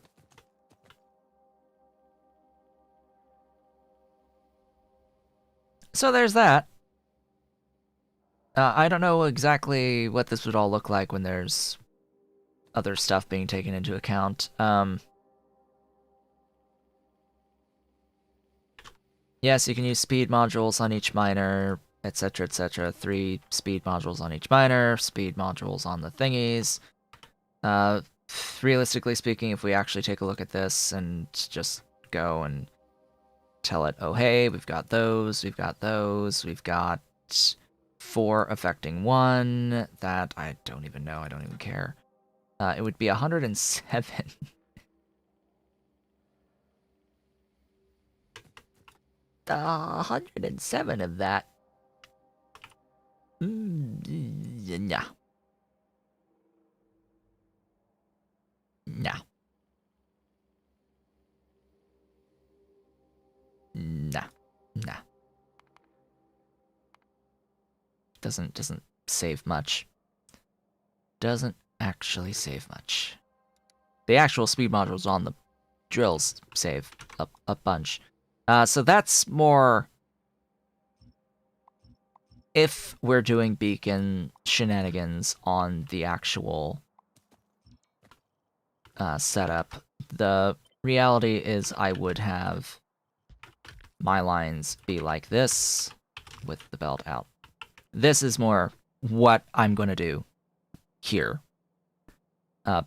So there's that. I don't know exactly what this would all look like when there's other stuff being taken into account. Yes, you can use speed modules on each miner, etc., etc. 3 speed modules on each miner, speed modules on the thingies. Realistically speaking, if we actually take a look at this and just go and tell it, oh hey, we've got those, we've got 4 affecting 1, that I don't even know, I don't even care. It would be 107. 107 of that. Nah. Nah. Nah. Nah. Doesn't save much. Doesn't actually save much. The actual speed modules on the drills save a bunch. So that's more if we're doing beacon shenanigans on the actual setup. The reality is I would have my lines be like this with the belt out. This is more what I'm going to do here.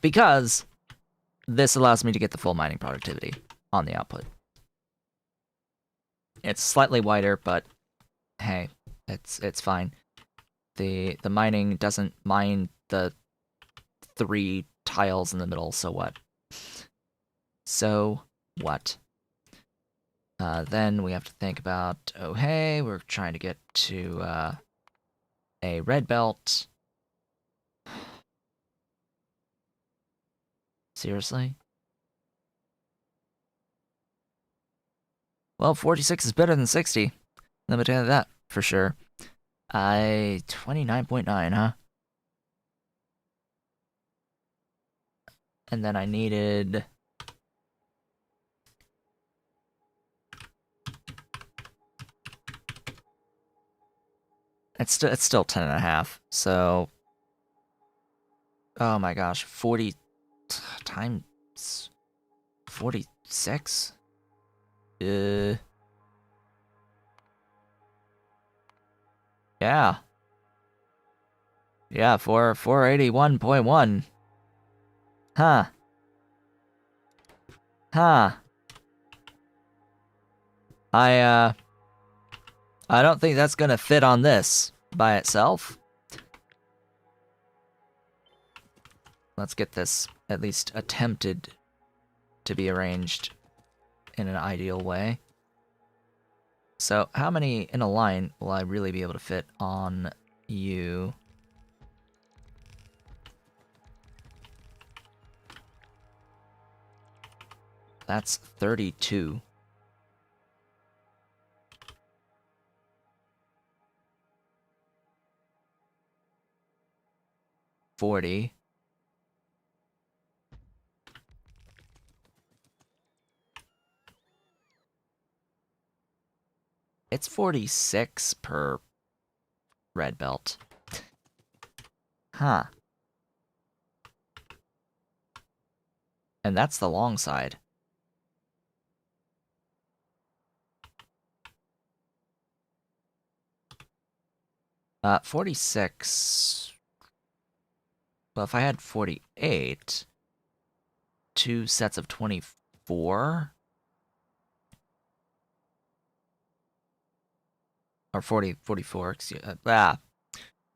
Because this allows me to get the full mining productivity on the output. It's slightly wider, but hey, it's fine. The mining doesn't mine the 3 tiles in the middle, so what? So what? Then we have to think about, oh hey, we're trying to get to a red belt. Seriously? Well, 46 is better than 60. Let me tell you that, for sure. 29.9, huh? And then I needed... It's still 10.5, so... Oh my gosh, 40 times 46? Yeah. 481.1. Huh. Huh. I don't think that's gonna fit on this by itself. Let's get this at least attempted to be arranged in an ideal way. So how many in a line will I really be able to fit on you? That's 32. 40. it's 46 per red belt. Huh. And that's the long side. Uh, 46... Well, if I had 48... 2 sets of 24? Or 44, excuse me.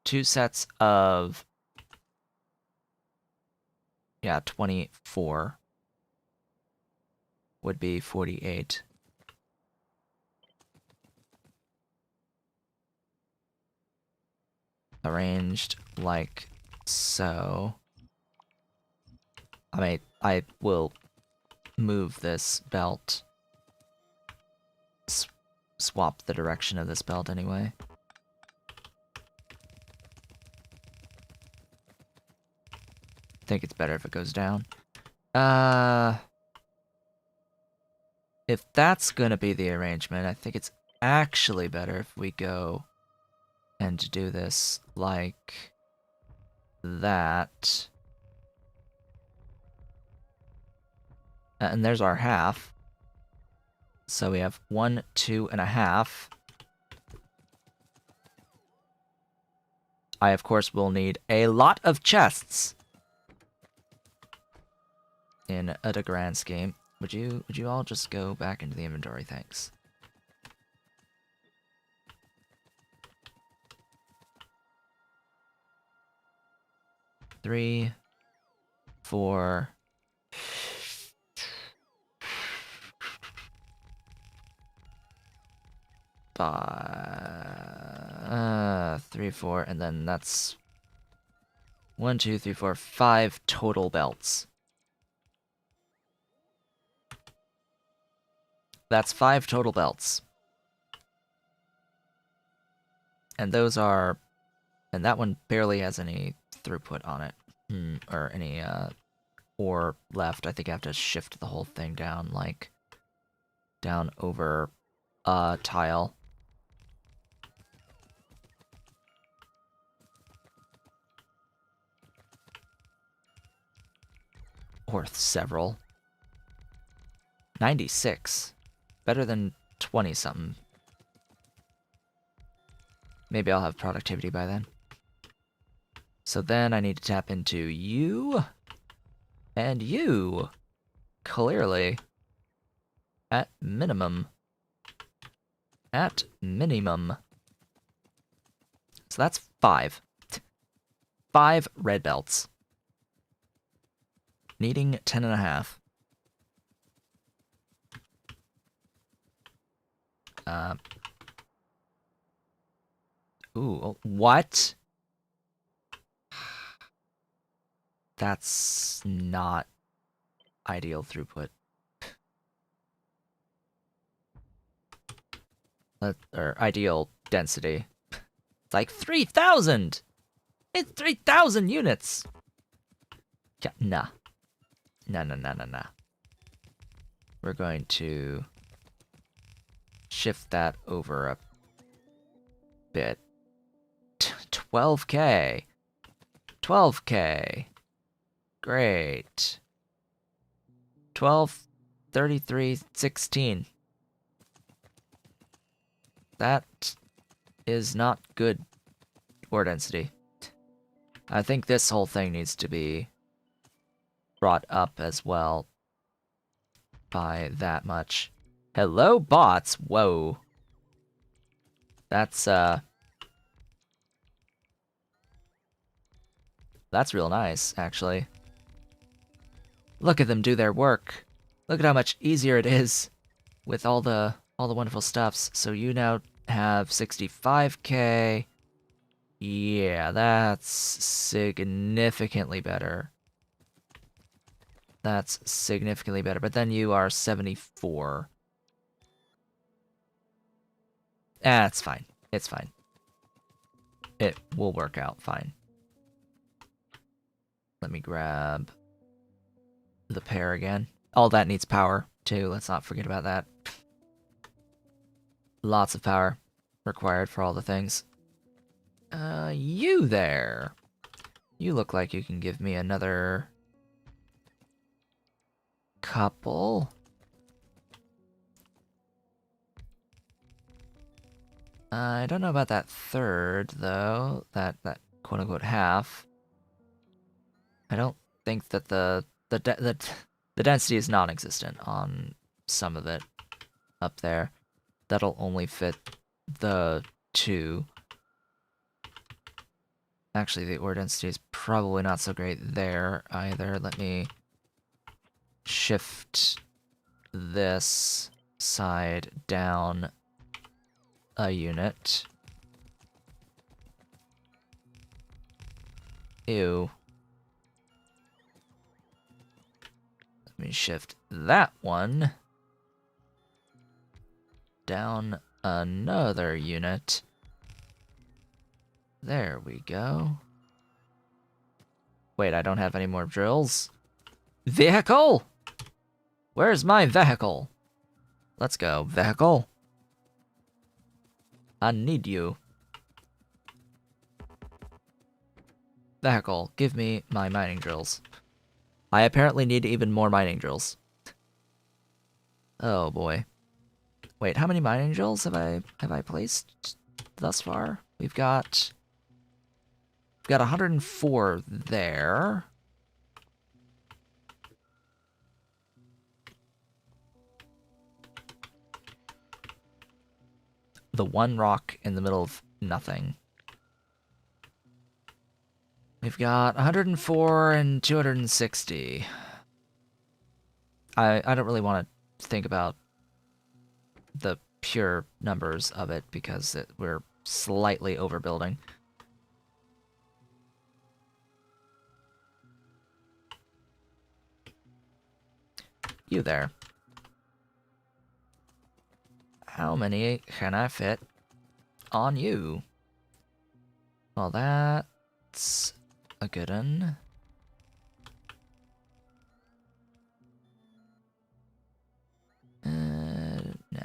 2 sets of... Yeah, 24 would be 48. Arranged like so. I will move this belt. Swap the direction of this belt anyway. I think it's better if it goes down. If that's gonna be the arrangement, I think it's actually better if we go and do this like that. And there's our half. So we have 1, 2.5. I, of course, will need a lot of chests in a grand scheme. Would you all just go back into the inventory? Thanks. Three, 4. 5, 3, 4, and then that's 1, 2, 3, 4, 5 total belts. That's 5 total belts. And those are... And that one barely has any throughput on it. Or any, ore left. I think I have to shift the whole thing down, like... down over a tile. Or several. 96. Better than 20-something. Maybe I'll have productivity by then. So then I need to tap into you. And you. Clearly. At minimum. At minimum. So that's 5. 5 red belts. Needing 10.5. Ooh, what? That's not ideal throughput. Or ideal density. It's like 3,000! It's 3,000 units! Yeah, nah. Nah. We're going to shift that over a bit. 12K. 12K. Great. 12, 33, 16. That is not good ore density. I think this whole thing needs to be brought up as well by that much. Hello, bots. Whoa. That's real nice, actually. Look at them do their work. Look at how much easier it is with all the wonderful stuffs. So you now have 65K. Yeah, that's significantly better. That's significantly better. But then you are 74. It's fine. It's fine. It will work out fine. Let me grab the pair again. All that needs power, too. Let's not forget about that. Lots of power required for all the things. You there. You look like you can give me another couple. I don't know about that third, though. That quote-unquote half. I don't think that the density is non-existent on some of it up there. That'll only fit the 2. Actually, the ore density is probably not so great there either. Let me shift this side down a unit. Ew. Let me shift that one down another unit. There we go. Wait, I don't have any more drills? Vehicle! Where's my vehicle? Let's go, vehicle. I need you. Vehicle, give me my mining drills. I apparently need even more mining drills. Oh boy. Wait, how many mining drills have I placed thus far? We've got 104 there. The one rock in the middle of nothing. We've got 104 and 260. I don't really want to think about the pure numbers of it because we're slightly overbuilding. You there. How many can I fit on you? Well, that's a good one. No.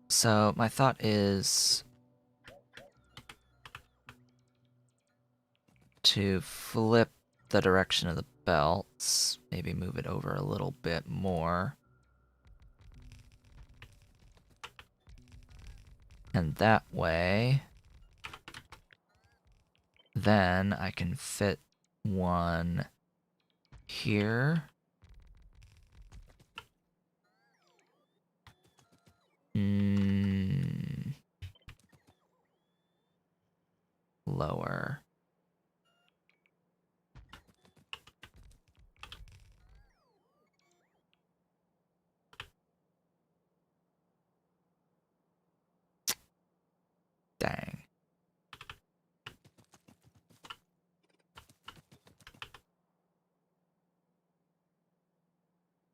So my thought is to flip the direction of the belts, maybe move it over a little bit more. And that way, then I can fit one here. Lower. Dang.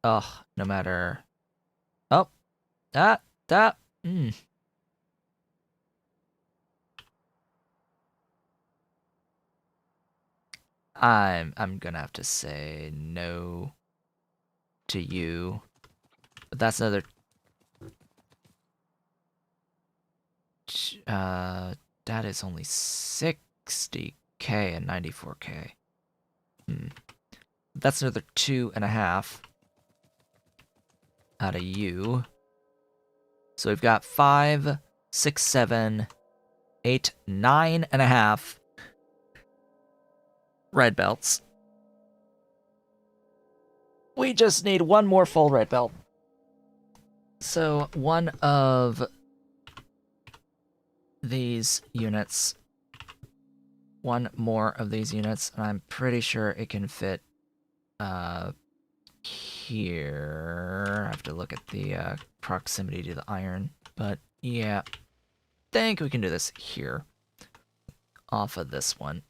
Ugh, no matter. Oh, that. I'm gonna have to say no to you. But that's another. That is only 60k and 94k. That's another 2.5 out of you. So we've got 5, 6, 7, 8, 9.5 red belts. We just need one more full red belt. So one of these units, one more of these units, and I'm pretty sure it can fit here. I have to look at the proximity to the iron, but yeah, think we can do this here off of this one.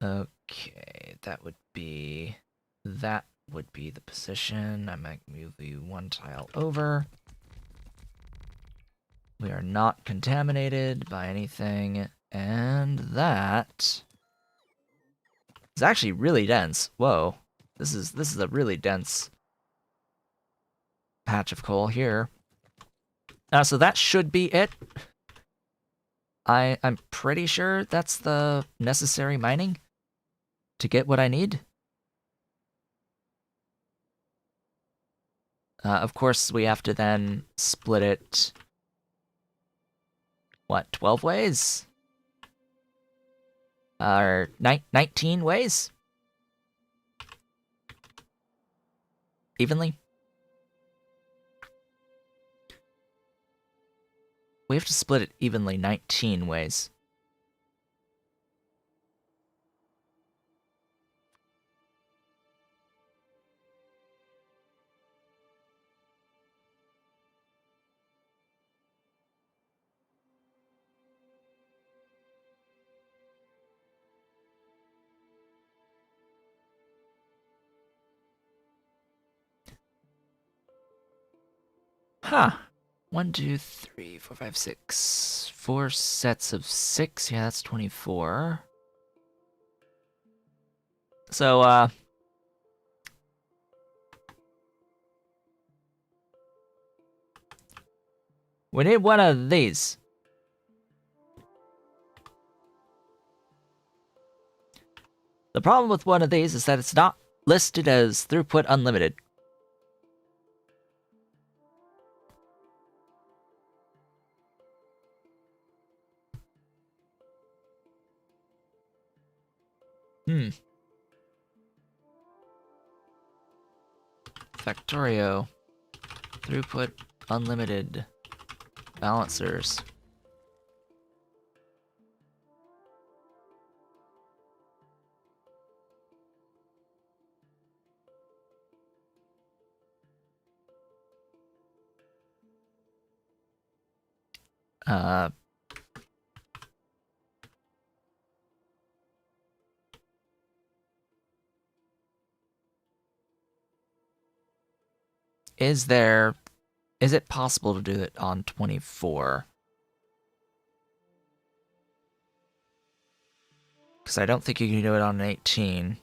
Okay, that would be the position. I might move you one tile over. We are not contaminated by anything, and that is actually really dense. Whoa, this is a really dense patch of coal here. So that should be it. I'm pretty sure that's the necessary mining to get what I need. Of course, we have to then split it, what, 12 ways? Or 19 ways? Evenly? We have to split it evenly 19 ways. Huh. 1, 2, 3, 4, 5, 6. 4 sets of 6. Yeah, that's 24. So, we need one of these. The problem with one of these is that it's not listed as throughput unlimited. Factorio. Throughput unlimited. Balancers. Is it possible to do it on 24? Because I don't think you can do it on an 18.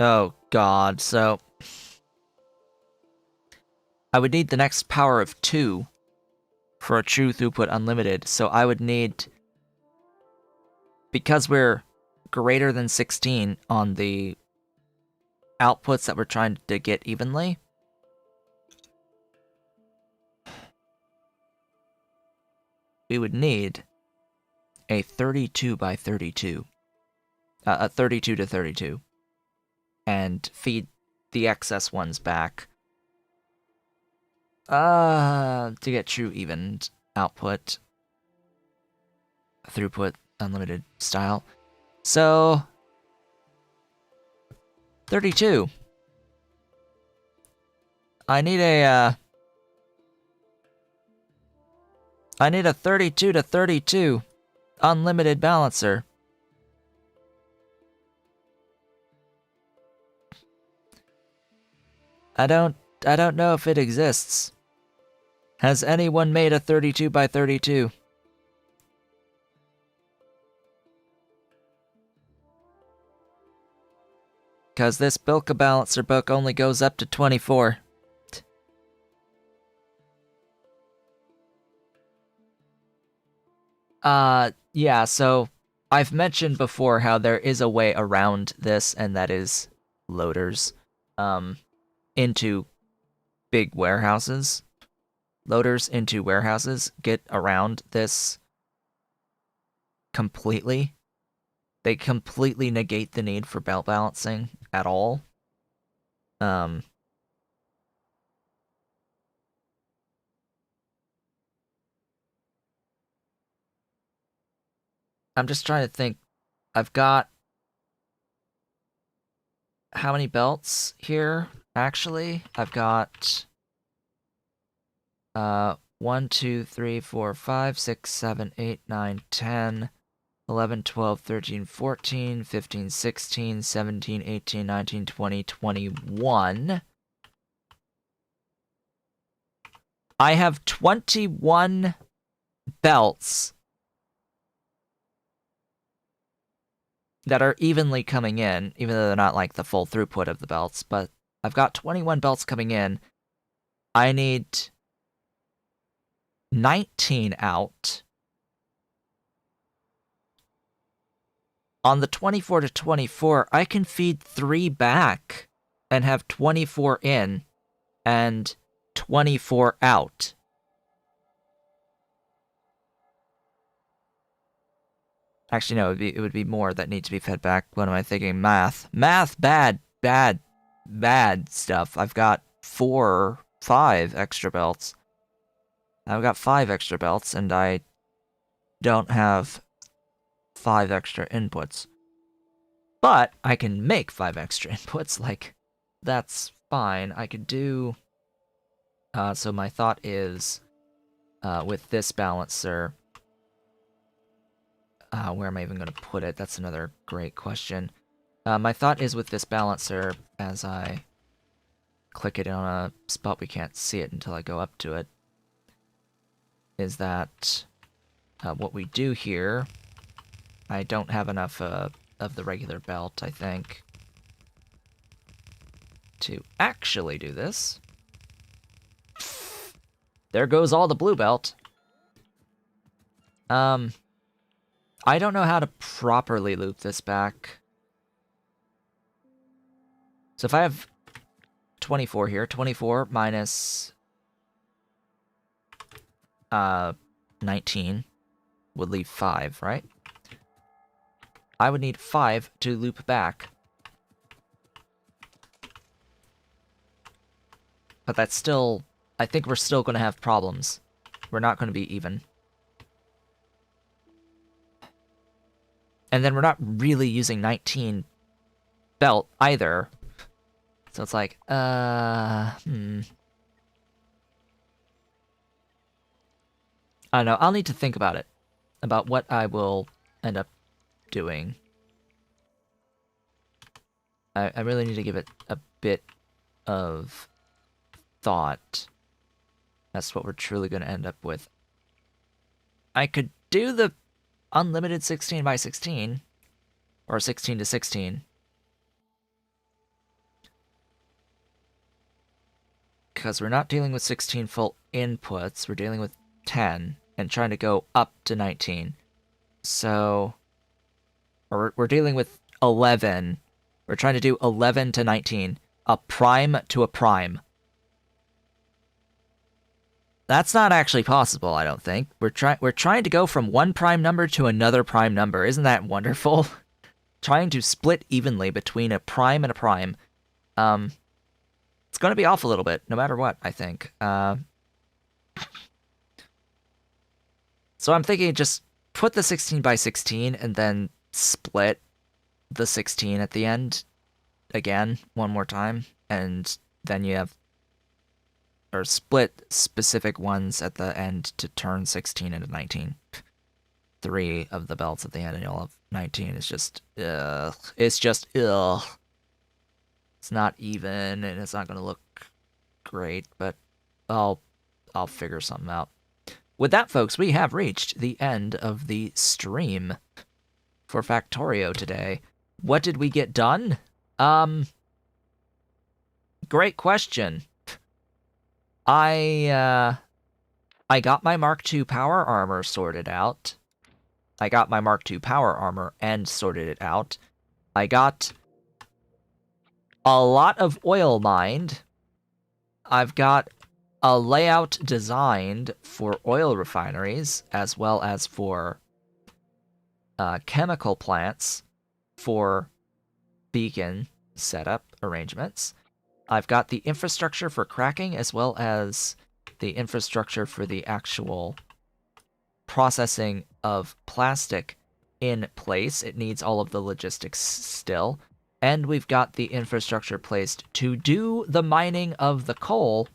Oh god, so I would need the next power of 2 for a true throughput unlimited, so I would need, because we're greater than 16 on the outputs that we're trying to get evenly, we would need a 32 by 32. A 32 to 32. And feed the excess ones back. To get true even output. Throughput unlimited style. So 32. I need a 32 to 32 unlimited balancer. I don't know if it exists. Has anyone made a 32 by 32? Because this Bilka balancer book only goes up to 24. Yeah, so I've mentioned before how there is a way around this, and that is loaders, into big warehouses. Loaders into warehouses get around this completely. They completely negate the need for belt balancing at all. I'm just trying to think. I've got how many belts here, actually? I've got 1, 2, 3, 4, 5, 6, 7, 8, 9, 10, 11, 12, 13, 14, 15, 16, 17, 18, 19, 20, 21. I have 21 belts that are evenly coming in, even though they're not like the full throughput of the belts, but I've got 21 belts coming in. I need 19 out. On the 24 to 24, I can feed 3 back and have 24 in and 24 out. Actually, no, it would be more that need to be fed back. What am I thinking? Math. Math, bad stuff. I've got 5 extra belts. I've got 5 extra belts, and I don't have 5 extra inputs. But I can make 5 extra inputs, like, that's fine. I could do... so my thought is, with this balancer... where am I even going to put it? That's another great question. My thought is with this balancer, as I click it on a spot we can't see it until I go up to it, is that what we do here... I don't have enough of the regular belt, I think, to actually do this. There goes all the blue belt. I don't know how to properly loop this back. So if I have 24 here, 24 minus 19 would leave 5, right? I would need 5 to loop back. But that's still... I think we're still going to have problems. We're not going to be even. And then we're not really using 19 belt either. So it's like, I don't know. I'll need to think about it. About what I will end up doing. I really need to give it a bit of thought. That's what we're truly going to end up with. I could do the unlimited 16 by 16, or 16 to 16. Because we're not dealing with 16 full inputs, we're dealing with 10, and trying to go up to 19. So, or we're dealing with 11. We're trying to do 11 to 19. A prime to a prime. That's not actually possible, I don't think. We're trying to go from one prime number to another prime number. Isn't that wonderful? Trying to split evenly between a prime and a prime. It's going to be off a little bit, no matter what, I think. So I'm thinking just put the 16 by 16 and then split the 16 at the end again one more time, and then you have... or split specific ones at the end to turn 16 into 19. 3 of the belts at the end and you'll have 19. It's just, ugh. It's just, ugh. It's not even, and it's not going to look great, but I'll figure something out. With that, folks, we have reached the end of the stream for Factorio today. What did we get done? Great question. I got my Mark II power armor sorted out. I got my Mark II power armor and sorted it out. I got a lot of oil mined. I've got a layout designed for oil refineries, as well as for chemical plants for beacon setup arrangements. I've got the infrastructure for cracking, as well as the infrastructure for the actual processing of plastic in place. It needs all of the logistics still. And we've got the infrastructure placed to do the mining of the coal.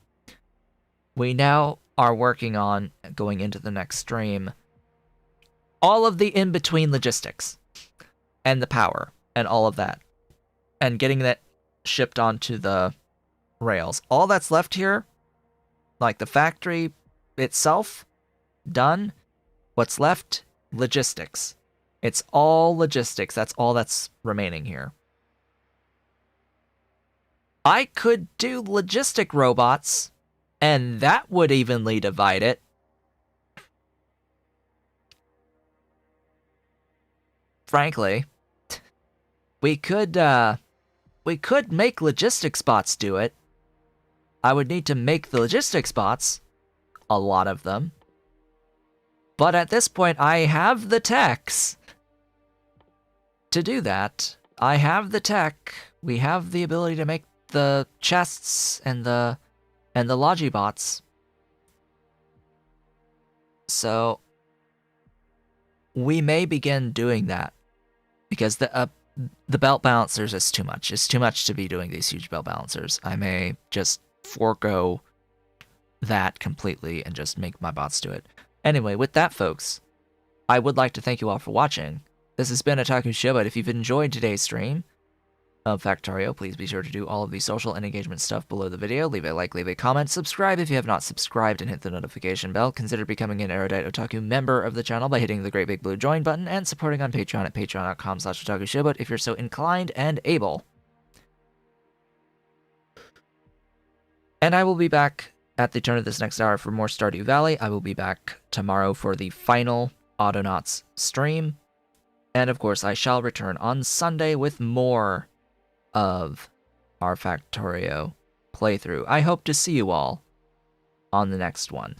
We now are working on, going into the next stream, all of the in-between logistics and the power and all of that, and getting that shipped onto the rails. All that's left here, like the factory itself, done. What's left? Logistics. It's all logistics. That's all that's remaining here. I could do logistic robots, and that would evenly divide it. Frankly, we could make logistics bots do it. I would need to make the logistics bots, a lot of them. But at this point, I have the techs to do that. I have the tech. We have the ability to make the chests and the Logibots. So we may begin doing that, because the belt balancers is too much. It's too much to be doing these huge belt balancers. I may just forego that completely and just make my bots do it. Anyway, with that, folks, I would like to thank you all for watching. This has been Otaku Showbot. If you've enjoyed today's stream of Factorio, please be sure to do all of the social and engagement stuff below the video. Leave a like, leave a comment, subscribe if you have not subscribed, and hit the notification bell. Consider becoming an Erudite Otaku member of the channel by hitting the great big blue join button and supporting on Patreon at patreon.com/otakushowbot if you're so inclined and able. And I will be back at the turn of this next hour for more Stardew Valley. I will be back tomorrow for the final Autonauts stream. And of course, I shall return on Sunday with more of our Factorio playthrough. I hope to see you all on the next one.